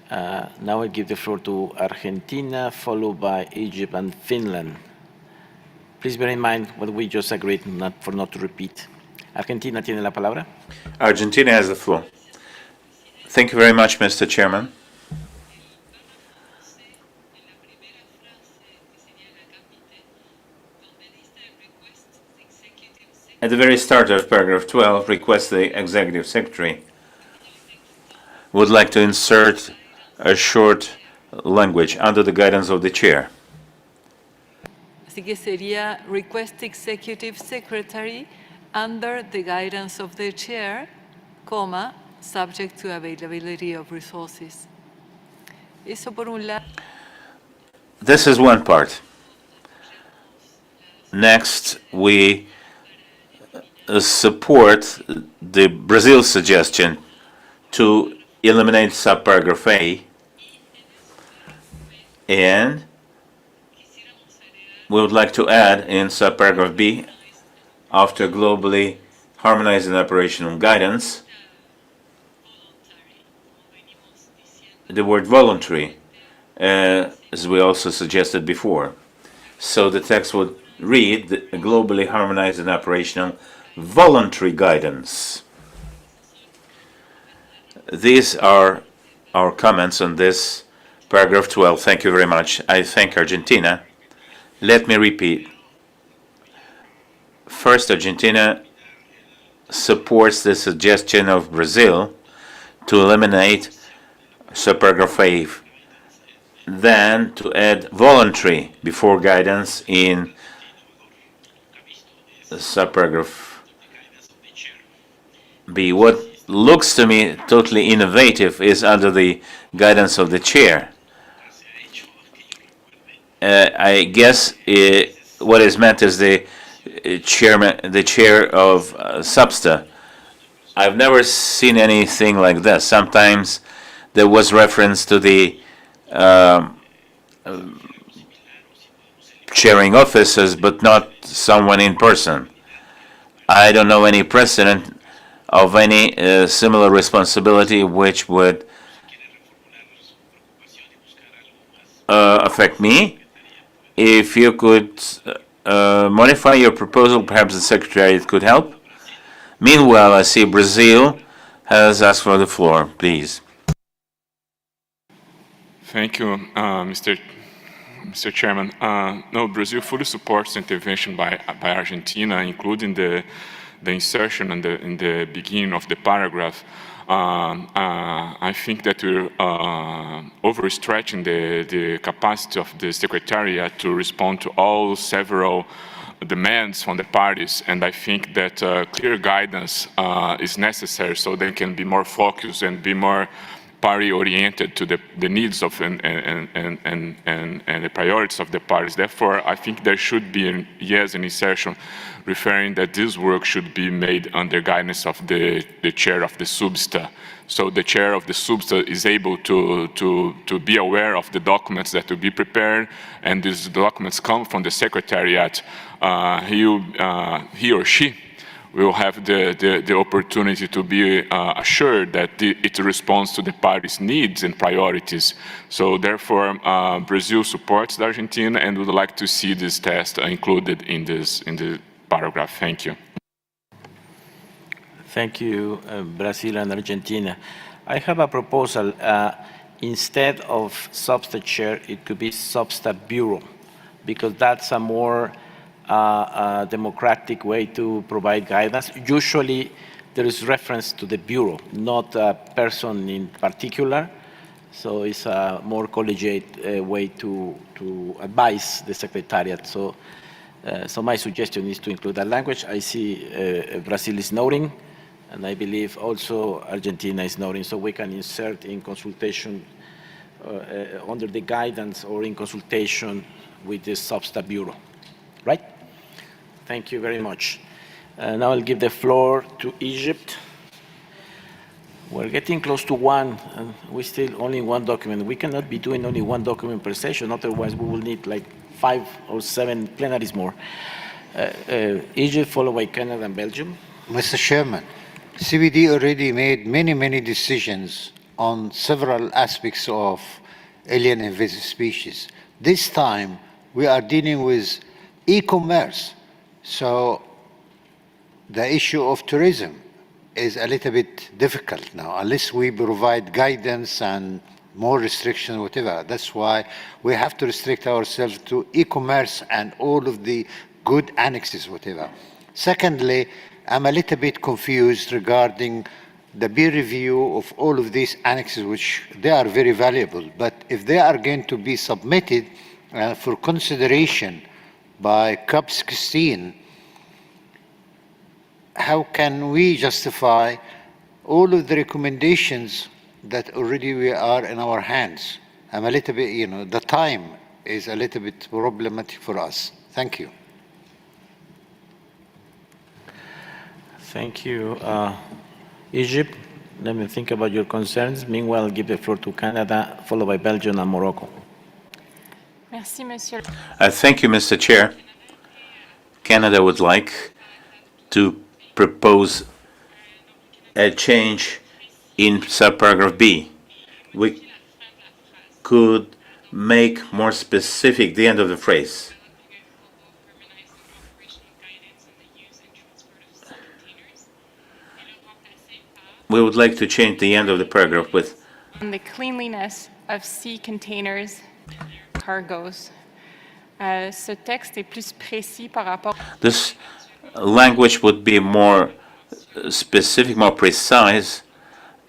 [SPEAKER 2] Now I give the floor to Argentina, followed by Egypt and Finland. Please bear in mind what we just agreed, not to repeat. Argentina tiene la palabra.
[SPEAKER 11] Argentina has the floor. Thank you very much, Mr. Chairman. At the very start of paragraph 12, request the Executive Secretary would like to insert a short language under the guidance of the Chair.
[SPEAKER 10] Así que sería request Executive Secretary under the guidance of the Chair, comma, subject to availability of resources. Eso por un lado.
[SPEAKER 11] This is one part. Next, we support the Brazil suggestion to eliminate subparagraph A, and we would like to add in subparagraph B, after globally harmonizing operational guidance, the word voluntary, as we also suggested before. So the text would read, the globally harmonized and operational voluntary guidance. These are our comments on this paragraph 12. Thank you very much. I thank Argentina. Let me repeat. First, Argentina supports the suggestion of Brazil to eliminate subparagraph A, then to add voluntary before guidance in subparagraph B. What looks to me totally innovative is under the guidance of the Chair. I guess what is meant is the chair of SBSTA. I've never seen anything like this. Sometimes there was reference to the chairing officers, but not someone in person. I don't know any precedent of any similar responsibility which would affect me. If you could modify your proposal, perhaps the Secretariat could help. Meanwhile, I see Brazil has asked for the floor. Please.
[SPEAKER 21] Thank you, Mr. Chairman. No, Brazil fully supports the intervention by Argentina, including the insertion in the beginning of the paragraph I think that we're overstretching the capacity of the Secretariat to respond to all several demands from the parties, and I think that clear guidance is necessary so they can be more focused and be more party-oriented to the needs of and the priorities of the parties. Therefore, I think there should be an insertion referring that this work should be made under guidance of the chair of the SBSTA. So the chair of the SBSTA is able to be aware of the documents that will be prepared, and these documents come from the Secretariat. He or she will have the opportunity to be assured that it responds to the party's needs and priorities. So therefore, Brazil supports Argentina and would like to see this test included in the paragraph. Thank you.
[SPEAKER 2] Thank you, Brazil and Argentina. I have a proposal. Instead of SBSTA chair, it could be SBSTA bureau, because that's a more democratic way to provide guidance. Usually, there is reference to the bureau, not a person in particular. So it's a more collegiate way to advise the Secretariat. So my suggestion is to include that language. I see Brazil is noting, and I believe also Argentina is noting. So we can insert in consultation under the guidance or in consultation with the SBSTA bureau. Right? Thank you very much. Now I'll give the floor to Egypt. We're getting close to one, and we still only one document. We cannot be doing only one document per session, otherwise we will need like 5 or 7 plenaries more. Egypt, followed by Canada and Belgium.
[SPEAKER 3] Mr. Chairman, CBD already made many decisions on several aspects of alien invasive species. This time, we are dealing with e-commerce. So the issue of tourism is a little bit difficult now, unless we provide guidance and more restrictions, whatever. That's why we have to restrict ourselves to e-commerce and all of the good annexes, whatever. Secondly, I'm a little bit confused regarding the peer review of all of these annexes, which they are very valuable, but if they are going to be submitted for consideration by COP16, how can we justify all of the recommendations that already we are in our hands? I'm a little bit, the time is a little bit problematic for us. Thank you.
[SPEAKER 2] Thank you. Egypt, let me think about your concerns. Meanwhile, I'll give the floor to Canada, followed by Belgium and Morocco.
[SPEAKER 12] Merci, Monsieur.
[SPEAKER 11] Thank you, Mr. Chair. Canada would like to propose a change in subparagraph B. We could make more specific the end of the phrase. We would like to change the end of the paragraph with
[SPEAKER 12] the cleanliness of sea containers, cargoes. Ce texte est plus précis par rapport.
[SPEAKER 11] This language would be more specific, more precise,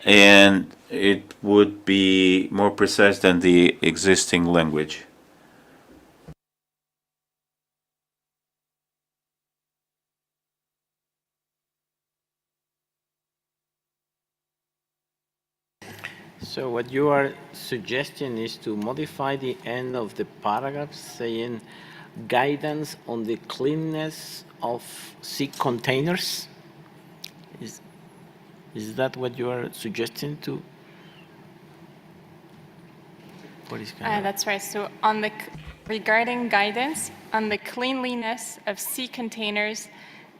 [SPEAKER 11] and it would be more precise than the existing language.
[SPEAKER 2] So what you are suggesting is to modify the end of the paragraph saying guidance on the cleanness of sea containers? Is that what you are suggesting to? What is
[SPEAKER 12] That's right. So regarding guidance on the cleanliness of sea containers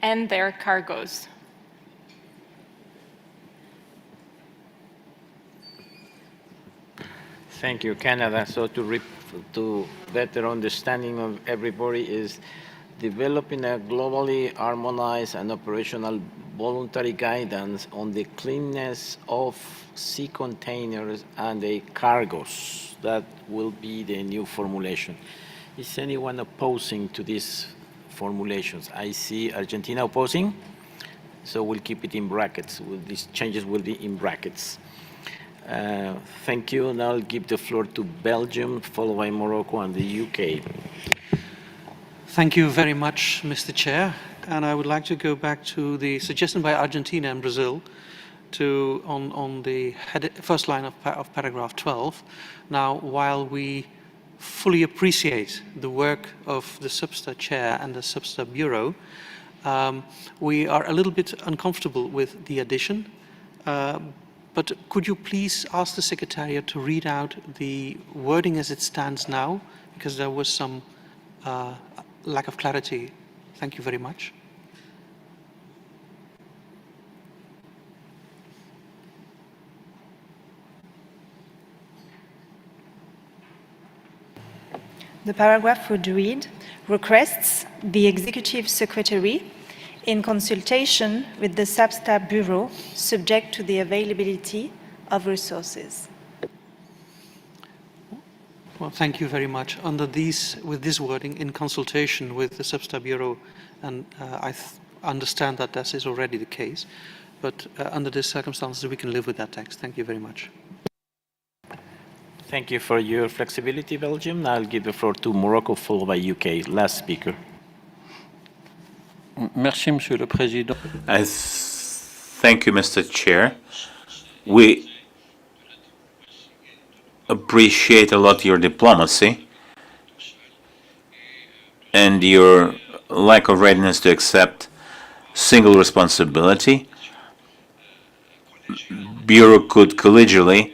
[SPEAKER 12] and their cargoes.
[SPEAKER 2] Thank you, Canada. So to better understanding of everybody is developing a globally harmonized and operational voluntary guidance on the cleanness of sea containers and the cargoes. That will be the new formulation. Is anyone opposing to these formulations? I see Argentina opposing. So we'll keep it in brackets. These changes will be in brackets. Thank you. Now I'll give the floor to Belgium, followed by Morocco and the UK.
[SPEAKER 8] Thank you very much, Mr. Chair. And I would like to go back to the suggestion by Argentina and Brazil on the first line of paragraph 12. Now, while we fully appreciate the work of the SBSTA chair and the SBSTA bureau, we are a little bit uncomfortable with the addition. But could you please ask the Secretariat to read out the wording as it stands now, because there was some lack of clarity. Thank you very much.
[SPEAKER 15] The paragraph would read, requests the Executive Secretary, in consultation with the SBSTA Bureau, subject to the availability of resources.
[SPEAKER 8] Well, thank you very much. With this wording, in consultation with the SBSTA Bureau, and I understand that this is already the case, but under these circumstances, we can live with that text. Thank you very much.
[SPEAKER 2] Thank you for your flexibility, Belgium. Now I'll give the floor to Morocco, followed by UK. Last speaker.
[SPEAKER 16] Merci, Monsieur le Président.
[SPEAKER 11] Thank you, Mr. Chair. We appreciate a lot your diplomacy and your lack of readiness to accept single responsibility. Bureau could collegially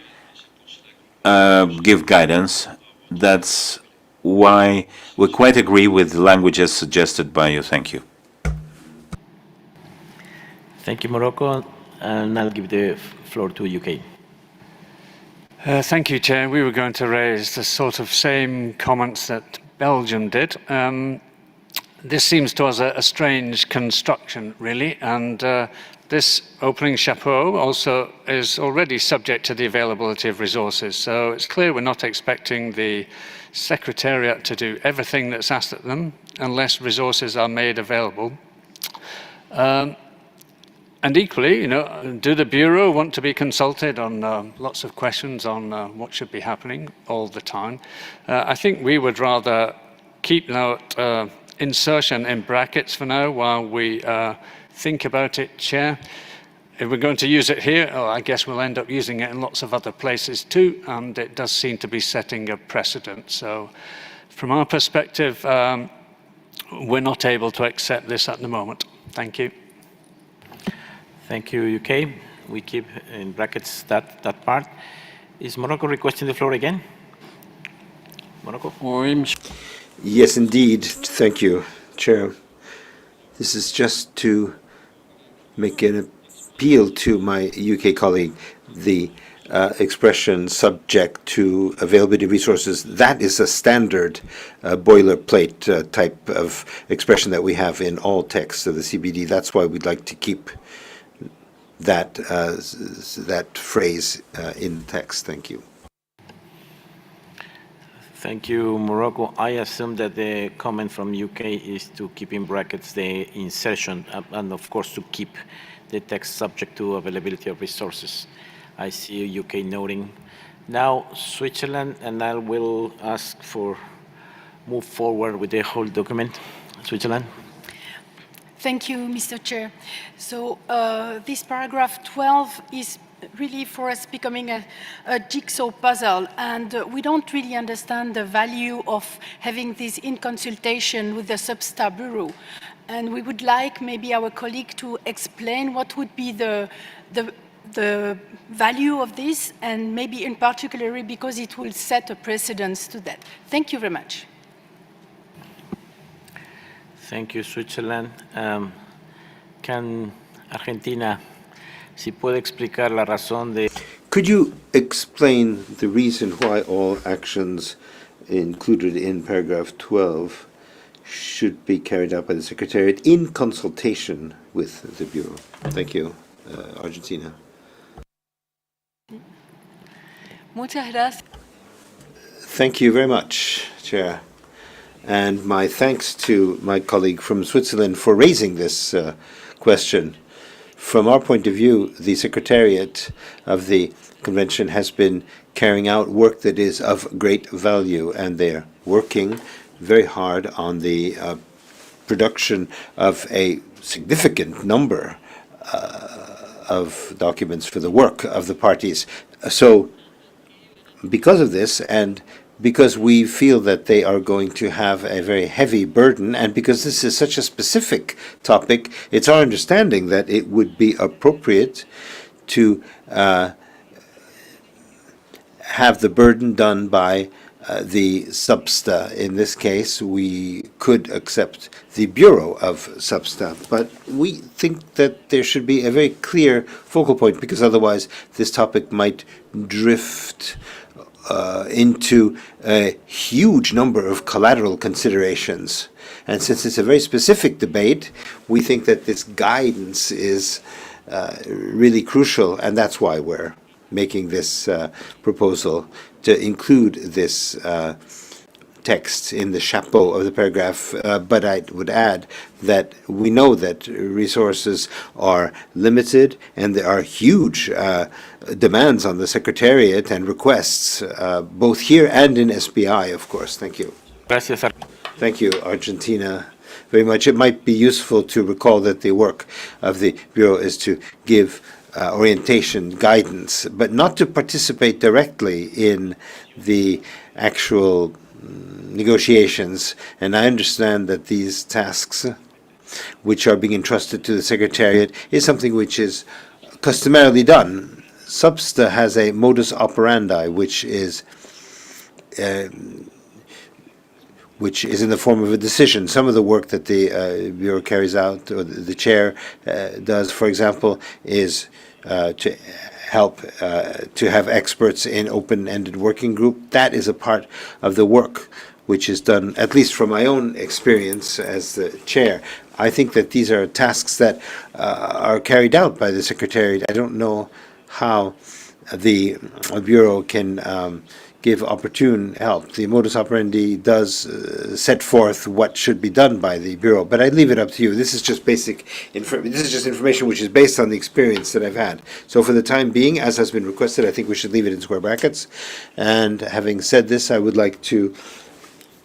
[SPEAKER 11] give guidance. That's why we quite agree with the language as suggested by you. Thank you.
[SPEAKER 2] Thank you, Morocco. And I'll give the floor to UK.
[SPEAKER 9] Thank you, Chair. We were going to raise the sort of same comments that Belgium did. This seems to us a strange construction, really, and this opening chapeau also is already subject to the availability of resources. So it's clear we're not expecting the Secretariat to do everything that's asked of them unless resources are made available. And equally, do the Bureau want to be consulted on lots of questions on what should be happening all the time? I think we would rather keep that insertion in brackets for now while we think about it, Chair. If we're going to use it here, I guess we'll end up using it in lots of other places too, and it does seem to be setting a precedent. So from our perspective, we're not able to accept this at the moment. Thank you.
[SPEAKER 2] Thank you, UK. We keep in brackets that part. Is Morocco requesting the floor again? Morocco?
[SPEAKER 20] Yes, indeed. Thank you, Chair. This is just to make an appeal to my UK colleague. The expression subject to availability of resources, that is a standard boilerplate type of expression that we have in all texts of the CBD. That's why we'd like to keep that phrase in text. Thank you.
[SPEAKER 2] Thank you, Morocco. I assume that the comment from UK is to keep in brackets the insertion and, of course, to keep the text subject to availability of resources. I see UK noting. Now, Switzerland, and I will ask for move forward with the whole document. Switzerland.
[SPEAKER 22] Thank you, Mr. Chair. So this paragraph 12 is really for us becoming a jigsaw puzzle, and we don't really understand the value of having this in consultation with the SBSTA Bureau. And we would like maybe our colleague to explain what would be the value of this, and maybe in particular because it will set a precedence to that. Thank you very much.
[SPEAKER 2] Thank you, Switzerland. Can Argentina, si puede explicar la razón de...
[SPEAKER 20] Could you explain the reason why all actions included in paragraph 12 should be carried out by the Secretariat in consultation with the Bureau? Thank you. Argentina.
[SPEAKER 10] Muchas gracias.
[SPEAKER 20] Thank you very much, Chair. And my thanks to my colleague from Switzerland for raising this question. from our point of view, the Secretariat of the Convention has been carrying out work that is of great value, and they're working very hard on the production of a significant number of documents for the work of the parties. So because of this, and because we feel that they are going to have a very heavy burden, and because this is such a specific topic, it's our understanding that it would be appropriate to have the burden done by the SBSTA. In this case, we could accept the Bureau of SBSTA, but we think that there should be a very clear focal point, because otherwise this topic might drift into a huge number of collateral considerations. And since it's a very specific debate, we think that this guidance is really crucial, and that's why we're making this proposal to include this text in the chapeau of the paragraph. But I would add that we know that resources are limited and there are huge demands on the Secretariat and requests, both here and in SBI, of course. Thank you.
[SPEAKER 2] Gracias.
[SPEAKER 20] Thank you, Argentina, very much. It might be useful to recall that the work of the Bureau is to give orientation, guidance, but not to participate directly in the actual negotiations. And I understand that these tasks, which are being entrusted to the Secretariat, is something which is customarily done. SBSTA has a modus operandi, which is in the form of a decision. Some of the work that the Bureau carries out, or the chair does, for example, is to help to have experts in open-ended working group. That is a part of the work which is done, at least from my own experience as the chair. I think that these are tasks that are carried out by the Secretariat. I don't know how the Bureau can give opportune help. The modus operandi does set forth what should be done by the Bureau, but I leave it up to you. This is just basic this is just information which is based on the experience that I've had. So for the time being, as has been requested, I think we should leave it in square brackets. And having said this, I would like to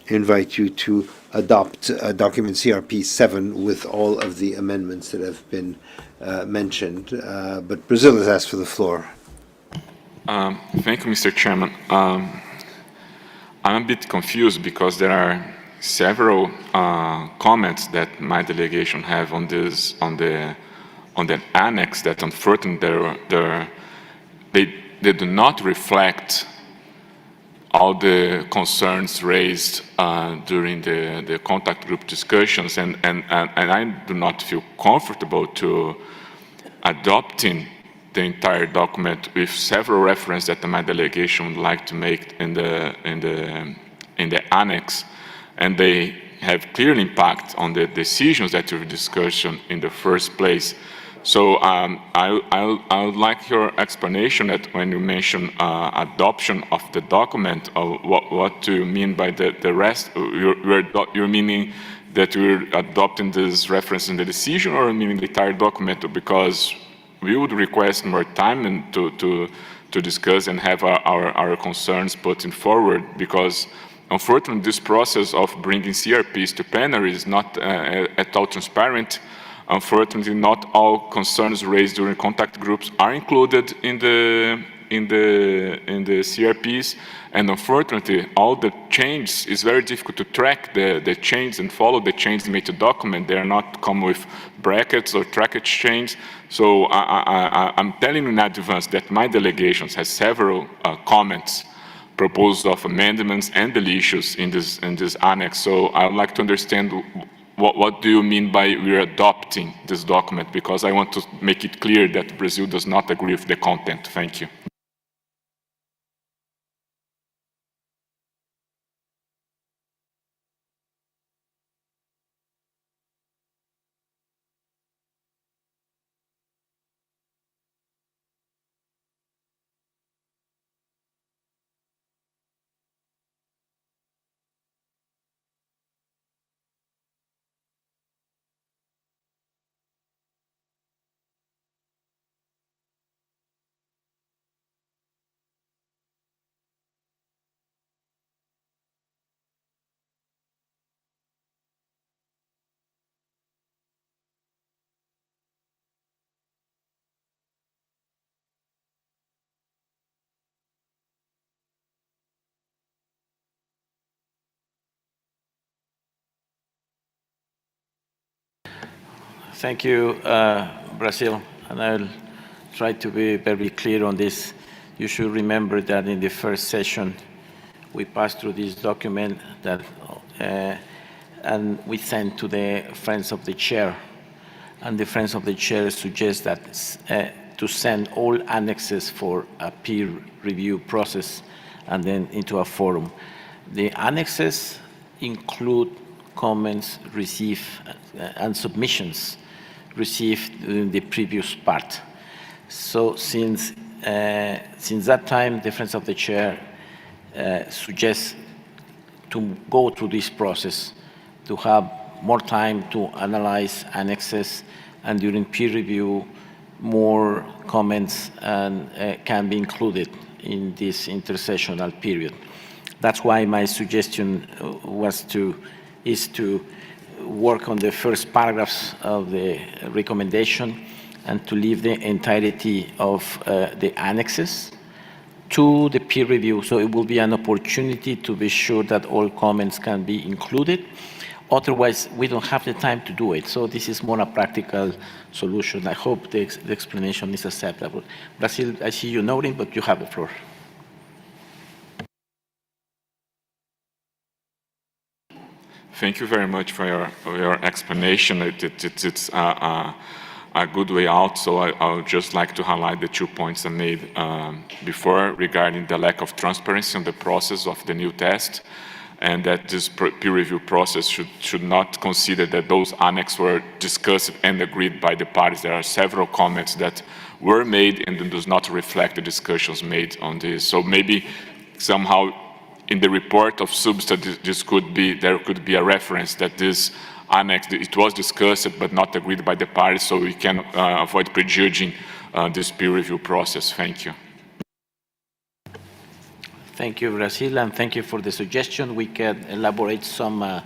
[SPEAKER 20] invite you to adopt document CRP 7 with all of the amendments that have been mentioned. But Brazil has asked for the floor.
[SPEAKER 21] Thank you, Mr. Chairman. I'm a bit confused because there are several comments that my delegation have on this, on the annex, that unfortunately they do not reflect all the concerns raised during the contact group discussions, and I do not feel comfortable to adopting the entire document with several references that my delegation would like to make in the annex, and they have clear impact on the decisions that we've discussed in the first place. So I would like your explanation that when you mention adoption of the document, what do you mean by the rest? You're meaning that we're adopting this reference in the decision, or meaning the entire document? Because we would request more time and to discuss and have our concerns put in forward, because unfortunately this process of bringing CRPs to plenary is not at all transparent. Unfortunately, not all concerns raised during contact groups are included in the CRPs, and unfortunately, all the changes is very difficult to track the change and follow the change made to document. They are not come with brackets or trackage change. So I'm telling you in advance that my delegations has several comments, proposals of amendments and deletions in this annex. So I would like to understand what do you mean by we're adopting this document? Because I want to make it clear that Brazil does not agree with the content. Thank you.
[SPEAKER 2] Thank you, Brazil, and I'll try to be very clear on this. You should remember that in the first session, we passed through this document that, and we sent to the Friends of the Chair, and the Friends of the Chair suggest that to send all annexes for a peer review process and then into a forum. The annexes include comments received and submissions received in the previous part. So since that time, the Friends of the Chair suggests to go through this process, to have more time to analyze annexes, and during peer review, more comments can be included in this intersessional period. That's why my suggestion is to work on the first paragraphs of the recommendation and to leave the entirety of the annexes to the peer review. So it will be an opportunity to be sure that all comments can be included. Otherwise, we don't have the time to do it. So this is more a practical solution. I hope the explanation is acceptable. Brazil, I see you nodding, but you have the floor.
[SPEAKER 21] Thank you very much for your explanation. It's a good way out. So I would just like to highlight the 2 points I made before regarding the lack of transparency on the process of the new test, and that this peer review process should not consider that those annexes were discussed and agreed by the parties. There are several comments that were made and does not reflect the discussions made on this. So maybe somehow in the report of substance, there could be a reference that this annex, it was discussed but not agreed by the parties, so we can avoid prejudging this peer review process. Thank you.
[SPEAKER 2] Thank you, Brazil, and thank you for the suggestion. We can elaborate some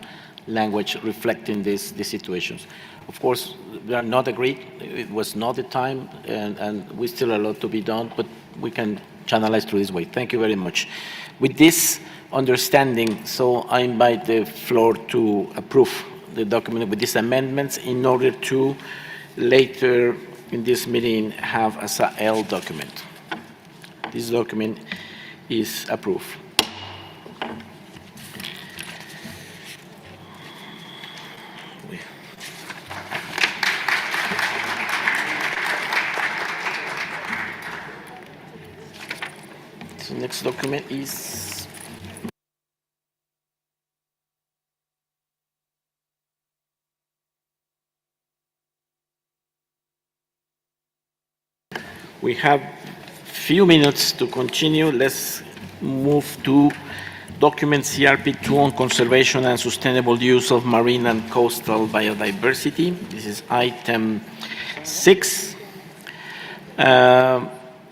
[SPEAKER 2] language reflecting these situations. Of course, we are not agreed. It was not the time, and we still have a lot to be done, but we can channelize through this way. Thank you very much. With this understanding, so I invite the floor to approve the document with these amendments in order to later in this meeting have as a L document. This document is approved. So next document is we have few minutes to continue. Let's move to document CRP2 on conservation and sustainable use of marine and coastal biodiversity. This is item 6.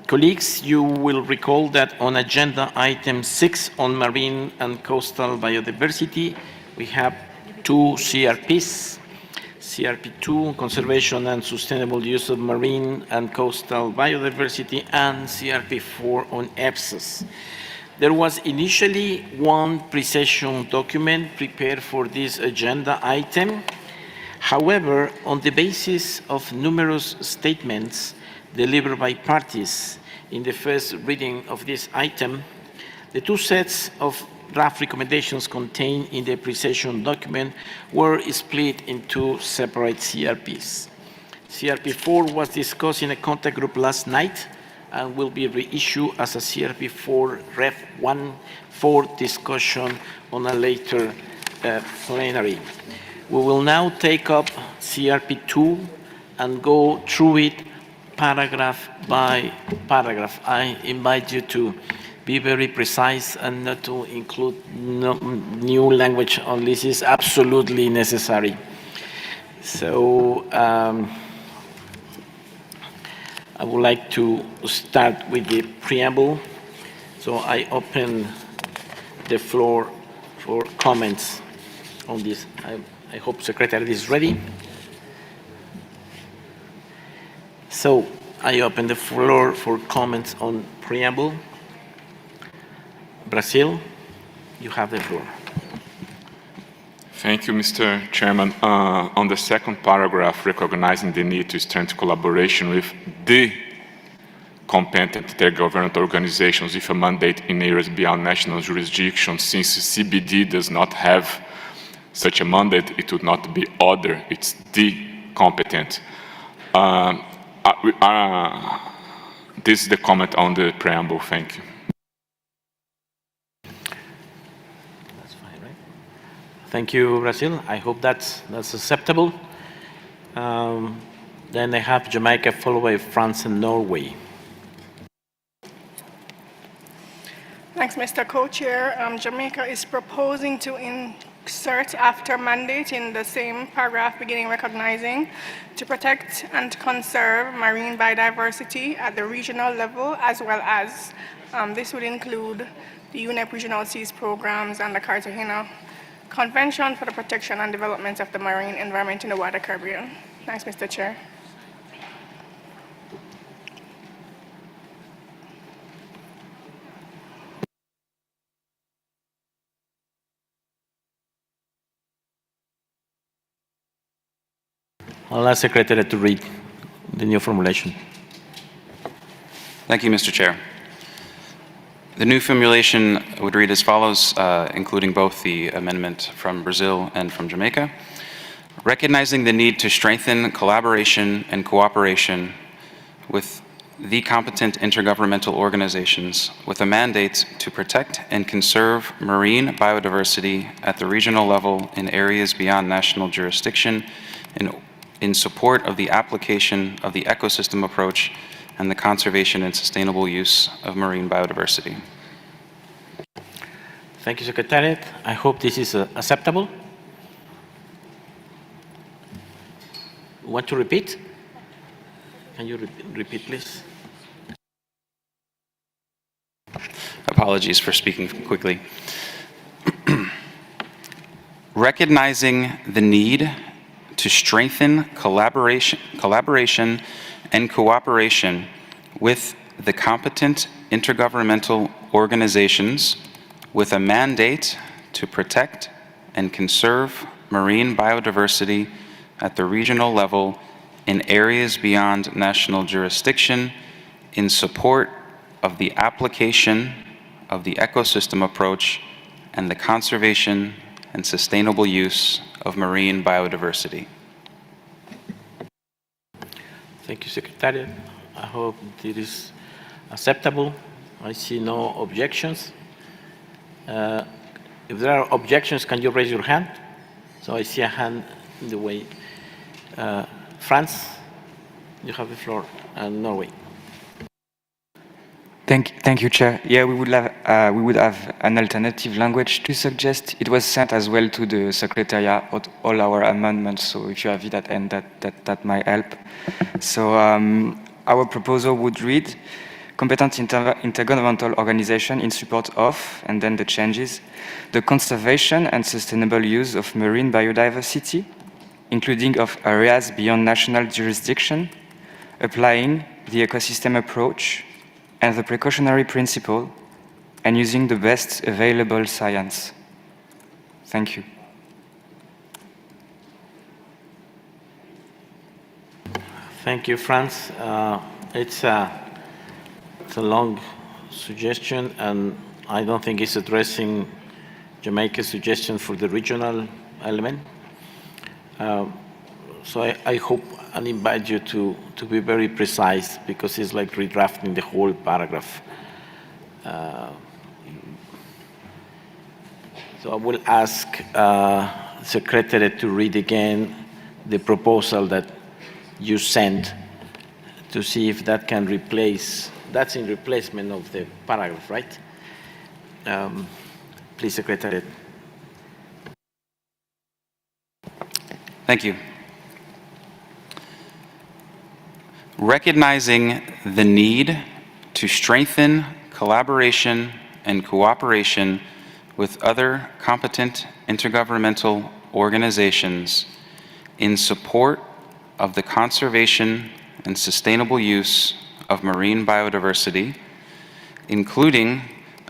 [SPEAKER 2] Colleagues, you will recall that on agenda item 6 on marine and coastal biodiversity, we have 2 CRPs. CRP2, Conservation and Sustainable Use of Marine and Coastal Biodiversity, and CRP4 on EPSAs. There was initially one pre-session document prepared for this agenda item. However, on the basis of numerous statements delivered by parties in the first reading of this item, the 2 sets of draft recommendations contained in the pre-session document were split into separate CRPs. CRP4 was discussed in a contact group last night and will be reissued as a CRP4 Ref 1 for discussion on a later plenary. We will now take up CRP2 and go through it paragraph by paragraph. I invite you to be very precise and not to include new language unless it's absolutely necessary. So I would like to start with the preamble. So I open the floor for comments on this. I hope Secretary is ready. So I open the floor for comments on preamble. Brazil, you have the floor.
[SPEAKER 21] Thank you, Mr. Chairman. On the second paragraph, recognizing the need to strengthen collaboration with the competent intergovernmental organizations with a mandate in areas beyond national jurisdiction, since CBD does not have such a mandate, it would not be other, it's the competent. This is the comment on the preamble. Thank you.
[SPEAKER 2] Thank you, Brazil. I hope that's acceptable. Then I have Jamaica, followed by France and Norway.
[SPEAKER 18] Thanks, Mr. Co-Chair. Jamaica is proposing to insert after mandate in the same paragraph beginning recognizing to protect and conserve marine biodiversity at the regional level, as well as this would include the UNEP Regional Seas programs and the Cartagena Convention for the Protection and Development of the Marine Environment in the Wider Caribbean. Thanks, Mr. Chair.
[SPEAKER 2] I'll ask Secretary to read the new formulation.
[SPEAKER 19] Thank you, Mr. Chair. The new formulation would read as follows, including both the amendment from Brazil and from Jamaica. Recognizing the need to strengthen collaboration and cooperation with the competent intergovernmental organizations with a mandate to protect and conserve marine biodiversity at the regional level in areas beyond national jurisdiction in support of the application of the ecosystem approach and the conservation and sustainable use of marine biodiversity.
[SPEAKER 2] Thank you, Secretariat. I hope this is acceptable. Want to repeat? Can you repeat, please?
[SPEAKER 19] Apologies for speaking quickly. Recognizing the need to strengthen collaboration and cooperation with the competent intergovernmental organizations with a mandate to protect and conserve marine biodiversity at the regional level in areas beyond national jurisdiction in support of the application of the ecosystem approach and the conservation and sustainable use of marine biodiversity.
[SPEAKER 2] Thank you, Secretariat. I hope it is acceptable. I see no objections. If there are objections, can you raise your hand? So I see a hand in the way. France, you have the floor, and Norway.
[SPEAKER 23] Thank you, Chair. Yeah, we would have an alternative language to suggest. It was sent as well to the Secretariat, all our amendments, so if you have it at end, that might help. So our proposal would read, competent intergovernmental organization in support of, and then the changes, the conservation and sustainable use of marine biodiversity, including of areas beyond national jurisdiction, applying the ecosystem approach and the precautionary principle, and using the best available science. Thank you.
[SPEAKER 2] Thank you, Franz. It's a long suggestion, and I don't think it's addressing Jamaica's suggestion for the regional element. So I hope and invite you to be very precise, because it's like redrafting the whole paragraph. So I will ask Secretary to read again the proposal that you sent to see if that can replace, that's in replacement of the paragraph, right? Please, Secretary.
[SPEAKER 19] Thank you. Recognizing the need to strengthen collaboration and cooperation with other competent intergovernmental organizations in support of the conservation and sustainable use of marine biodiversity, including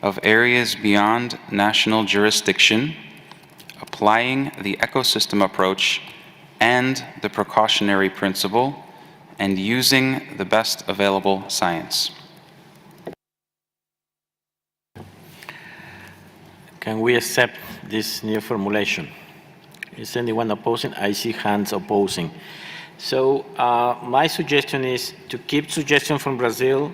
[SPEAKER 19] of areas beyond national jurisdiction, applying the ecosystem approach and the precautionary principle, and using the best available science.
[SPEAKER 2] Can we accept this new formulation? Is anyone opposing? I see hands opposing. So my suggestion is to keep suggestion from Brazil,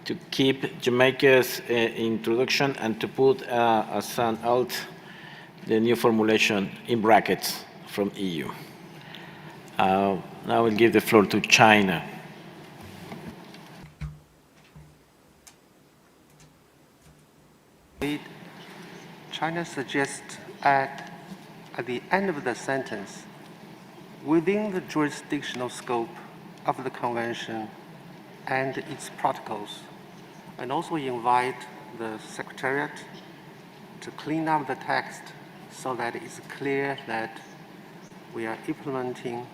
[SPEAKER 2] to keep Jamaica's introduction, and to put as an alt the new formulation in brackets from EU. Now I will give the floor to China.
[SPEAKER 1] China suggests at the end of the sentence, within the jurisdictional scope of the convention and its protocols, and also invite the Secretariat to clean up the text so that it's clear that we are implementing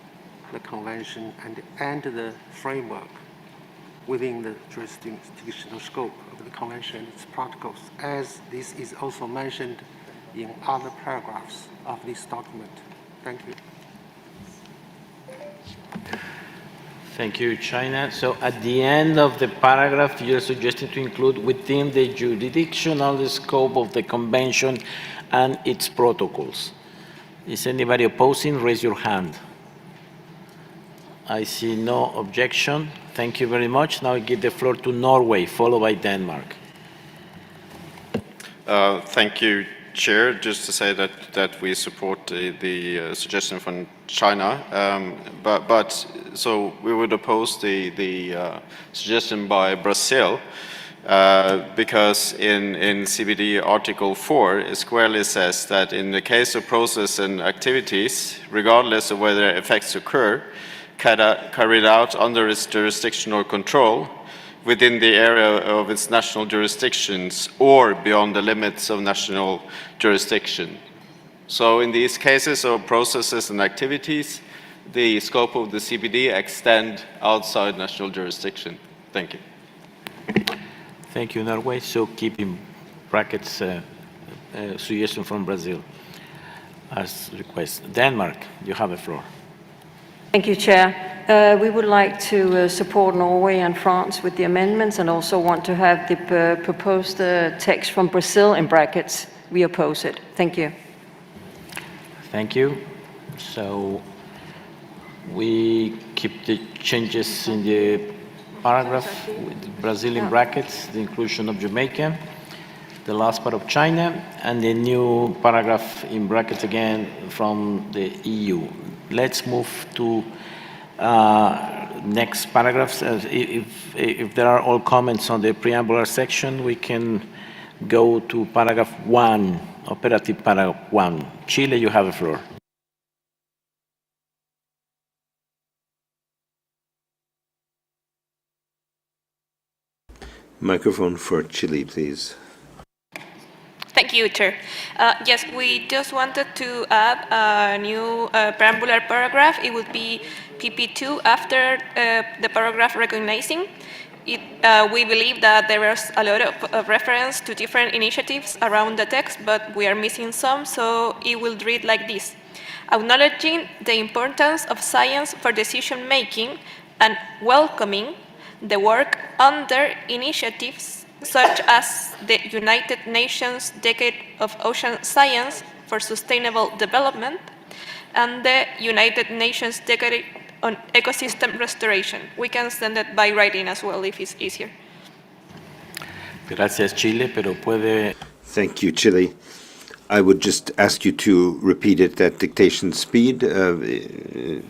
[SPEAKER 1] the convention and the framework within the jurisdictional scope of the convention and its protocols, as this is also mentioned in other paragraphs of this document. Thank you.
[SPEAKER 2] Thank you, China. So at the end of the paragraph, you're suggesting to include within the jurisdictional scope of the convention and its protocols. Is anybody opposing? Raise your hand. I see no objection. Thank you very much. Now I give the floor to Norway, followed by Denmark.
[SPEAKER 4] Thank you, Chair. Just to say that we support the suggestion from China, so we would oppose the suggestion by Brazil, because in CBD Article 4, it squarely says that in the case of process and activities, regardless of whether effects occur, carried out under its jurisdictional control within the area of its national jurisdictions or beyond the limits of national jurisdiction. So in these cases of processes and activities, the scope of the CBD extend outside national jurisdiction. Thank you.
[SPEAKER 2] Thank you, Norway. So keep in brackets suggestion from Brazil as request. Denmark, you have the floor.
[SPEAKER 17] Thank you, Chair. We would like to support Norway and France with the amendments, and also want to have the proposed text from Brazil in brackets. We oppose it. Thank you.
[SPEAKER 2] Thank you. So we keep the changes in the paragraph with Brazil in brackets, the inclusion of Jamaica, the last part of China, and the new paragraph in brackets again from the EU. Let's move to next paragraphs. If there are all comments on the preambular section, we can go to paragraph 1, operative paragraph 1. Chile, you have the floor.
[SPEAKER 20] Microphone for Chile, please.
[SPEAKER 24] Thank you, Chair. Yes, we just wanted to add a new preambular paragraph. It would be PP2 after the paragraph recognizing. We believe that there is a lot of reference to different initiatives around the text, but we are missing some, so it will read like this. Acknowledging the importance of science for decision-making and welcoming the work under initiatives such as the United Nations Decade of Ocean Science for Sustainable Development and the United Nations Decade on Ecosystem Restoration. We can send it by writing as well if it's easier.
[SPEAKER 2] Gracias, Chile, pero puede...
[SPEAKER 20] Thank you, Chile. I would just ask you to repeat it at dictation speed, and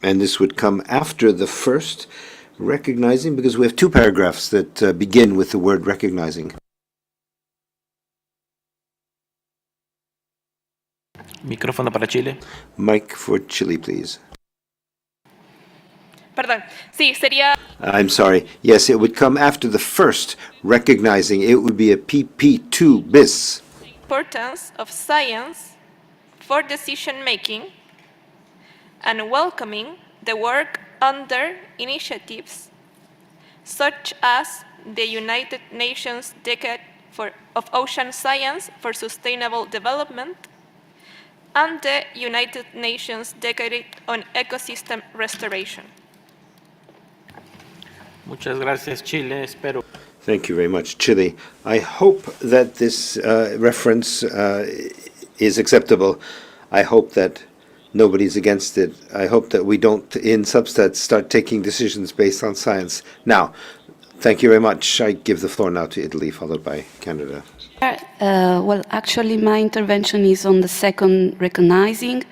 [SPEAKER 20] this would come after the first recognizing, because we have two paragraphs that begin with the word recognizing.
[SPEAKER 2] Micrófono para Chile.
[SPEAKER 20] Mic for Chile, please.
[SPEAKER 24] Perdón. Sí, sería...
[SPEAKER 20] I'm sorry. Yes, it would come after the first recognizing. It would be a PP2 bis.
[SPEAKER 24] Importance of science for decision-making and welcoming the work under initiatives such as the United Nations Decade of Ocean Science for Sustainable Development and the United Nations Decade on Ecosystem Restoration.
[SPEAKER 2] Muchas gracias, Chile. Espero.
[SPEAKER 20] Thank you very much, Chile. I hope that this reference is acceptable. I hope that nobody's against it. I hope that we don't, in Substat, start taking decisions based on science. Now, thank you very much. I give the floor now to Italy, followed by Canada.
[SPEAKER 5] Well, actually, my intervention is on the second, recognizing.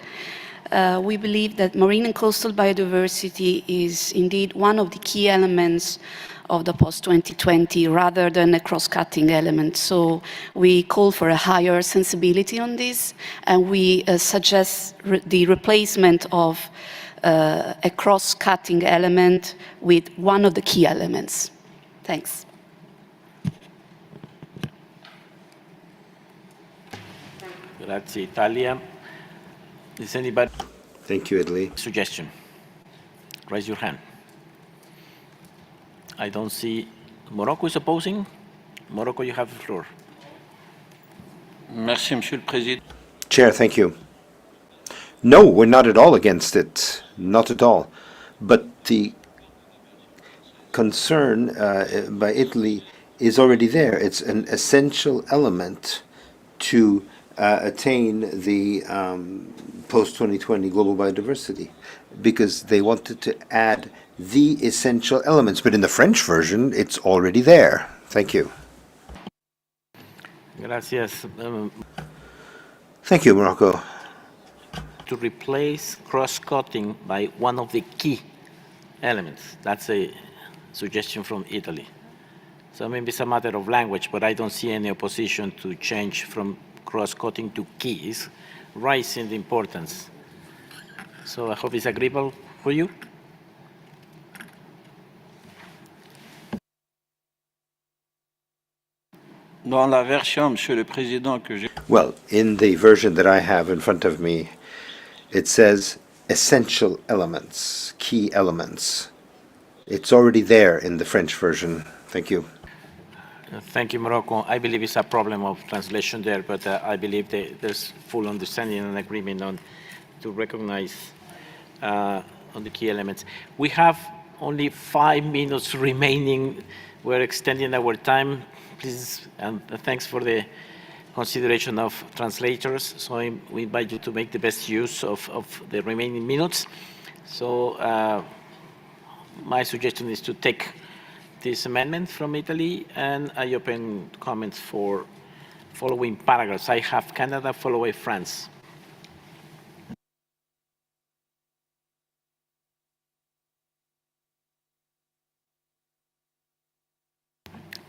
[SPEAKER 5] We believe that marine and coastal biodiversity is indeed one of the key elements of the post-2020 rather than a cross-cutting element. So we call for a higher sensibility on this, and we suggest the replacement of a cross-cutting element with one of the key elements. Thanks.
[SPEAKER 2] Grazie, Italia. Is anybody?
[SPEAKER 20] Thank you, Italy.
[SPEAKER 2] Suggestion? Raise your hand. I don't see. Morocco is opposing. Morocco, you have the floor.
[SPEAKER 16] Merci, Monsieur le Président.
[SPEAKER 20] Chair, thank you. No, we're not at all against it. Not at all. But the concern by Italy is already there. It's an essential element to attain the post-2020 global biodiversity, because they wanted to add the essential elements. But in the French version, it's already there. Thank you.
[SPEAKER 2] Gracias.
[SPEAKER 20] Thank you, Morocco.
[SPEAKER 2] To replace cross-cutting by one of the key elements. That's a suggestion from Italy. So maybe it's a matter of language, but I don't see any opposition to change from cross-cutting to keys, rising the importance. So I hope it's agreeable for you.
[SPEAKER 16] Dans la version, Monsieur le Président, que j'ai...
[SPEAKER 20] Well, in the version that I have in front of me, it says essential elements, key elements. It's already there in the French version. Thank you.
[SPEAKER 2] Thank you, Morocco. I believe it's a problem of translation there, but I believe there's full understanding and agreement on to recognize on the key elements. We have only 5 minutes remaining. We're extending our time. Please, and thanks for the consideration of translators. So we invite you to make the best use of the remaining minutes. So my suggestion is to take this amendment from Italy, and I open comments for following paragraphs. I have Canada followed by France.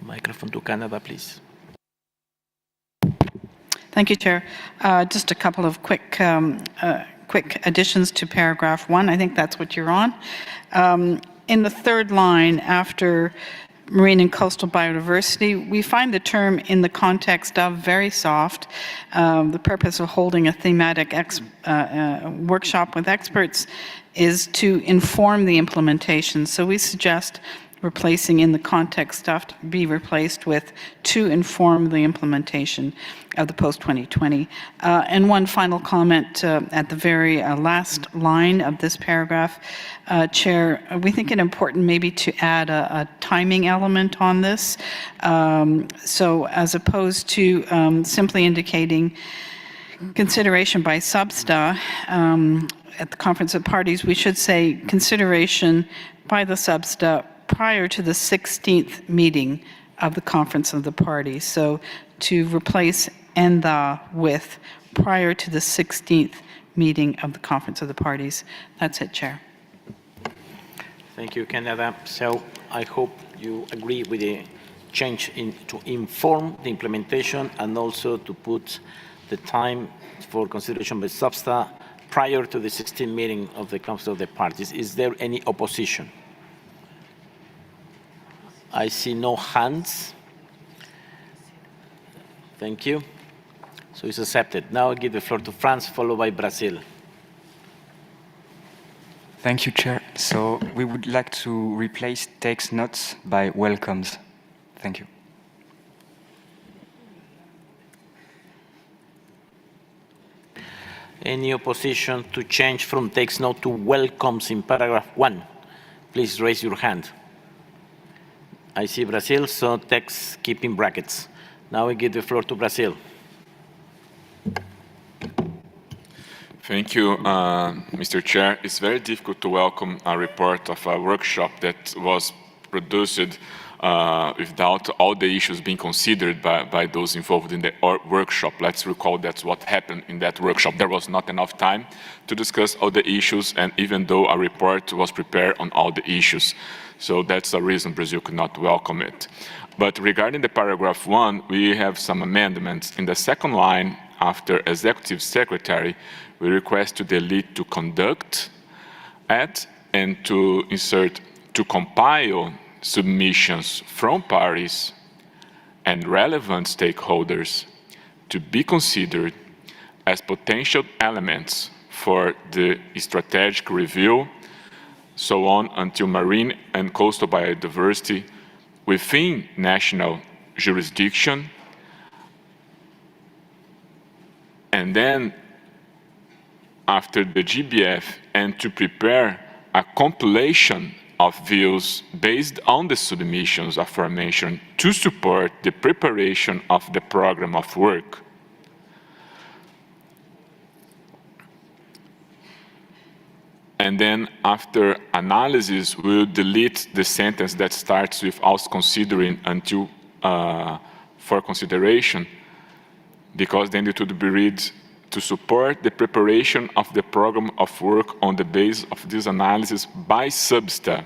[SPEAKER 2] Microphone to Canada, please.
[SPEAKER 6] Thank you, Chair. Just a couple of quick additions to paragraph 1. I think that's what you're on. In the third line, after marine and coastal biodiversity, we find the term in the context of very soft. The purpose of holding a thematic workshop with experts is to inform the implementation. So we suggest replacing in the context of to be replaced with to inform the implementation of the post-2020. And one final comment at the very last line of this paragraph, Chair, we think it important maybe to add a timing element on this. So as opposed to simply indicating consideration by SBSTA at the Conference of Parties, we should say consideration by the SBSTA prior to the 16th meeting of the Conference of the Parties. So to replace "and the" with prior to the 16th meeting of the Conference of the Parties. That's it, Chair.
[SPEAKER 2] Thank you, Canada. So I hope you agree with the change to inform the implementation and also to put the time for consideration by SBSTA prior to the 16th meeting of the Council of the Parties. Is there any opposition? I see no hands. Thank you. So it's accepted. Now I give the floor to France, followed by Brazil.
[SPEAKER 23] Thank you, Chair. So we would like to replace takes notes by welcomes. Thank you.
[SPEAKER 2] Any opposition to change from takes note to welcomes in paragraph 1? Please raise your hand. I see Brazil, so text keep in brackets. Now we give the floor to Brazil.
[SPEAKER 21] Thank you, Mr. Chair. It's very difficult to welcome a report of a workshop that was produced without all the issues being considered by those involved in the workshop. Let's recall that's what happened in that workshop. There was not enough time to discuss all the issues, and even though a report was prepared on all the issues. So that's the reason Brazil could not welcome it. But regarding the paragraph 1, we have some amendments. In the second line, after Executive Secretary, we request to delete to conduct at and to insert to compile submissions from parties and relevant stakeholders to be considered as potential elements for the strategic review, so on until marine and coastal biodiversity within national jurisdiction, and then after the GBF, and to prepare a compilation of views based on the submissions aforementioned to support the preparation of the program of work. And then after analysis, we'll delete the sentence that starts with also considering until for consideration, because then it would be read to support the preparation of the program of work on the basis of this analysis by SBSTA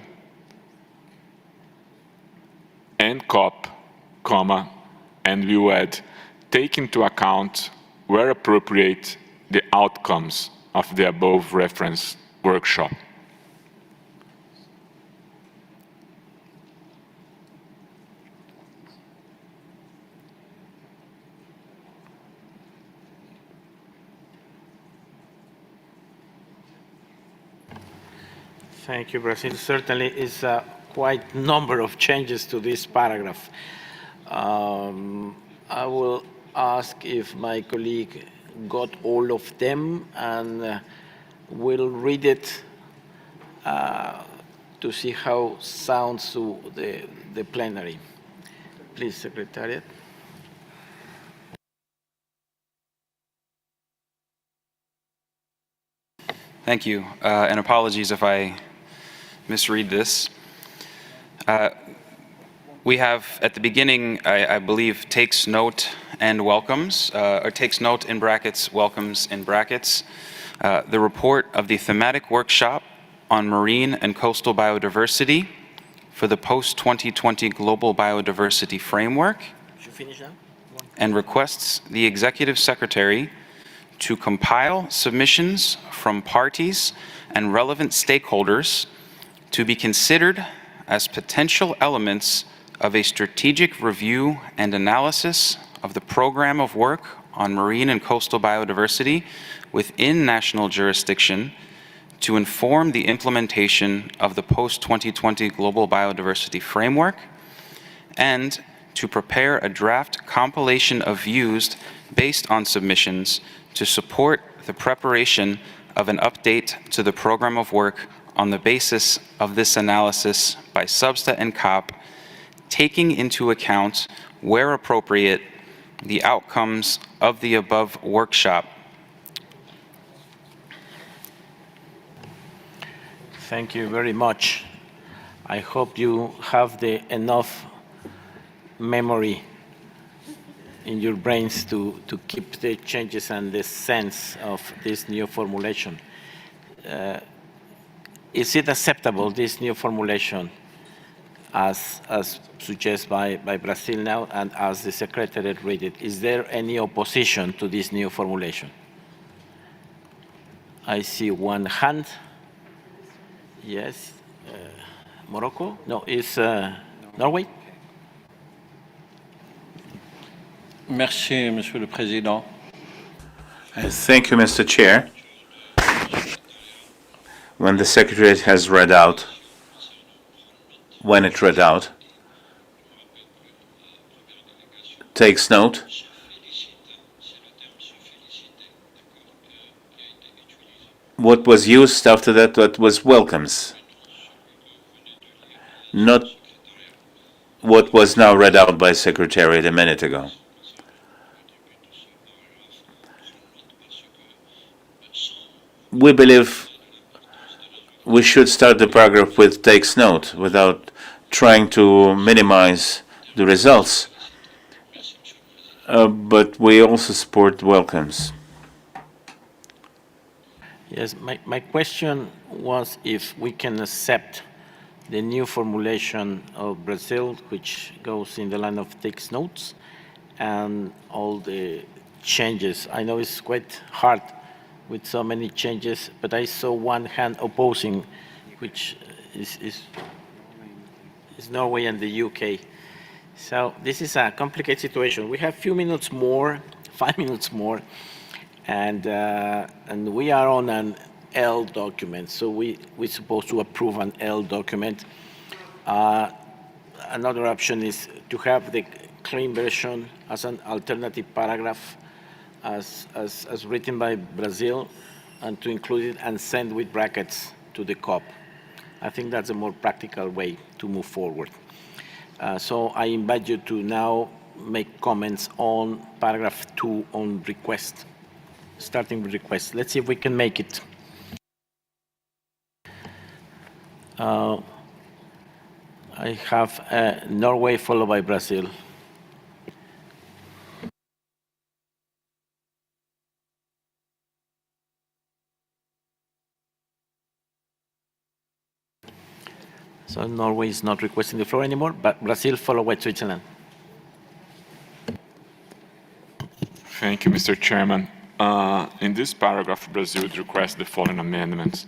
[SPEAKER 21] and COP, comma, and we will add, take into account where appropriate the outcomes of the above referenced workshop.
[SPEAKER 2] Thank you, Brazil. Certainly is a quite number of changes to this paragraph. I will ask if my colleague got all of them, and we'll read it to see how it sounds to the plenary. Please, Secretariat.
[SPEAKER 19] Thank you, and apologies if I misread this. We have at the beginning, I believe, takes note and welcomes, or takes note in brackets, welcomes in brackets, the report of the thematic workshop on marine and coastal biodiversity for the post-2020 Global Biodiversity Framework, and requests the Executive Secretary to compile submissions from parties and relevant stakeholders to be considered as potential elements of a strategic review and analysis of the program of work on marine and coastal biodiversity within national jurisdiction to inform the implementation of the post-2020 Global Biodiversity Framework, and to prepare a draft compilation of views based on submissions to support the preparation of an update to the program of work on the basis of this analysis by SBSTA and COP, taking into account, where appropriate, the outcomes of the above workshop.
[SPEAKER 2] Thank you very much. I hope you have enough memory in your brains to keep the changes and the sense of this new formulation. Is it acceptable, this new formulation, as suggested by Brazil now, and as the Secretariat read it? Is there any opposition to this new formulation? I see one hand. Yes. Morocco? No, it's Norway?
[SPEAKER 16] Merci, Monsieur le Président.
[SPEAKER 11] Thank you, Mr. Chair. When the Secretariat has read out, takes note what was used after that, what was welcomes, not what was now read out by Secretariat a minute ago. We believe we should start the paragraph with takes note without trying to minimize the results. But we also support welcomes.
[SPEAKER 2] Yes, my question was if we can accept the new formulation of Brazil, which goes in the line of takes notes, and all the changes. I know it's quite hard with so many changes, but I saw one hand opposing, which is Norway and the UK. So this is a complicated situation. We have a few minutes more, 5 minutes more, and we are on an L document, so we're supposed to approve an L document. Another option is to have the clean version as an alternative paragraph as written by Brazil, and to include it and send with brackets to the COP. I think that's a more practical way to move forward. So I invite you to now make comments on paragraph 2 on request, starting with request. Let's see if we can make it. I have Norway followed by Brazil. So Norway is not requesting the floor anymore, but Brazil followed by Switzerland.
[SPEAKER 21] Thank you, Mr. Chairman. In this paragraph, Brazil would request the following amendments.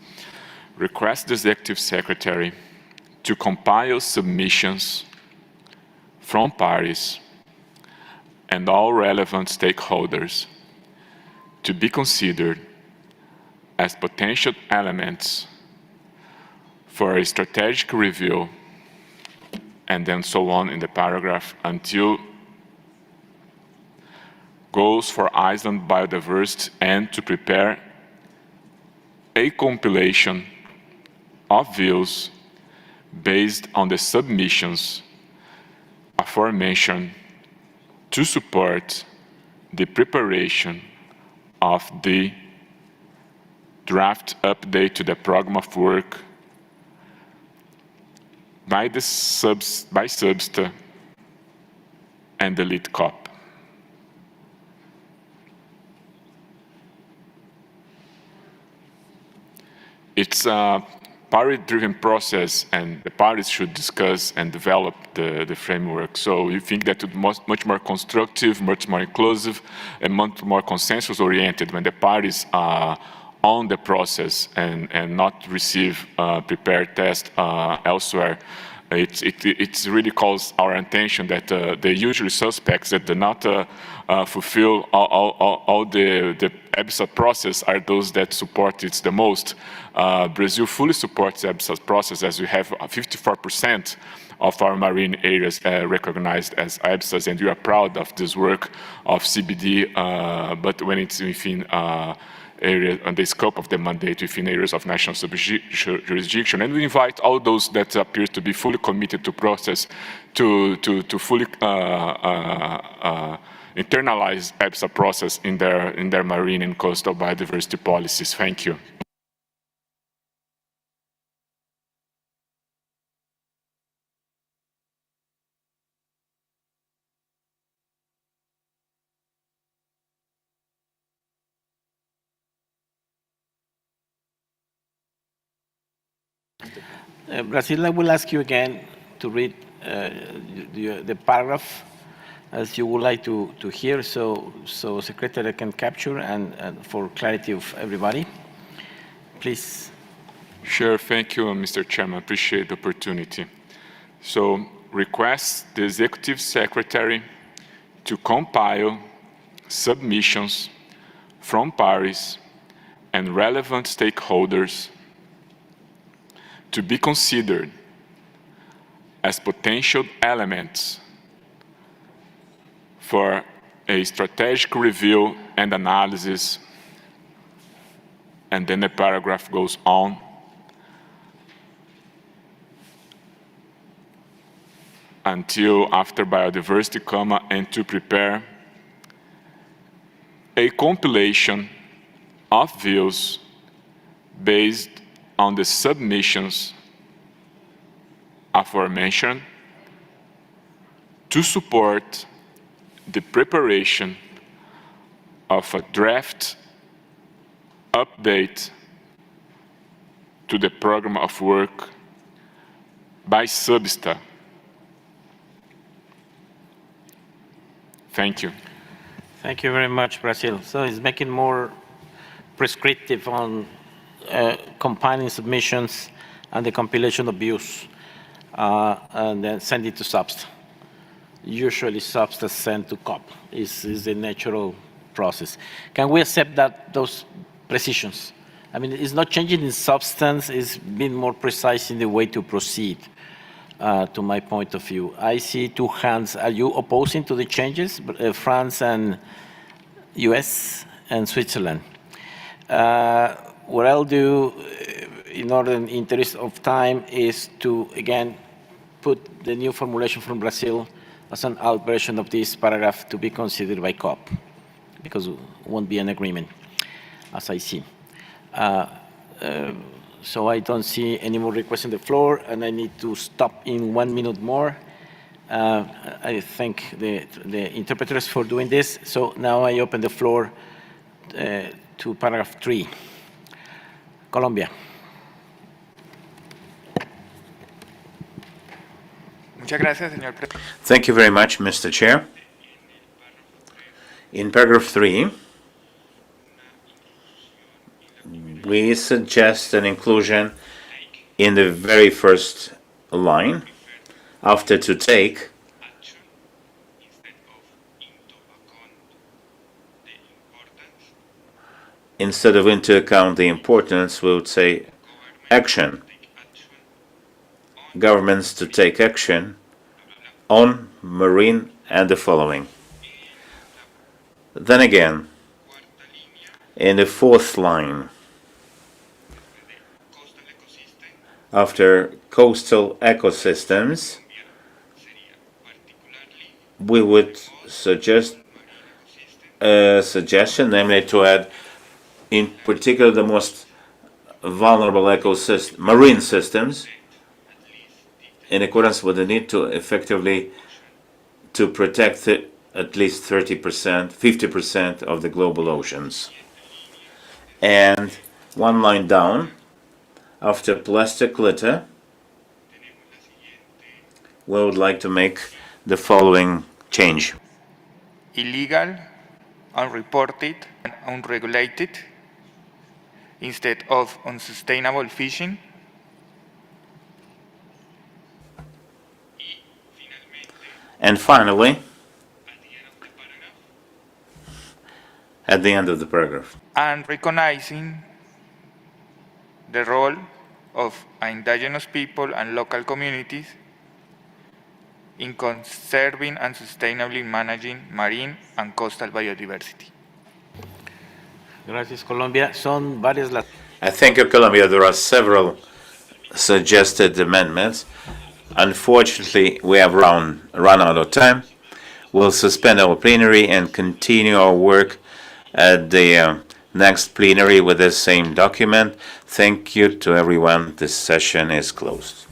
[SPEAKER 21] Request the Executive Secretary to compile submissions from parties and all relevant stakeholders to be considered as potential elements for a strategic review, and then so on in the paragraph until goals for Iceland biodiversity, and to prepare a compilation of views based on the submissions aforementioned to support the preparation of the draft update to the program of work by SBSTTA and the lead COP. It's a party-driven process, and the parties should discuss and develop the framework. So we think that it's much more constructive, much more inclusive, and much more consensus-oriented when the parties are on the process and not receive prepared tests elsewhere. It really calls our attention that the usual suspects that do not fulfill all the EBSA process are those that support it the most. Brazil fully supports the EBSA process, as we have 54% of our marine areas recognized as EBSAs, and we are proud of this work of CBD, but when it's within area and the scope of the mandate within areas of national jurisdiction. And we invite all those that appear to be fully committed to process to fully internalize EBSA process in their marine and coastal biodiversity policies. Thank you.
[SPEAKER 2] Brazil, I will ask you again to read the paragraph as you would like to hear, so Secretary can capture and for clarity of everybody. Please.
[SPEAKER 21] Sure, thank you, Mr. Chairman. Appreciate the opportunity. So, request the Executive Secretary to compile submissions from parties and relevant stakeholders to be considered as potential elements for a strategic review and analysis and then the paragraph goes on. Until after biodiversity, comma, and to prepare a compilation of views based on the submissions aforementioned to support the preparation of a draft update to the program of work by SBSTA. Thank you.
[SPEAKER 2] Thank you very much, Brazil. So it's making more prescriptive on compiling submissions and the compilation of views, and then send it to SBSTA. Usually SBSTA sent to COP is a natural process. Can we accept that those precisions? I mean, it's not changing in substance, it's being more precise in the way to proceed, to my point of view. I see two hands. Are you opposing to the changes? France and US and Switzerland. What I'll do, in interest of time, is to, again, put the new formulation from Brazil as an out version of this paragraph to be considered by COP, because it won't be an agreement, as I see. So I don't see any more requests on the floor, and I need to stop in 1 minute more. I thank the interpreters for doing this. So now I open the floor to paragraph 3. Colombia.
[SPEAKER 11] Thank you very much, Mr. Chair. In paragraph 3, we suggest an inclusion in the very first line, after to take, instead of into account the importance, we would say action. Governments to take action on marine and the following. Then again, in the fourth line, after coastal ecosystems, we would suggest a suggestion, namely to add, in particular, the most vulnerable marine systems, in accordance with the need to effectively to protect at least 30%, 50% of the global oceans. And one line down, after plastic litter, we would like to make the following change.
[SPEAKER 3] Illegal, unreported, and unregulated, instead of unsustainable fishing.
[SPEAKER 11] And finally, at the end of the paragraph,
[SPEAKER 3] and recognizing the role of indigenous people and local communities in conserving and sustainably managing marine and coastal biodiversity.
[SPEAKER 2] Gracias, Colombia. Son varias las...
[SPEAKER 11] I thank you, Colombia. There are several suggested amendments. Unfortunately, we have run out of time. We'll suspend our plenary and continue our work at the next plenary with the same document. Thank you to everyone. This session is closed.